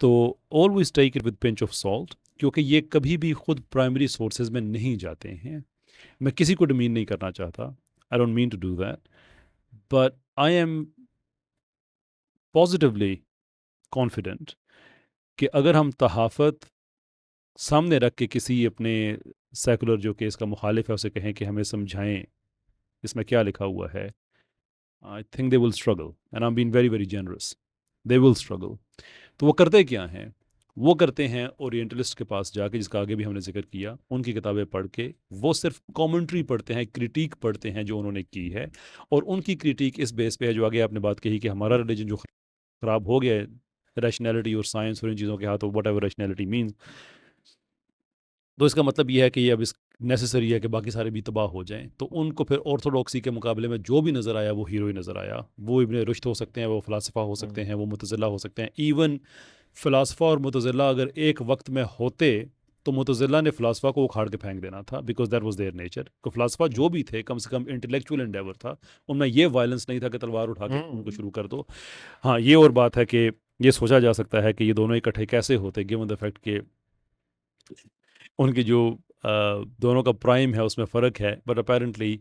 तो always take it with pinch of salt, क्योंकि ये कभी भी खुद प्राइमरी सोर्सेज में नहीं जाते हैं। मैं किसी को डिमीन नहीं करना चाहता, I don't mean to do that, but I am positively confident कि अगर हम तहाफ़त सामने रख के किसी अपने सेकुलर जो कि इसका मुखालिफ है उसे कहें कि हमें समझाएं इसमें क्या लिखा हुआ है, I think they will struggle and I am being very very generous, they will struggle. तो वो करते क्या हैं? वो करते हैं ओरिएंटलिस्ट के पास जाके, जिसका आगे भी हमने जिक्र किया, उनकी किताबें पढ़ के वो सिर्फ कमेंट्री पढ़ते हैं, क्रिटिक पढ़ते हैं जो उन्होंने की है, और उनकी क्रिटिक इस बेस पे है जो आगे आपने बात कही कि हमारा रिलीजन जो ख़राब हो गया है रैशनैलिटी और साइंस और इन चीज़ों के हाथों, वट एवर रैशनैलिटी मीन्स, तो इसका मतलब ये है कि ये अब इस नेसेसरी है कि बाकी सारे भी तबाह हो जाएं। तो उनको फिर ऑर्थोडॉक्सी के मुकाबले में जो भी नज़र आया वो हीरो ही नज़र आया। वो इब्न रुश्द हो सकते हैं, वो फ़लसफ़ा हो सकते हैं, वो मुतज़िला हो सकते हैं। इवन फ़लसफ़ा और मुतज़िला अगर एक वक्त में होते तो मुतज़िला ने फ़लसफ़ा को उखाड़ के फेंक देना था, because that was their nature. तो फ़लसफ़ा जो भी थे कम से कम इंटेलेक्चुअल एंडेवर था, उनमें ये वायलेंस नहीं था कि तलवार उठा के उनको शुरू कर दो। हाँ, ये और बात है कि ये सोचा जा सकता है कि ये दोनों इकट्ठे कैसे होते, गिवन द फैक्ट कि उनकी जो दोनों का प्राइम है उसमें फ़र्क है। बट अपेरेंटली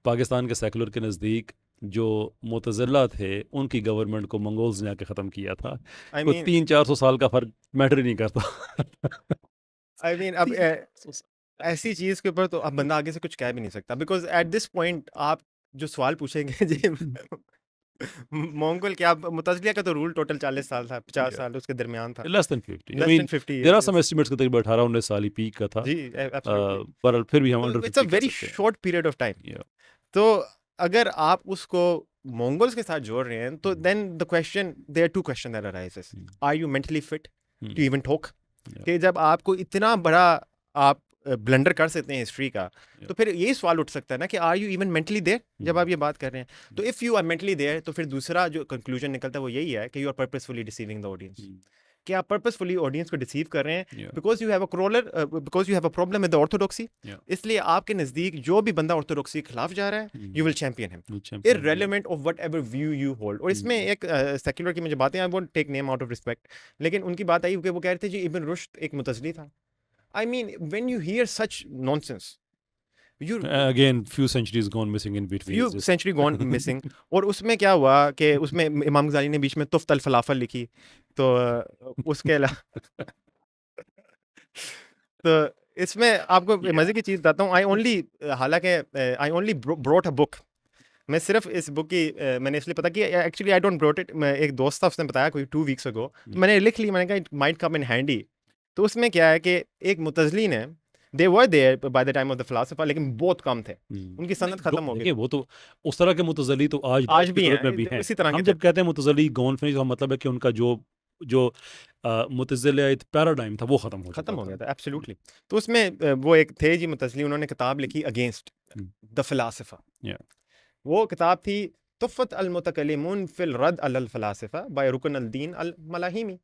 पाकिस्तान के सेकुलर के नज़दीक जो मुतज़िला थे उनकी गवर्नमेंट को मंगोल्स ने आके ख़त्म किया था। तो 300-400 साल का फ़र्क मैटर ही नहीं करता। आई मीन अब ऐसी चीज़ के ऊपर तो अब बंदा आगे से कुछ कह भी नहीं सकता, बिकॉज एट दिस पॉइंट आप जो सवाल पूछेंगे जी मंगोल क्या, मुतज़लिया का तो रूल टोटल 40 साल था, 50 साल उसके दरमियान था, less than 50। I mean there are some estimates के तकरीबन 18-19 साल ही पीक का था जी, एब्सोल्युटली, पर फिर भी हम under 50 it's a very short period of time. तो अगर आप उसको मंगोल्स के साथ जोड़ रहे हैं तो then the question, there are two question that arises, are you mentally fit to even talk? कि जब आपको इतना बड़ा आप ब्लंडर कर सकते हैं हिस्ट्री का, तो फिर यही सवाल उठ सकता है ना कि are you even mentally there जब आप ये बात कर रहे हैं। तो if you are mentally there, तो फिर दूसरा जो कंक्लूजन निकलता है वो यही है कि you are purposefully deceiving the audience, कि आप पर्पसफुली ऑडियंस को डिसीव कर रहे हैं, because you have a crawler, because you have a problem with the orthodoxy. इसलिए आपके नज़दीक जो भी बंदा ऑर्थोडॉक्सी के खिलाफ जा रहा है, you will champion him irrelevant of whatever view you hold. और इसमें एक सेक्युलर की मुझे बातें, I won't take name out of respect, लेकिन उनकी बात आई कि वो कह रहे थे जी इब्न रुश्द एक मुतज़ली था। I mean, when you hear such nonsense, you again few centuries gone missing in between. Few century gone missing. और उसमें क्या हुआ कि उसमें इमाम गज़ाली ने बीच में तुफ़्त अल-फलाफल लिखी, तो उसके अलावा तो इसमें आपको मज़े की चीज़ बताता हूँ। हालांकि I only brought a book मैं सिर्फ इस बुक की मैंने इसलिए पता कि actually I don't brought it, मैं एक दोस्त था उसने बताया कोई 2 वीक्स अगो, तो मैंने लिख ली, मैंने कहा it might come in handy. तो उसमें क्या है कि एक मुतज़ली ने, they were there by the time of the philosopher, लेकिन बहुत कम थे, उनकी सनत खत्म हो गई। देखिए वो तो उस तरह के मुतज़ली तो आज आज भी सूरत में भी हैं, हैं। इसी तरह हम के थे। जब कहते हैं मुतज़ली गॉन फिनिश, का मतलब है कि उनका जो जो मुतज़िलियत पैराडाइम था वो ख़त्म हो खत्म चुका हो था। गया था एब्सोल्युटली। तो उसमें वो एक थे जी मुतज़ली, उन्होंने किताब लिखी अगेंस्ट हम्म, द फिलॉसफर। या वो किताब थी तुफ़त अल मुतकल्लिमून फिल रद अलल फलासिफा बाय रुकन अल दीन अल मलाहिमी।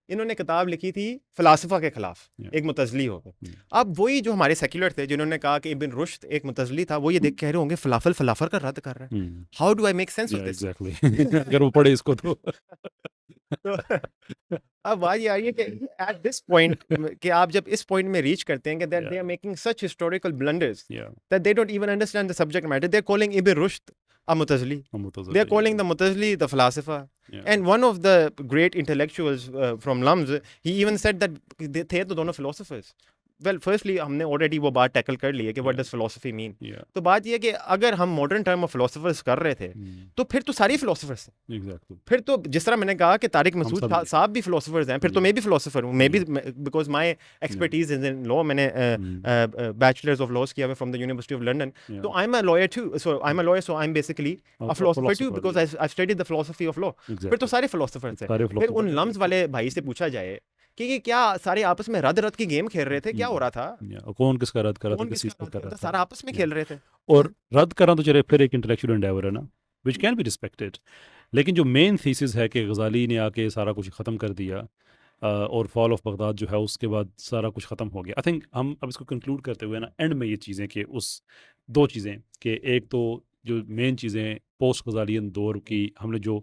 इन्होंने किताब लिखी थी फिलासफा के खिलाफ, या एक मुतज़ली हो गए। अब वही जो हमारे सेक्युलर थे जिन्होंने कहा कि इब्न रुश्द एक मुतज़ली था, वो ये देख कह रहे होंगे फलाफल फलाफर का रद्द कर रहा है, how do I make sense of या दिस। एग्जैक्टली अगर वो पढ़े इसको तो तो अब बात ये आ रही है कि एट दिस पॉइंट कि आप जब इस पॉइंट में रीच करते हैं कि that they are making such historical blunders या that they don't even understand the subject matter, they are calling Ibn Rushd a Mutazili. They are Mutazili calling the Mutazili the philosopher. या And one of the great intellectuals from Lams, he even said that थे तो दोनों philosophers. Well, firstly, हमने already वो बात tackle कर ली है कि what does philosophy mean. या तो बात ये है कि अगर हम modern term of philosophers कर रहे थे, तो फिर तो सारे philosophers हैं। एग्जैक्टली फिर तो जिस तरह मैंने कहा कि तारिक हम मसूद सब ही साहब भी philosophers हैं, फिर तो मैं भी philosopher हूँ, मैं भी, because my expertise is in law, मैंने bachelor's of laws किया हुआ from the University of London, तो I'm a lawyer too, so I'm a lawyer, so I'm basically a philosopher too, because I studied the philosophy of law. फिर तो सारे philosophers हैं। सारे फिर उन philosophers लम्स वाले भाई से पूछा जाए कि ये क्या सारे आपस में रद रद की गेम खेल रहे थे, क्या हो रहा था, कौन किसका रद्द कर रहा था, कौन किस चीज़ किसका पर रद कर कर रहा रहा था, था। सारा आपस में खेल रहे थे। और रद्द करना तो चले फिर एक इंटेलेक्चुअल एंडेवर है ना, विच कैन बी रिस्पेक्टेड, लेकिन जो मेन थीसिस है कि गज़ाली ने आके सारा कुछ ख़त्म कर दिया और फॉल ऑफ बगदाद जो है उसके बाद सारा कुछ ख़त्म हो गया। आई थिंक हम अब इसको कंक्लूड करते हुए ना एंड में ये चीज़ें कि उस दो चीज़ें कि एक तो जो मेन चीज़ें पोस्ट गज़ालियन दौर की हमने जो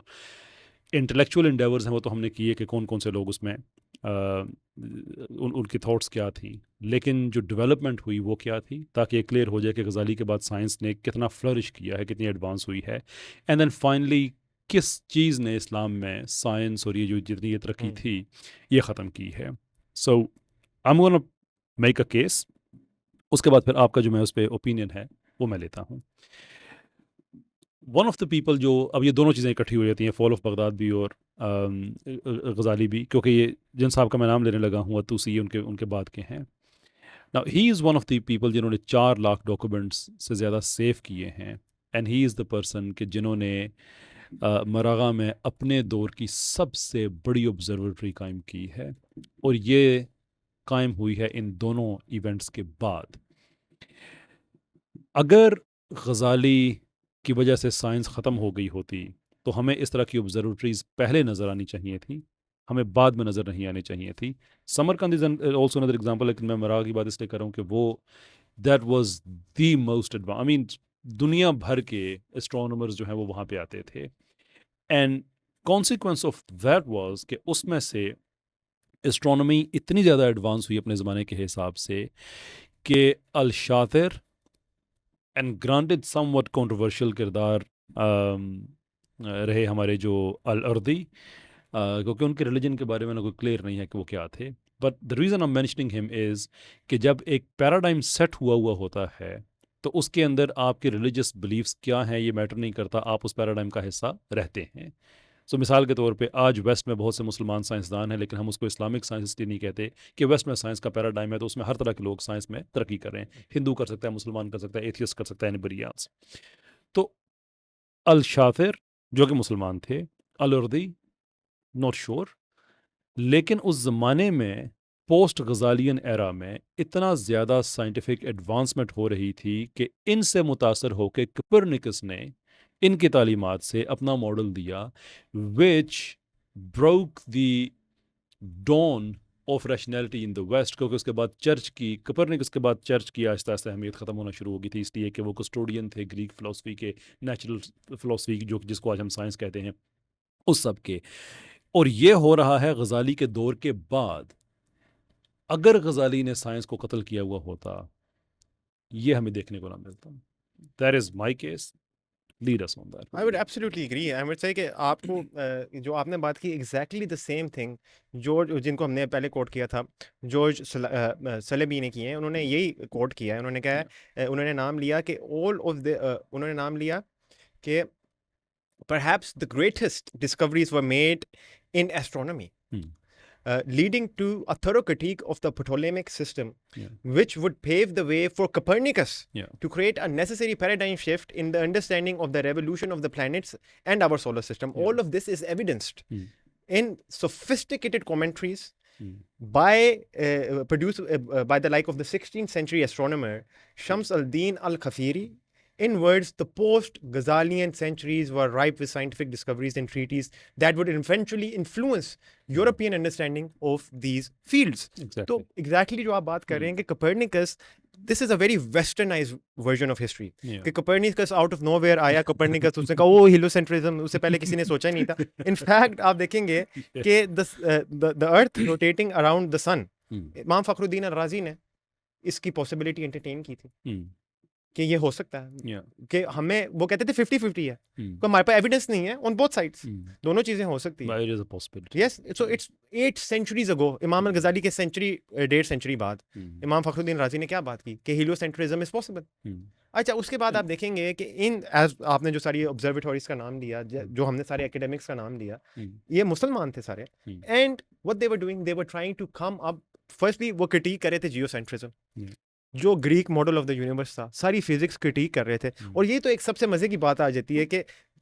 इंटेलेक्चुअल इंडेवर्स हैं वो तो हमने किए कि कौन कौन से लोग उसमें उनकी थॉट्स क्या थी, लेकिन जो डेवलपमेंट हुई वो क्या थी, ताकि ये क्लियर हो जाए कि गज़ाली के बाद साइंस ने कितना फ्लरिश किया है, कितनी एडवांस हुई है, एंड देन फाइनली किस चीज़ ने इस्लाम में साइंस और ये जो जितनी ये तरक्की थी ये ख़त्म की है। So I am gonna make a case, उसके बाद फिर आपका जो मैं उस पर ओपिनियन है वो मैं लेता हूँ। वन ऑफ द पीपल जो अब ये दोनों चीज़ें इकट्ठी हो जाती हैं, फॉल ऑफ बगदाद भी और गज़ाली भी, क्योंकि ये जिन साहब का मैं नाम लेने लगा हूँ अतूसी उनके उनके बाद के हैं। Now he is one of the people जिन्होंने 4 लाख डॉक्यूमेंट्स से ज़्यादा सेव किए हैं, and he is the person कि जिन्होंने मरागा में अपने दौर की सबसे बड़ी ऑब्जर्वेटरी कायम की है, और ये कायम हुई है इन दोनों इवेंट्स के बाद। अगर गज़ाली की वजह से साइंस ख़त्म हो गई होती तो हमें इस तरह की ऑब्जर्वेटरीज पहले नज़र आनी चाहिए थी, हमें बाद में नज़र नहीं आनी चाहिए थी। Samarkand is also another example, लेकिन मैं मरागा की बात इसलिए कर रहा हूँ कि वो that was the most advance, I mean दुनिया भर के एस्ट्रोनॉमर्स जो हैं वो वहाँ पे आते थे, and consequence of that was कि उसमें से एस्ट्रोनॉमी इतनी ज़्यादा एडवांस हुई अपने ज़माने के हिसाब से कि अल शातिर एंड ग्रांटेड समवट कंट्रोवर्शियल किरदार रहे हमारे जो अल अर्दी, क्योंकि उनके रिलीजन के बारे में ना कोई क्लियर नहीं है कि वो क्या थे, but the reason I am mentioning him is कि जब एक पैराडाइम सेट हुआ होता है तो उसके अंदर आपके रिलीजियस बिलीव्स क्या हैं ये मैटर नहीं करता, आप उस पैराडाइम का हिस्सा रहते हैं। सो मिसाल के तौर पे आज वेस्ट में बहुत से मुसलमान साइंसदान हैं, लेकिन हम उसको इस्लामिक साइंस इसलिए नहीं कहते कि वेस्ट में साइंस का पैराडाइम है तो उसमें हर तरह के लोग साइंस में तरक्की कर रहे हैं, हिंदू कर सकता है, मुसलमान कर सकता है, एथियस्ट कर सकता है, एनीबडी एल्स। तो अल शातिर जो कि मुसलमान थे, अल अर्दी नॉट श्योर, लेकिन उस ज़माने में पोस्ट गज़ालियन एरा में इतना ज़्यादा साइंटिफिक एडवांसमेंट हो रही थी कि इनसे मुतासर होकर कोपरनिकस ने इनकी तालीमात से अपना मॉडल दिया, which broke the dawn of rationality in the West, क्योंकि उसके बाद चर्च की, कोपरनिकस के बाद चर्च की आहिस्ता आहिस्ता अहमियत ख़त्म होना शुरू हो गई थी, इसलिए कि वो कस्टोडियन थे ग्रीक फ़िलासफ़ी के, नेचुरल फ़िलासफ़ी की, जो जिसको आज हम साइंस कहते हैं, उस सब के। और ये हो रहा है गज़ाली के दौर के बाद। अगर गज़ाली ने साइंस को कत्ल किया हुआ होता, ये हमें देखने को ना मिलता। That is my case, lead us on that. I would absolutely agree. I would say कि आपको जो आपने बात की exactly the same thing George, जिनको हमने पहले कोट किया था, जॉर्ज सलेबी ने किए हैं, उन्होंने यही कोट किया है। उन्होंने कहा है, उन्होंने नाम लिया कि all of the उन्होंने नाम लिया कि perhaps the greatest discoveries were made in astronomy, leading to a thorough critique of the Ptolemaic system, which would pave the way for Copernicus to create a necessary paradigm shift in the understanding of the revolution of the planets and our solar system. All of this is evidenced in sophisticated commentaries by produced by the like of the 16th century astronomer Shams al-Din al-Khafiri. In words, the post-Ghazalian centuries were ripe with scientific discoveries and treatises that would eventually influence European understanding of these fields. Exactly. तो exactly जो आप बात कर रहे हैं कि Copernicus, this is a very westernized version of history. कि Copernicus out of nowhere आया, Copernicus उसने कहा वो heliocentrism, उससे पहले किसी ने सोचा ही नहीं था. In fact, आप देखेंगे कि the Earth rotating around the sun, इमाम फखरुद्दीन अल-राज़ी ने इसकी possibility entertain की थी. कि ये हो सकता है कि हमें वो कहते थे 50-50 है तो हमारे पास एविडेंस नहीं है ऑन बोथ साइड्स दोनों चीजें हो सकती हैं yes so it's 8 centuries ago इमाम अल गजाली के सेंचुरी 1.5 सेंचुरी बाद इमाम फखरुद्दीन राजी ने क्या बात की कि हीलियोसेंट्रिज्म इज पॉसिबल अच्छा उसके बाद आप देखेंगे कि इन एज आपने जो सारी ऑब्जर्वेटरीज का नाम दिया जो हमने सारे एकेडमिक्स का नाम दिया ये मुसलमान थे सारे and what they were doing they were trying to come up firstly वो क्रिटिक कर रहे थे जियोसेंट्रिज्म जो Greek model of the universe था सारी फिजिक्स क्रिटिक कर रहे थे और ये तो एक सबसे मजे की बात आ जाती है कि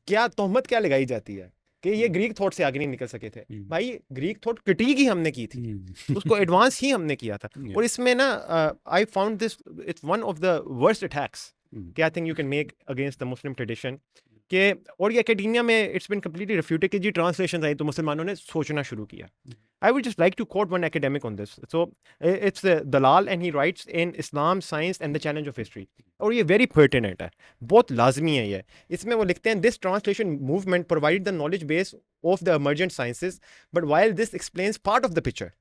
क्या तोहमत क्या लगाई जाती है कि ये ग्रीक थॉट से आगे नहीं निकल सके थे भाई ग्रीक थॉट क्रिटिक ही हमने की थी उसको एडवांस ही हमने किया था और इसमें ना I found this it's one of the worst attacks कि I think you can make against the Muslim tradition कि और ये एकेडेमिया में इट्स बिन कम्प्लीटली रिफ्यूटेड कि जी ट्रांसलेशन आई तो मुसलमानों ने सोचना शुरू किया I would just like to quote one academic on this. So it's Dalal and he writes in Islam, Science and the Challenge of History. और ये very pertinent है बहुत लाजमी है ये इसमें वो लिखते हैं this translation movement provided the knowledge base of the emergent sciences but while this explains part of the picture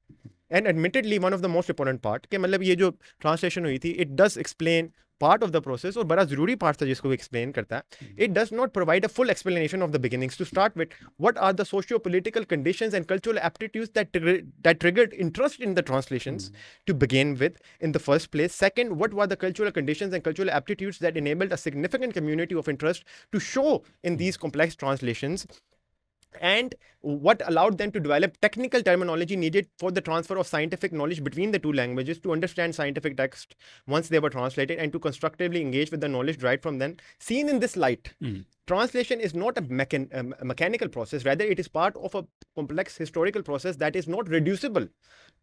and admittedly one of the most important part कि मतलब ये जो translation हुई थी it does explain part of the process और बड़ा ज़रूरी part था जिसको explain करता है it does not provide a full explanation of the beginnings to start with what are the socio-political conditions and cultural aptitudes that triggered interest in the translations to begin with in the first place second what were the cultural conditions and cultural aptitudes that enabled a significant community of interest to show in these complex translations and what allowed them to develop technical terminology needed for the transfer of scientific knowledge between the two languages to understand scientific text once they were translated and to constructively engage with the knowledge derived from them. Seen in this light, translation is not a mechanical process, rather it is part of a complex historical process that is not reducible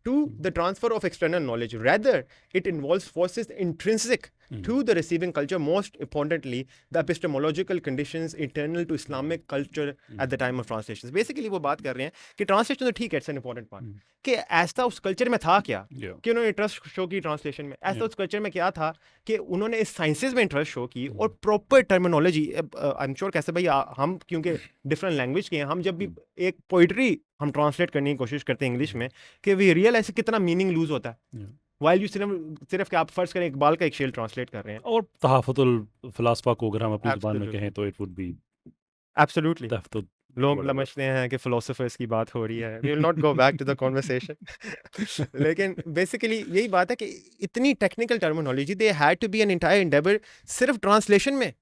to the transfer of external knowledge. Rather, it involves forces intrinsic to the receiving culture, most importantly, the epistemological conditions internal to Islamic culture at the time of translations. Basically, वो बात कर रहे हैं कि translation तो ठीक है, it's an important part. कि ऐसा उस कल्चर में था क्या कि उन्होंने इंटरेस्ट शो की ट्रांसलेशन में ऐसा उस कल्चर में क्या था कि उन्होंने इस साइंसेज में इंटरेस्ट शो की और proper terminology I am sure कैसे भाई हम क्योंकि डिफरेंट लैंग्वेज के हैं हम जब भी एक पोइट्री हम ट्रांसलेट करने की कोशिश करते हैं इंग्लिश में कि वी रियलाइज कितना मीनिंग लूज होता है वाइल यू सिर्फ कि आप फर्ज करें इकबाल का एक शेर ट्रांसलेट कर रहे हैं और तहफ़्फ़ुल फ़िलासफ़ा को अगर हम अपनी ज़ुबान में कहें तो इट वुड बी एब्सोल्युटली लोग समझते हैं कि फिलोसोफर्स की बात हो रही है we will not go back to the conversation लेकिन बेसिकली यही बात है कि इतनी technical terminology they had to be an entire endeavour सिर्फ ट्रांसलेशन में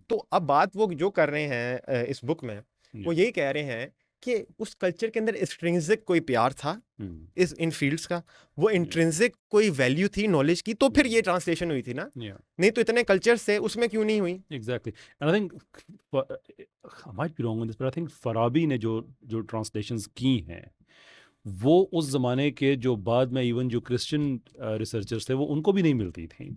तो अब बात वो जो कर रहे हैं इस बुक में वो यही कह रहे हैं कि उस कल्चर के अंदर इंट्रिंसिक कोई प्यार था इस इन फील्ड्स का वो इंट्रिंसिक कोई वैल्यू थी नॉलेज की तो फिर ये ट्रांसलेशन हुई थी ना नहीं तो इतने कल्चर से उसमें क्यों नहीं हुई exactly and I think I might be wrong in this but I think फराबी ने जो ट्रांसलेशंस की हैं वो उस ज़माने के जो बाद में इवन जो क्रिश्चियन रिसर्चर्स थे वो उनको भी नहीं मिलती थी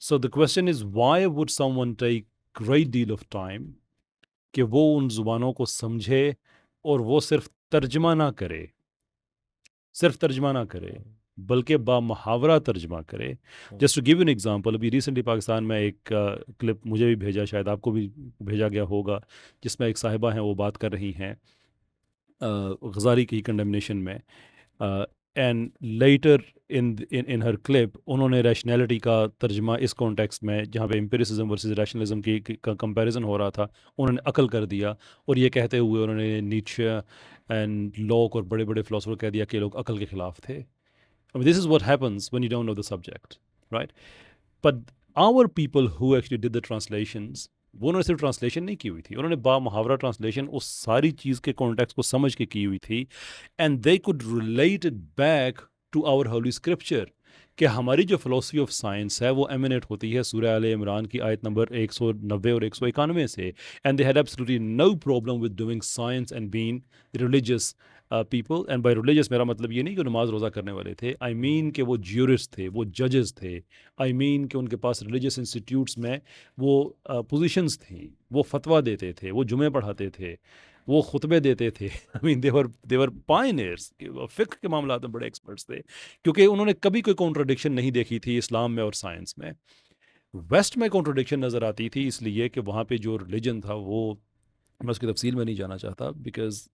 so the question is why would someone take great deal of time कि वो उन ज़ुबानों को समझे और वो सिर्फ तर्जमा ना करे बल्कि बामुहावरा तर्जमा करे just to give an example अभी रिसेंटली पाकिस्तान में एक क्लिप मुझे भी भेजा शायद आपको भी भेजा गया होगा जिसमें एक साहिबा हैं वो बात कर रही हैं गज़ाली की कंडेमनेशन में and later in her clip उन्होंने रैशनैलिटी का तर्जमा इस कॉन्टेक्स्ट में जहाँ पे एम्पिरिसिज्म वर्सेस रैशनलिज्म की कंपैरिजन हो रहा था उन्होंने अकल कर दिया और ये कहते हुए उन्होंने नीचे एंड लॉक और बड़े बड़े फिलोसफर कह दिया कि लोग अकल के ख़िलाफ़ थे this is what happens when you don't know the subject right but our people who actually did the translations वो उन्होंने सिर्फ ट्रांसलेशन नहीं की हुई थी, उन्होंने बामुहावरा ट्रांसलेशन उस सारी चीज़ के कॉन्टेक्स्ट को समझ के की हुई थी, and they could relate it back to our holy scripture कि हमारी जो फ़िलोसफी ऑफ साइंस है वो एमिनेट होती है सूरह आले इमरान की आयत नंबर 190 और 191 से, and they had absolutely no problem with doing science and being religious people. And by religious मेरा मतलब ये नहीं कि नमाज रोज़ा करने वाले थे, आई मीन कि वो ज्यूरिस्ट थे, वो जजेस थे, आई मीन कि उनके पास रिलीजियस इंस्टीट्यूट्स में वो पोजीशंस थी, वो फतवा देते थे, वो जुमे पढ़ाते थे, वो खुतबे देते थे। आई मीन देवर पायनियर्स, फ़िक्र के मामलात में बड़े एक्सपर्ट्स थे, क्योंकि उन्होंने कभी कोई कॉन्ट्रडिक्शन नहीं देखी थी इस्लाम में और साइंस में। वेस्ट में कॉन्ट्रडिक्शन नज़र आती थी इसलिए कि वहाँ पे जो रिलीजन था वो, मैं उसकी तफसील में नहीं जाना चाहता, because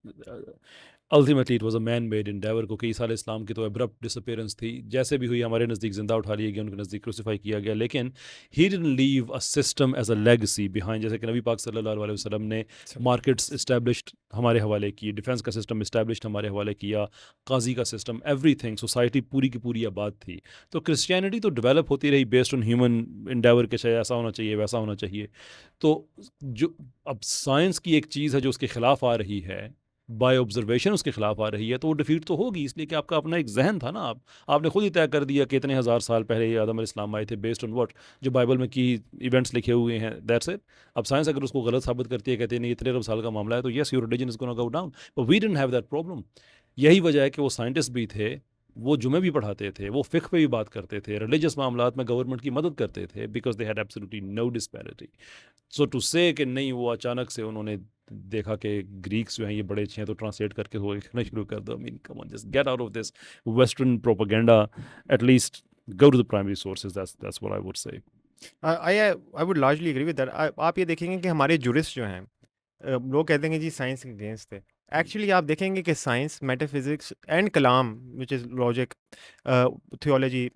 ultimately it was a man made Endeavour. को कई साल इस्लाम की तो अब्रप्ट डिसअपीयरेंस थी, जैसे भी हुई हमारे नज़दीक ज़िंदा उठा लिए गए, उनके नज़दीक क्रूसीफाई किया गया, लेकिन he didn't leave a system as a legacy behind. जैसे कि नबी पाक सल्लल्लाहु अलैहि वसल्लम ने मार्केट्स इस्टेब्लिश्ड हमारे हवाले की, डिफेंस का सिस्टम इस्टेब्लिश्ड हमारे हवाले किया, काजी का सिस्टम, एवरीथिंग, सोसाइटी पूरी की पूरी आबाद थी। तो क्रिश्चियनिटी तो डेवलप होती रही बेस्ड ऑन ह्यूमन इंडेवर के, चाहे ऐसा होना चाहिए वैसा होना चाहिए। तो जो अब साइंस की एक चीज़ है जो उसके ख़िलाफ़ आ रही है, बाय ऑब्जर्वेशन उसके खिलाफ आ रही है, तो वो डिफीट तो होगी, इसलिए कि आपका अपना एक जहन था ना, आपने खुद ही तय कर दिया कि इतने हज़ार साल पहले ये आदम अलैहिस्सलाम आए थे, बेस्ड ऑन व्हाट जो बाइबल में की इवेंट्स लिखे हुए हैं, दैट्स इट। अब साइंस अगर उसको गलत साबित करती है, कहते हैं नहीं इतने अरब साल का मामला है, तो yes your religion is gonna go down, but we didn't have that problem. यही वजह है कि वो साइंटिस्ट भी थे, वो जुमे भी पढ़ाते थे, वो फ़िक़्ह पे भी बात करते थे, रिलीजियस मामलात में गवर्नमेंट की मदद करते थे, because they had absolutely no disparity. So to say कि नहीं वो अचानक से उन्होंने देखा कि ग्रीक्स जो हैं ये बड़े अच्छे हैं तो ट्रांसलेट करके वो लिखना शुरू कर दो। I mean come on, just get out of this western propaganda, at least go to the primary sources, that's what I would say. I would largely agree with that. आप ये देखेंगे कि हमारे जूरिस्ट जो हैं, लोग कहते हैं कि जी साइंस के अगेंस्ट है। एक्चुअली आप देखेंगे कि science, metaphysics and Kalam which is logic, theology,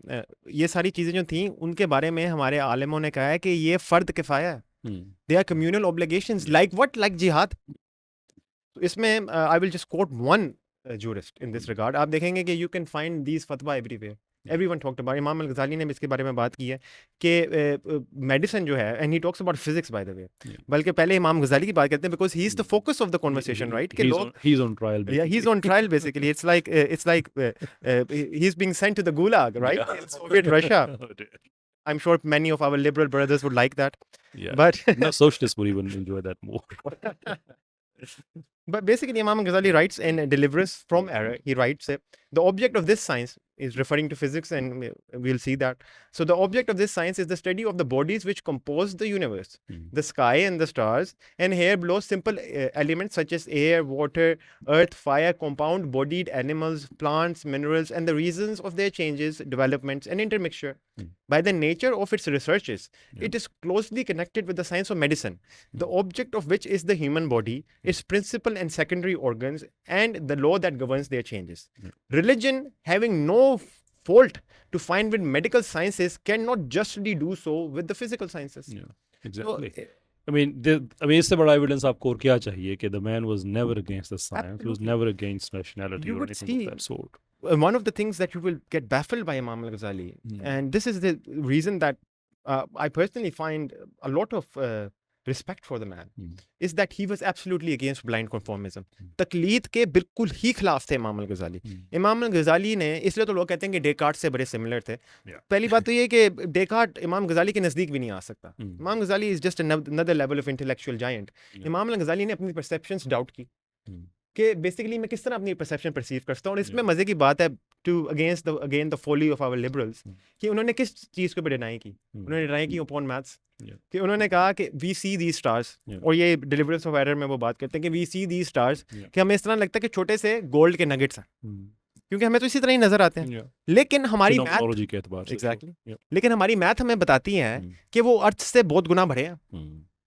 ये सारी चीज़ें जो थी उनके बारे में हमारे आलिमों ने कहा है कि ये फ़र्द किफ़ाया है, they are communal obligations, like what, like जिहाद। तो इसमें I will just quote one jurist in this regard. आप देखेंगे कि यू कैन फाइंड दीज फतवा एवरीवेयर, एवरीवन टॉक्ड अबाउट। इमाम अल-गज़ाली ने भी इसके बारे में बात की है कि मेडिसिन जो है, and he talks about physics bye the वे, बल्कि पहले इमाम गज़ाली की बात करते हैं because he is the focus of the conversation, right? कि लोग he is on trial, yeah, he's on trial basically. It's like he's being sent to the gulag, right? In Soviet Russia. I'm sure many of our liberal brothers would like that. Yeah, but no socialists would even enjoy that more. But basically, Imam Ghazali writes in Deliverance from Error, he writes, the object of this science is referring to physics, and we'll see that. So the object of this science is the study of the bodies which compose the universe, the sky and the stars, and here below simple elements such as air, water, earth, fire, compound bodied animals, plants, minerals, and the reasons of their changes, developments, and intermixture. By the nature of its researches, it is closely connected with the science of medicine, the object of which is the human body, its principal and secondary organs, and the law that governs their changes. Religion, having no fault to find with medical sciences, cannot justly do so with the physical sciences. Yeah, exactly. So, I mean, इससे बड़ा evidence आपको और क्या चाहिए कि the man was never against the science, he was never against nationality or anything of that sort. One of the things that you will get baffled by Imam al-Ghazali, and this is the reason that I personally find a lot of respect for the man, is that he was absolutely against blind conformism. तकलीद के बिल्कुल ही खिलाफ थे इमाम अल-गज़ाली। इमाम al Ghazali ने, इसलिए तो लोग कहते हैं कि डेकार्ट से बड़े सिमिलर थे। पहली बात तो ये कि डेकार्ट इमाम गज़ाली के नज़दीक भी नहीं आ सकता। इमाम Ghazali is just another level of intellectual giant. इमाम अल-गज़ाली ने अपनी परसेप्शंस डाउट की कि बेसिकली मैं किस तरह अपनी परसेप्शन परसीव करता हूँ। और इसमें मज़े की बात है, to again the folly of our liberals, कि उन्होंने किस चीज़ को भी डिनाई की। उन्होंने डिनाई की अपॉन मैथ्स, कि उन्होंने कहा कि वी सी दी स्टार्स, और ये डिलीवरेंस ऑफ एरर में वो बात करते हैं कि वी सी दी स्टार्स, कि हमें इस तरह लगता है कि छोटे से गोल्ड के नगेट्स हैं, क्योंकि हमें तो इसी तरह ही नजर आते हैं। लेकिन हमारी मैथ के एतबार से, एग्जैक्टली, लेकिन हमारी मैथ हमें बताती है कि वो अर्थ से बहुत गुना बड़े हैं।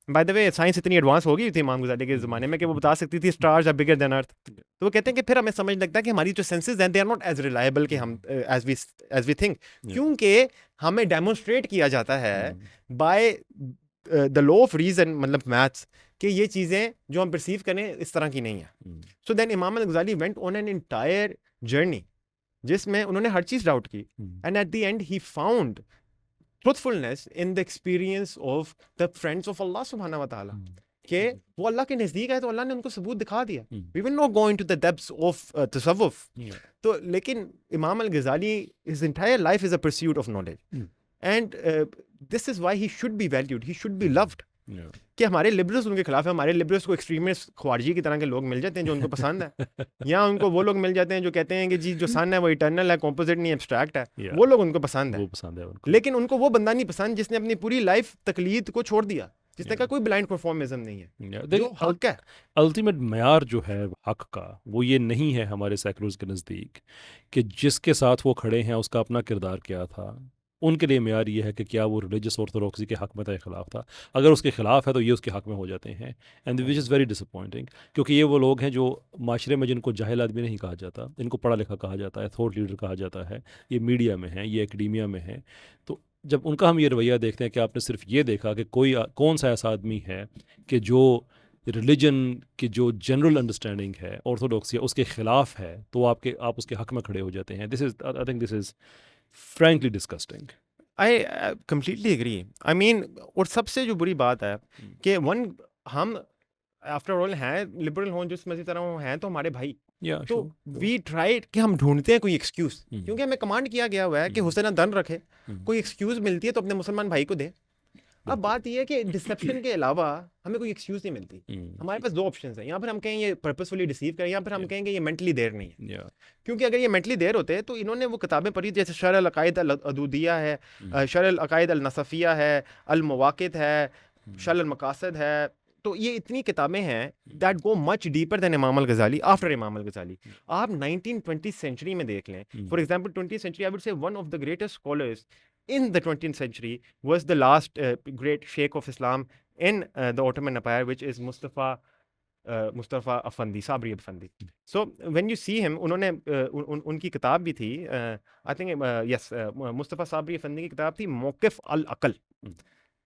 बाय द वे, साइंस इतनी एडवांस हो गई थी इमाम गज़ाली के ज़माने में कि वो बता सकती थी स्टार्स आर बिगर देन अर्थ। तो वो कहते हैं कि फिर हमें समझ लगता है कि हमारी जो सेंसेस हैं, they are not as reliable कि हम एज वी थिंक, क्योंकि हमें डेमोन्स्ट्रेट किया जाता है by the law of reason, मतलब मैथ्स, कि ये चीज़ें जो हम परसीव करें इस तरह की नहीं है। सो देन इमाम al Ghazali went on an entire journey जिसमें उन्होंने हर चीज़ डाउट की, and at the end he found truthfulness in the experience of the friends of Allah subhanahu wa ta'ala. कि वो अल्लाह के नज़दीक है तो अल्लाह ने उनको सबूत दिखा दिया. We will not go into the depths of tasawwuf. तो लेकिन इमाम अल-गज़ाली, his entire life is a pursuit of knowledge. And this is why he should be valued, he should be loved. कि हमारे लिबरल्स उनके खिलाफ है, हमारे लिबरल्स को एक्सट्रीमिस्ट ख्वारजी की तरह के लोग मिल जाते हैं जो उनको पसंद है, या उनको वो लोग मिल जाते हैं जो कहते हैं कि जी जो सन है वो इटर्नल है, कॉम्पोजिट नहीं एब्स्ट्रैक्ट है, वो लोग उनको पसंद है उनको। लेकिन उनको वो बंदा नहीं पसंद जिसने अपनी पूरी लाइफ तकलीद को छोड़ दिया, जिसने कहा कोई ब्लाइंड परफॉर्मिज्म नहीं है, जो हक है। अल्टीमेट मयार जो है हक का वो ये नहीं है हमारे सेकुलर्स के नज़दीक कि जिसके साथ वो खड़े हैं उसका अपना किरदार क्या था। उनके लिए मेयार ये है कि क्या वो रिलीजियस ऑर्थोडॉक्सी के हक़ में था या ख़िलाफ़ था। अगर उसके ख़िलाफ़ है तो ये उसके हक़ में हो जाते हैं, and which is very disappointing, क्योंकि ये वो लोग हैं जो माशरे में जिनको जाहिल आदमी नहीं कहा जाता, इनको पढ़ा लिखा कहा जाता है, थॉट लीडर कहा जाता है, ये मीडिया में है, ये एकेडमिया में है। तो जब उनका हम ये रवैया देखते हैं कि आपने सिर्फ ये देखा कि कौन सा ऐसा आदमी है कि जो रिलीजन की जो जनरल अंडरस्टैंडिंग है ऑर्थोडॉक्सी उसके ख़िलाफ़ है, तो आप उसके हक़ में खड़े हो जाते हैं। I think this is frankly disgusting. I completely agree. I mean, और सबसे जो बुरी बात है कि हम आफ्टर ऑल हैं लिबरल हों जिस मर्जी तरह हो हैं तो हमारे भाई, तो वी ट्राइड कि हम ढूंढते हैं कोई एक्सक्यूज, क्योंकि हमें कमांड किया गया हुआ है कि हुसैन दन रखे, कोई एक्सक्यूज मिलती है तो अपने मुसलमान भाई को दे। अब बात यह है कि डिसेप्शन के अलावा हमें कोई एक्सक्यूज नहीं मिलती। हमारे पास दो ऑप्शंस हैं, यहाँ पर हम कहें ये पर्पसफुली डिसीव करें, यहाँ पर हम कहेंगे ये मेंटली देर नहीं है। क्योंकि अगर ये मेंटली देर होते तो इन्होंने वो किताबें पढ़ी जैसे शरह अल-अक़ाइद अल-अदूदिया है, शरह अल-अक़ाइद अल-नसफिया है, अल-मवाक़िद है, शरह अल-मक़ासिद है, तो ये इतनी किताबें हैं that go much deeper than इमाम अल-गज़ाली, आफ्टर इमाम अल-गज़ाली। आप 19th-20th सेंचुरी में देख लें, for example 20th century, I would say one of the greatest scholars in the 20th century was the last great sheikh of Islam in the Ottoman Empire, which is Mustafa Afandi, Sabri Afandi. So when you see him, उन्होंने उनकी किताब भी थी, I think yes, Mustafa Sabri Afandi की किताब थी मौक़िफ़ अल-अक़ल,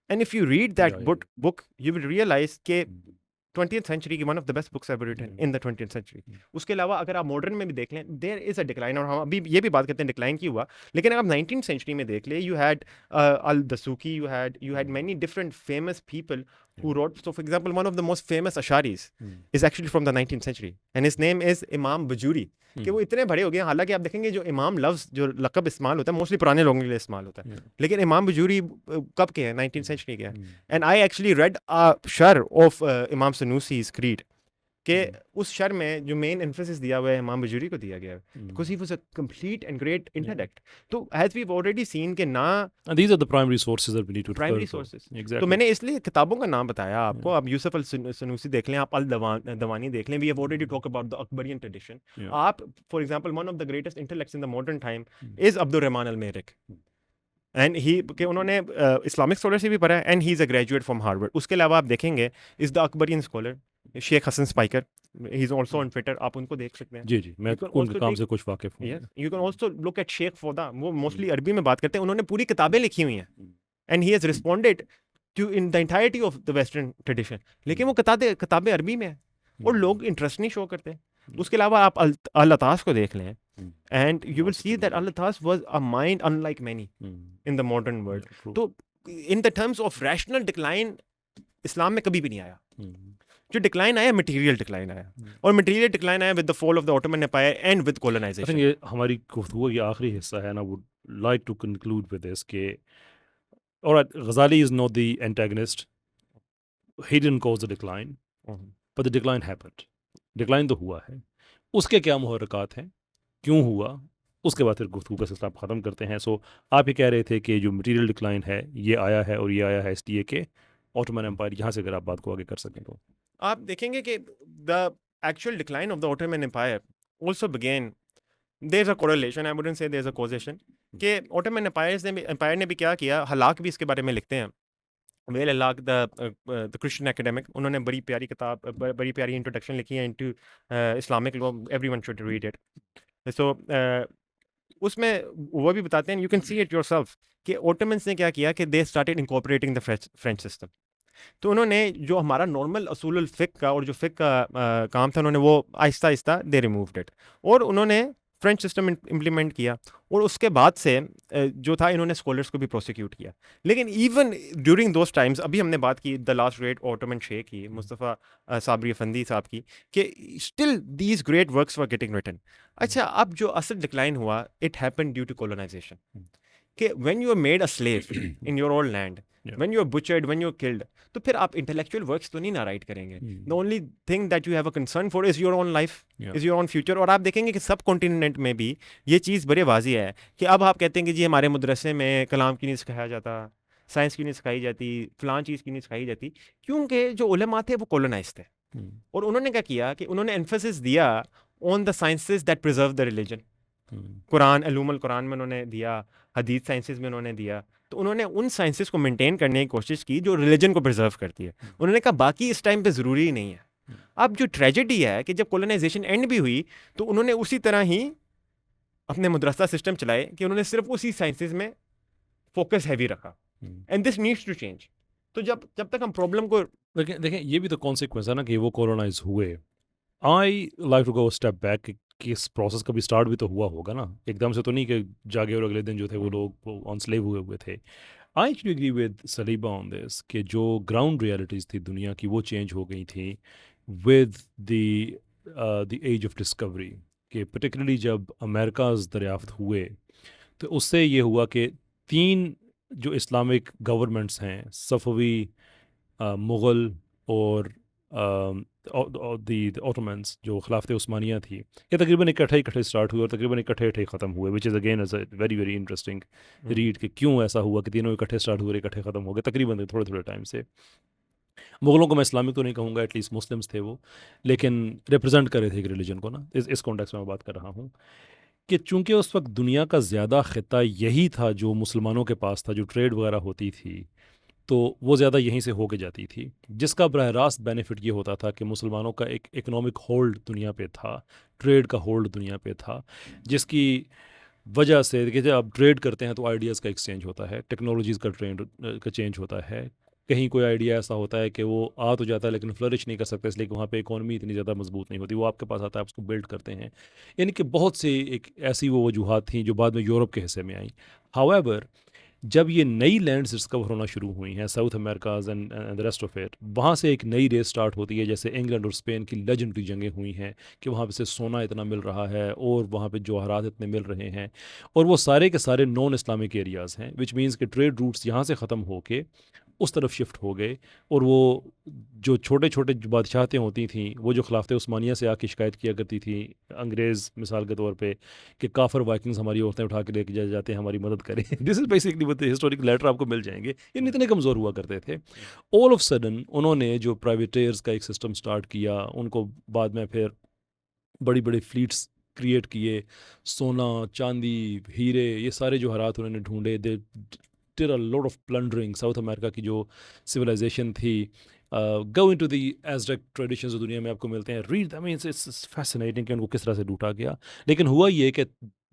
and if you read that book you will realize कि 20th century की one of the best books ever written in the 20th century. उसके अलावा अगर आप मॉडर्न में भी देख लें, there is a decline, और हम अभी ये भी बात करते हैं डिक्लाइन की हुआ, लेकिन अगर आप 19th century में देख ले, you had al-Dasuki, you had many different famous people who wrote. So for example, one of the most famous Asharis is actually from the 19th century, and his name is Imam Bajuri. कि वो इतने बड़े हो गए, हालांकि आप देखेंगे जो इमाम लफ्ज़ जो लक़ब इस्तेमाल होता है मोस्टली पुराने लोगों के लिए इस्तेमाल होता है, लेकिन इमाम बजूरी कब के हैं? 19th century के हैं। And I actually red a sir of इमाम सनूसी's creed, कि उस शर में जो मेन एम्फेसिस दिया हुआ है इमाम बजूरी को दिया गया है, because he was a complete and great intellect. तो as we have already seen के ना these are the primary sources that we need to primary sources. तो मैंने इसलिए किताबों का नाम बताया आपको। आप यूसुफ अल सनूसी देख लें, आप अल दवानी देख लें, we have already talk about the Akbarian tradition. आप for example one of the greatest intellects in the modern time is Abdur Rahman al Merik, and he कि उन्होंने इस्लामिक स्कॉलर से भी पढ़ा है, and he is a graduate from Harvard. उसके अलावा आप देखेंगे is the Akbarian scholar Sheikh Hasan Spiker, he is also on Twitter, आप उनको देख सकते हैं। जी मैं उनके काम से कुछ वाकिफ हूं। You can also look at Sheikh Fouda, वो मोस्टली अरबी में बात करते हैं, उन्होंने पूरी किताबें लिखी हुई हैं, and he has responded to in the entirety of the western tradition, लेकिन वो किताबें अरबी में हैं और लोग इंटरेस्ट नहीं शो करते। उसके अलावा आप अल-अताश को देख लें, and you will see that Al-Atas was a mind unlike many in the modern world. तो in the terms of rational decline, इस्लाम में कभी भी नहीं आया। जो डिक्लाइन आया मटेरियल डिक्लाइन आया, और मटेरियल डिक्लाइन आया with the fall of the Ottoman Empire and with colonisation. I think ये हमारी गुफ्तगू का आखिरी हिस्सा है, and I would like to conclude with this कि alright, Ghazali is not the antagonist, he didn't cause the decline, but the decline happened. Decline तो हुआ है, उसके क्या मुहर्रिकात हैं, क्यों हुआ, उसके बाद फिर गुफ्तगू का सिलसिला ख़त्म करते हैं। सो आप ही कह रहे थे कि जो मटेरियल डिक्लाइन है ये आया है, और ये आया है इसलिए कि ऑटोमन एम्पायर, यहाँ से अगर आप बात को आगे कर सकें तो आप देखेंगे कि the actual decline of the Ottoman Empire also began, there is a correlation, I wouldn't say there is a causation, कि ऑटोमन एम्पायर ने भी क्या किया, हलाक भी इसके बारे में लिखते हैं, वेल हलाक द क्रिश्चियन एकेडमिक, उन्होंने बड़ी प्यारी किताब, बड़ी प्यारी इंट्रोडक्शन लिखी है into Islamic law, everyone should read it. So उसमें वो भी बताते हैं, you can see it yourself, कि ऑटोमन्स ने क्या किया कि they started incorporating the French system. तो उन्होंने जो हमारा नॉर्मल असूल फिक का और जो फिक का काम था, उन्होंने वो आहिस्ता आहिस्ता दे रिमूव्ड इट, और उन्होंने फ्रेंच सिस्टम इम्प्लीमेंट किया, और उसके बाद से जो था इन्होंने स्कॉलर्स को भी प्रोसिक्यूट किया। लेकिन इवन ड्यूरिंग दोज टाइम्स, अभी हमने बात की the last great Ottoman sheikh की, मुस्तफ़ा साबरी अफंदी साहब की, कि still these great works were getting written. अच्छा, अब जो असल डिक्लाइन हुआ, it happened due to colonisation, कि when you are made a slave in your own land, Yeah. When you are butchered, when you are killed, तो फिर आप intellectual works तो नहीं ना राइट करेंगे। The only thing that you have a concern for is your own life, Yeah. Is your own future. और आप देखेंगे कि सब कॉन्टिनेंट में भी ये चीज़ बड़े वाजी है कि अब आप कहते हैं कि जी हमारे मदरसे में कलाम की नहीं सिखाया जाता, साइंस की नहीं सिखाई जाती, फलां चीज़ की नहीं सिखाई जाती, क्योंकि जो उलमा थे वो कॉलोनाइज थे। और उन्होंने क्या किया कि उन्होंने एम्फेसिस दिया on the sciences that preserve the religion. Quran, अलूमुल कुरान में उन्होंने दिया, हदीस साइंसेस में उन्होंने दिया। तो उन्होंने उन साइंसेस को मेंटेन करने की कोशिश की जो रिलीजन को प्रिजर्व करती है। उन्होंने कहा बाकी इस टाइम पे ज़रूरी ही नहीं है। अब जो ट्रेजेडी है कि जब कॉलोनाइजेशन एंड भी हुई, तो उन्होंने उसी तरह ही अपने मदरसा सिस्टम चलाए कि उन्होंने सिर्फ उसी साइंसेस में फोकस हैवी रखा, and this needs to change. तो जब जब तक हम प्रॉब्लम को देखें देखें ये भी तो कॉन्सिक्वेंस है ना कि वो कॉलोनाइज हुए। I like to go step back कि इस प्रोसेस का भी स्टार्ट भी तो हुआ होगा ना, एकदम से तो नहीं कि जागे और अगले दिन जो थे वो लोग ऑन स्लेव हुए हुए थे। I actually agree with Saliba on this कि जो ग्राउंड रियलिटीज़ थी दुनिया की वो चेंज हो गई थी with the age of discovery, कि पर्टिकुलरली जब अमेरिकाज दरियाफ्त हुए तो उससे ये हुआ कि 3 जो इस्लामिक गवर्नमेंट्स हैं, सफ़वी, मुग़ल और द ऑटोमन्स, जो खिलाफत उस्मानिया थी, ये तकरीबन इकट्ठे स्टार्ट हुए और तकरीबन इकट्ठे ख़त्म हुए, which is again is a very very interesting read कि क्यों ऐसा हुआ कि तीनों इकट्ठे स्टार्ट हुए, इकट्ठे ख़त्म हो गए तकरीबन थोड़े थोड़े टाइम से। मुग़लों को मैं इस्लामिक तो नहीं कहूँगा, एटलीस्ट मुस्लिम्स थे वो, लेकिन रिप्रेजेंट कर रहे थे एक रिलीजन को ना, इस कॉन्टेक्स्ट में मैं बात कर रहा हूँ कि चूंकि उस वक्त दुनिया का ज़्यादा ख़ित्ता यही था जो मुसलमानों के पास था, जो ट्रेड वगैरह होती थी तो वो ज़्यादा यहीं से होके जाती थी, जिसका बरह रास्त बेनिफिट ये होता था कि मुसलमानों का एक इकोनॉमिक होल्ड दुनिया पे था, ट्रेड का होल्ड दुनिया पे था, जिसकी वजह से देखिए जब आप ट्रेड करते हैं तो आइडियाज़ का एक्सचेंज होता है, टेक्नोलॉजीज़ का ट्रेंड का चेंज होता है। कहीं कोई आइडिया ऐसा होता है कि वो आ तो जाता है लेकिन फ्लरिश नहीं कर सकता, इसलिए कि वहाँ पे इकोनॉमी इतनी ज़्यादा मजबूत नहीं होती, वो आपके पास आता है, आप उसको बिल्ड करते हैं। यानी कि बहुत सी एक ऐसी वो वजूहत थी जो बाद में यूरोप के हिस्से में आई। हाउएवर जब ये नई लैंड्स डिस्कवर होना शुरू हुई हैं, South Americas and the rest of it, वहाँ से एक नई रेस स्टार्ट होती है। जैसे इंग्लैंड और स्पेन की लेजेंडरी जंगें हुई हैं कि वहाँ पे से सोना इतना मिल रहा है और वहाँ पे जवाहरात इतने मिल रहे हैं, और वो सारे के सारे नॉन इस्लामिक एरियाज़ हैं, विच मीन्स कि ट्रेड रूट्स यहाँ से ख़त्म होके उस तरफ शिफ्ट हो गए। और वो जो छोटे छोटे बादशाहतें होती थी, वो जो खिलाफत उस्मानिया से आके शिकायत किया करती थी, अंग्रेज़ मिसाल के तौर पे कि काफर वाइकिंग्स हमारी औरतें उठा के लेके जाते हैं, हमारी मदद करें दिस इज़ बेसिकली वो हिस्टोरिक लेटर आपको मिल जाएंगे। ये इतने कमज़ोर हुआ करते थे। ऑल ऑफ सडन उन्होंने जो प्राइवेटेयर्स का एक सिस्टम स्टार्ट किया, उनको बाद में फिर बड़ी बड़ी फ्लीट्स क्रिएट किए, सोना चांदी हीरे ये सारे जो हरात उन्होंने ढूंढे, they did a lot of plundering. South America की जो सिविलाइजेशन थी, go into the Aztec traditions जो दुनिया में आपको मिलते हैं, read I mean it's fascinating कि उनको किस तरह से लूटा गया। लेकिन हुआ ये कि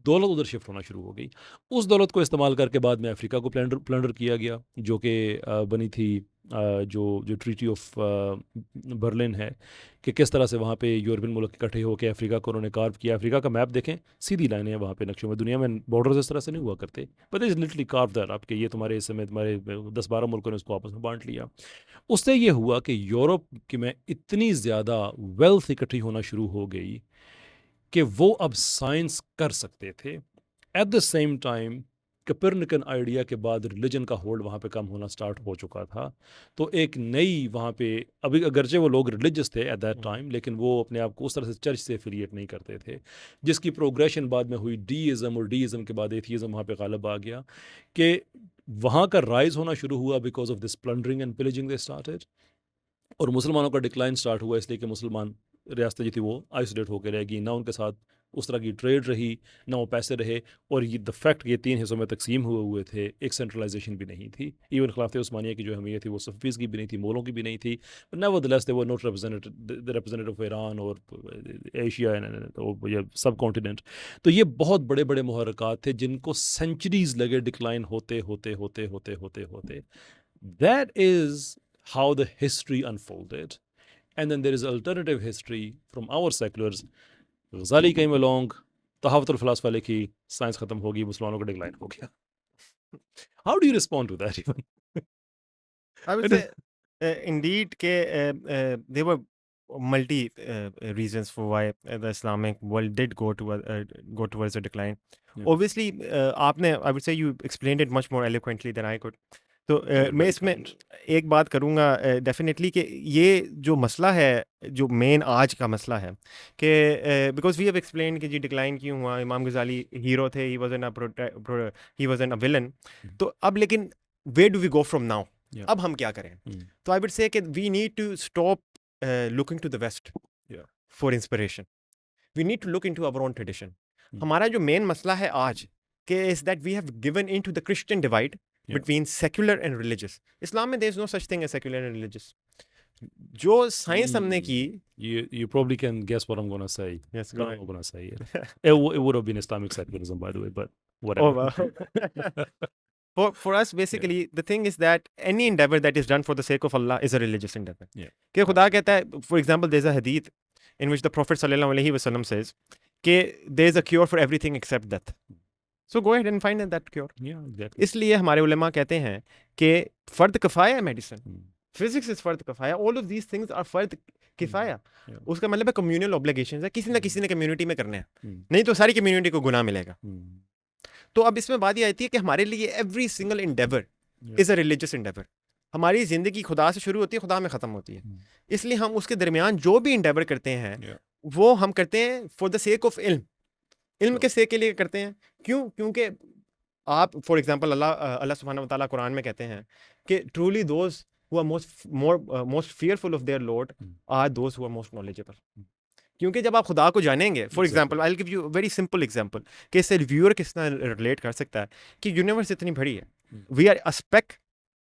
दौलत उधर शिफ्ट होना शुरू हो गई। उस दौलत को इस्तेमाल करके बाद में अफ्रीका को प्लंडर प्लंडर किया गया, जो कि बनी थी जो जो ट्रीटी ऑफ बर्लिन है, कि किस तरह से वहाँ पे यूरोपियन मुल्क इकट्ठे होकर अफ्रीका को उन्होंने कार्व किया। अफ्रीका का मैप देखें, सीधी लाइनें हैं वहाँ पे नक्शों में, दुनिया में बॉर्डर्स इस तरह से नहीं हुआ करते, but is literally curve that up कि ये तुम्हारे इस समय तुम्हारे 10-12 मुल्कों ने उसको आपस में बांट लिया। उससे ये हुआ कि यूरोप की में इतनी ज़्यादा वेल्थ इकट्ठी होना शुरू हो गई कि वो अब साइंस कर सकते थे। At the same time Copernican idea के बाद रिलीजन का होल्ड वहाँ पे कम होना स्टार्ट हो चुका था। तो एक नई वहाँ पे, अभी अगरचे वो लोग रिलीजियस थे एट दैट टाइम, लेकिन वो अपने आप को उस तरह से चर्च से एफिलिएट नहीं करते थे, जिसकी प्रोग्रेशन बाद में हुई डीइज़म, और डीइज़म के बाद एथीज़म वहाँ पे गालिब आ गया कि वहाँ का राइज होना शुरू हुआ because of this plundering and pillaging they started. और मुसलमानों का डिक्लाइन स्टार्ट हुआ इसलिए कि मुसलमान रियासतें जो थी वो आइसोलेट होकर रहेगी, ना उनके साथ उस तरह की ट्रेड रही, ना वो पैसे रहे, और ये द फैक्ट ये 3 हिस्सों में तकसीम हुए थे, एक सेंट्रलाइजेशन भी नहीं थी। इवन खिलाफत उस्मानिया की जो अहमियत थी वो सफ़ीज़ की भी नहीं थी, मोलों की भी नहीं थी, nevertheless they were not representative of Iran और एशिया और ये सब कॉन्टिनेंट। तो ये बहुत बड़े बड़े मुहर्रिकात थे जिनको सेंचुरीज लगे डिक्लाइन होते होते होते होते होते होते। That is how the history unfolded. And then there is alternative history from our seculars. Ghazali came along, तहावतुल फ़िलासफ़ा लिखी, साइंस ख़त्म होगी, मुसलमानों का डिक्लाइन हो गया। How do you respond to that even? I would it say, is indeed, there were multi reasons for why the Islamic world did go towards a decline. Yeah. Obviously, I would say you explained it much more eloquently than I could. तो You're मैं very इसमें kind. एक बात करूँगा definitely कि ये जो मसला है, जो मेन आज का मसला है कि बिकॉज वी हैव एक्सप्लेन कि जी डिक्लाइन क्यों हुआ, इमाम गजाली हीरो थे, he was an a villain. तो अब लेकिन where do we go from now? Yeah. अब हम क्या करें? तो आई वुड से कि we need to stop looking to the West Yeah. For inspiration. We need to look into our own tradition. Hmm. हमारा जो मेन मसला है आज कि is that we have given into the Christian divide Yeah. between secular and religious. Islam में there is no such thing as secular and religious. जो science हमने की, You probably can guess what I'm gonna say. yes, No, go I'm ahead. not gonna say it. It would have been Islamic secularism, by the way, but Oh, whatever. wow. For us, basically, the thing is that any endeavor that is done for the sake of Allah is a religious endeavor. Yeah. कि खुदा कहता है, for example, there's a hadith in which the Prophet sallallahu alaihi wasallam says कि there is a cure for everything except death. So go ahead and find that cure. Yeah, exactly. इसलिए हमारे उलमा कहते हैं कि फर्द किफ़ाया है मेडिसिन, Hmm. फिजिक्स इज फर्द किफ़ाया, all of these things are फर्द किफ़ाया। Yeah. उसका मतलब है कम्युनल ऑब्लिगेशंस है, किसी ना किसी ने कम्युनिटी में करने हैं, Hmm. नहीं तो सारी कम्युनिटी को गुनाह मिलेगा। Hmm. तो अब इसमें बात ये आती है कि हमारे लिए every single Endeavour Yeah. Is a religious Endeavour. हमारी ज़िंदगी खुदा से शुरू होती है, खुदा में ख़त्म होती है। Hmm. इसलिए हम उसके दरमियान जो भी इंडेवर करते हैं Yeah. वो हम करते हैं फॉर द सेक ऑफ इल्म। इल्म Sure. के सेक के लिए करते हैं। क्यों? क्योंकि आप फॉर एग्जांपल अल्लाह सुब्हानहू व तआला कुरान में कहते हैं कि truly those who are most fearful of their lord are those who are most knowledgeable. क्योंकि जब आप खुदा को जानेंगे, for example I will give you very simple example कि इससे व्यूअर किस तरह रिलेट कर सकता है कि यूनिवर्स इतनी बड़ी है, we are a speck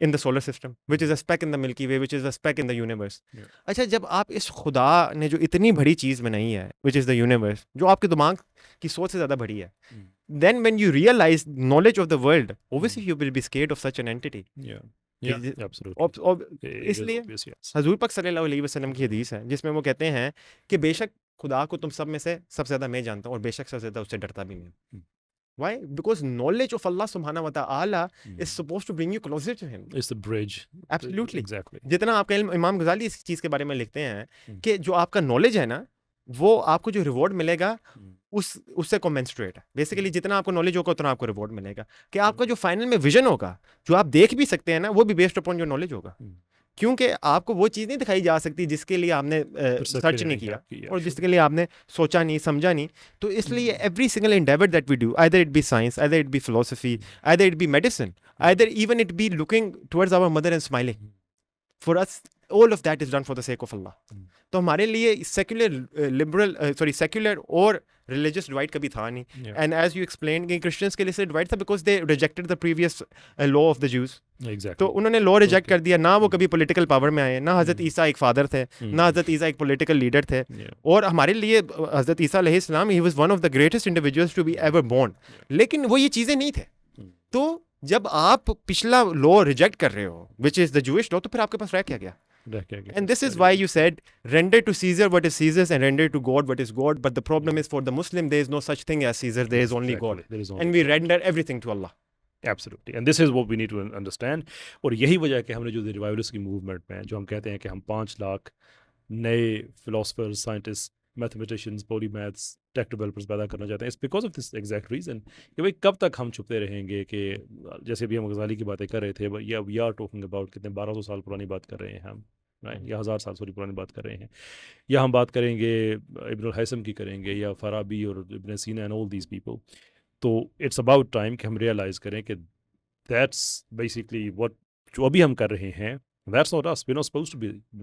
in the solar system which is a speck in the Milky Way which is a speck in the universe. अच्छा, जब आप इस खुदा ने जो इतनी बड़ी चीज़ बनाई है विच इज़ द यूनिवर्स, जो आपके दिमाग की सोच से ज़्यादा बड़ी है, then when you realize knowledge of the world, obviously you will be scared of such an entity. Yeah. Yeah, Is it- absolutely. It is इसलिए obvious, yes. हजूर पाक सल्लल्लाहु अलैहि वसल्लम की हदीस है जिसमें वो कहते हैं कि बेशक खुदा को तुम सब में से सबसे ज़्यादा मैं जानता हूँ और बेशक सबसे ज़्यादा उससे डरता भी मैं हूँ। Why? Because knowledge of Allah subhanahu wa ta'ala is supposed to bring you closer to him. It's the bridge. Absolutely. Exactly. जितना आपका इल्म, इमाम गजाली इस चीज़ के बारे में लिखते हैं कि जो आपका नॉलेज है ना, वो आपको जो रिवॉर्ड मिलेगा उससे कमेंसुरेट है। बेसिकली जितना आपको नॉलेज होगा उतना आपको रिवॉर्ड मिलेगा। कि आपका जो फाइनल में विजन होगा, जो आप देख भी सकते हैं ना, वो भी बेस्ड अपॉन जो नॉलेज होगा। क्योंकि आपको वो चीज़ नहीं दिखाई जा सकती जिसके लिए आपने सर्च नहीं किया और जिसके लिए आपने सोचा नहीं, समझा नहीं। तो इसलिए every single endeavour that we do, either it be science, either it be philosophy, either it be medicine, either even it be looking towards our mother and smiling, for us all of that is done for the sake of Allah. तो हमारे लिए secular और religious divide कभी था नहीं। And as you explain कि Christians के लिए से डिवाइड था because they rejected the previous law of the Jews. तो उन्होंने लॉ रिजेक्ट कर दिया, ना वो कभी पॉलिटिकल पावर में आए, ना हज़रत ईसा एक फादर थे, ना हज़रत ईसा एक पॉलिटिकल लीडर थे। और हमारे लिए हज़रत ईसा अलैहिस्सलाम, he was one of the greatest individuals to be ever born. लेकिन वो ये चीज़ें नहीं थे। तो जब आप पिछला लॉ रिजेक्ट कर रहे हो विच इज़ द जूइश लॉ, तो फिर आपके पास रह क्या गया? And this is why you said, render to Caesar what is Caesar's and render to God what is God. But the problem is for the Muslim, there is no such thing as Caesar, there is only God. And we render everything to Allah. Absolutely. And this is what we need to understand. और यही वजह है कि हमने जो revivalist की movement में जो हम कहते हैं कि हम 5 लाख नए philosophers, scientist, mathematicians, polymaths, tech developers पैदा करना चाहते हैं। It's because of this exact reason कि भाई कब तक हम छुपते रहेंगे कि जैसे अभी हम गजाली की बातें कर रहे थे, या वी आर टॉकिंग अबाउट कितने 1200 साल पुरानी बात कर रहे हैं हम, राइट, या 1000 साल पुरानी बात कर रहे हैं, या हम बात करेंगे इब्न हैसम की करेंगे, या फराबी और इब्न सीना एंड ऑल दीज पीपल। तो इट्स अबाउट टाइम कि हम रियलाइज़ करें कि दैट्स बेसिकली व्हाट जो अभी हम कर रहे हैं, that's not us, we not supposed to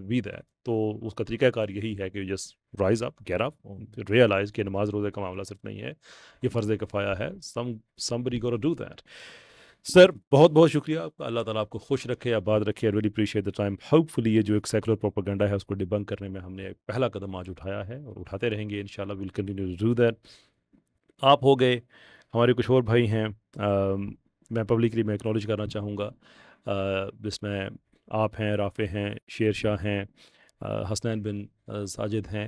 be that. तो उसका तरीक़ाकार यही है कि just rise up, get up, realise कि नमाज रोज़े का मामला सिर्फ नहीं है, ये फ़र्ज़ किफ़ाया है, somebody gotta do that। Sir बहुत बहुत शुक्रिया आपका, अल्लाह ताला आपको खुश रखे, आबाद रखे। I really appreciate the time. Hopefully ये जो एक सेकुलर प्रोपेगेंडा है उसको डिबंक करने में हमने एक पहला कदम आज उठाया है और उठाते रहेंगे इंशाल्लाह, will continue to do that. आप हो गए, हमारे कुछ और भाई हैं, मैं पब्लिकली मैं एक्नॉलेज करना चाहूँगा, जिसमें आप हैं, राफ़े हैं, शेर शाह हैं, हसनैन बिन साजिद हैं,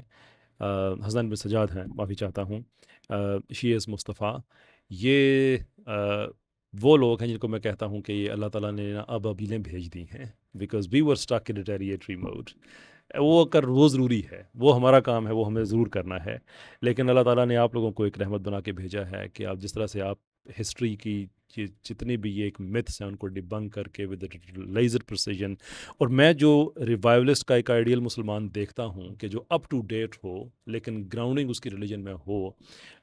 हसनैन बिन सजाद हैं, माफ़ी चाहता हूँ, शी एस मुस्तफ़ा, ये वो लोग हैं जिनको मैं कहता हूँ कि ये अल्लाह ताला ने ना अबाबीलें भेज दी हैं, because we were stuck in retaliatory mode. वो कर वो ज़रूरी है, वो हमारा काम है, वो हमें ज़रूर करना है। लेकिन अल्लाह ताला ने आप लोगों को एक रहमत बना के भेजा है कि आप जिस तरह से आप हिस्ट्री की जितनी भी ये एक मिथ्स हैं उनको डिबंक करके विद लेज़र प्रिसीजन, और मैं जो रिवाइवलिस्ट का एक आइडियल मुसलमान देखता हूँ कि जो अप टू डेट हो लेकिन ग्राउंडिंग उसकी रिलीजन में हो,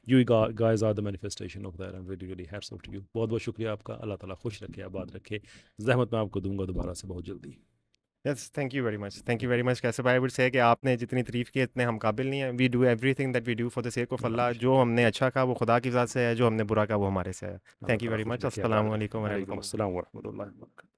you guys are the manifestation of that. I am very really hats off to you. बहुत बहुत शुक्रिया आपका। अल्लाह ताला खुश रखे, आबाद रखे। ज़हमत मैं आपको दूंगा दोबारा से बहुत जल्दी। Yes, thank you very much, thank you very much. कैसे भाई वुड से कि आपने जितनी तारीफ़ की इतने हम काबिल नहीं हैं। We do everything that we do for the sake of Allah Allah. का जो शुक्रिया। हमने अच्छा कहा वो खुदा की ज़ात से है, जो हमने बुरा कहा वो हमारे से है। अल्लाह थैंक यू ताला वेरी खुश मच। रखे, अस्सलाम आबाद रखे। वालेकुम वालेकुम वरहमतुल्लाह। अस्सलाम वरहमतुल्लाहि व बरकातहू।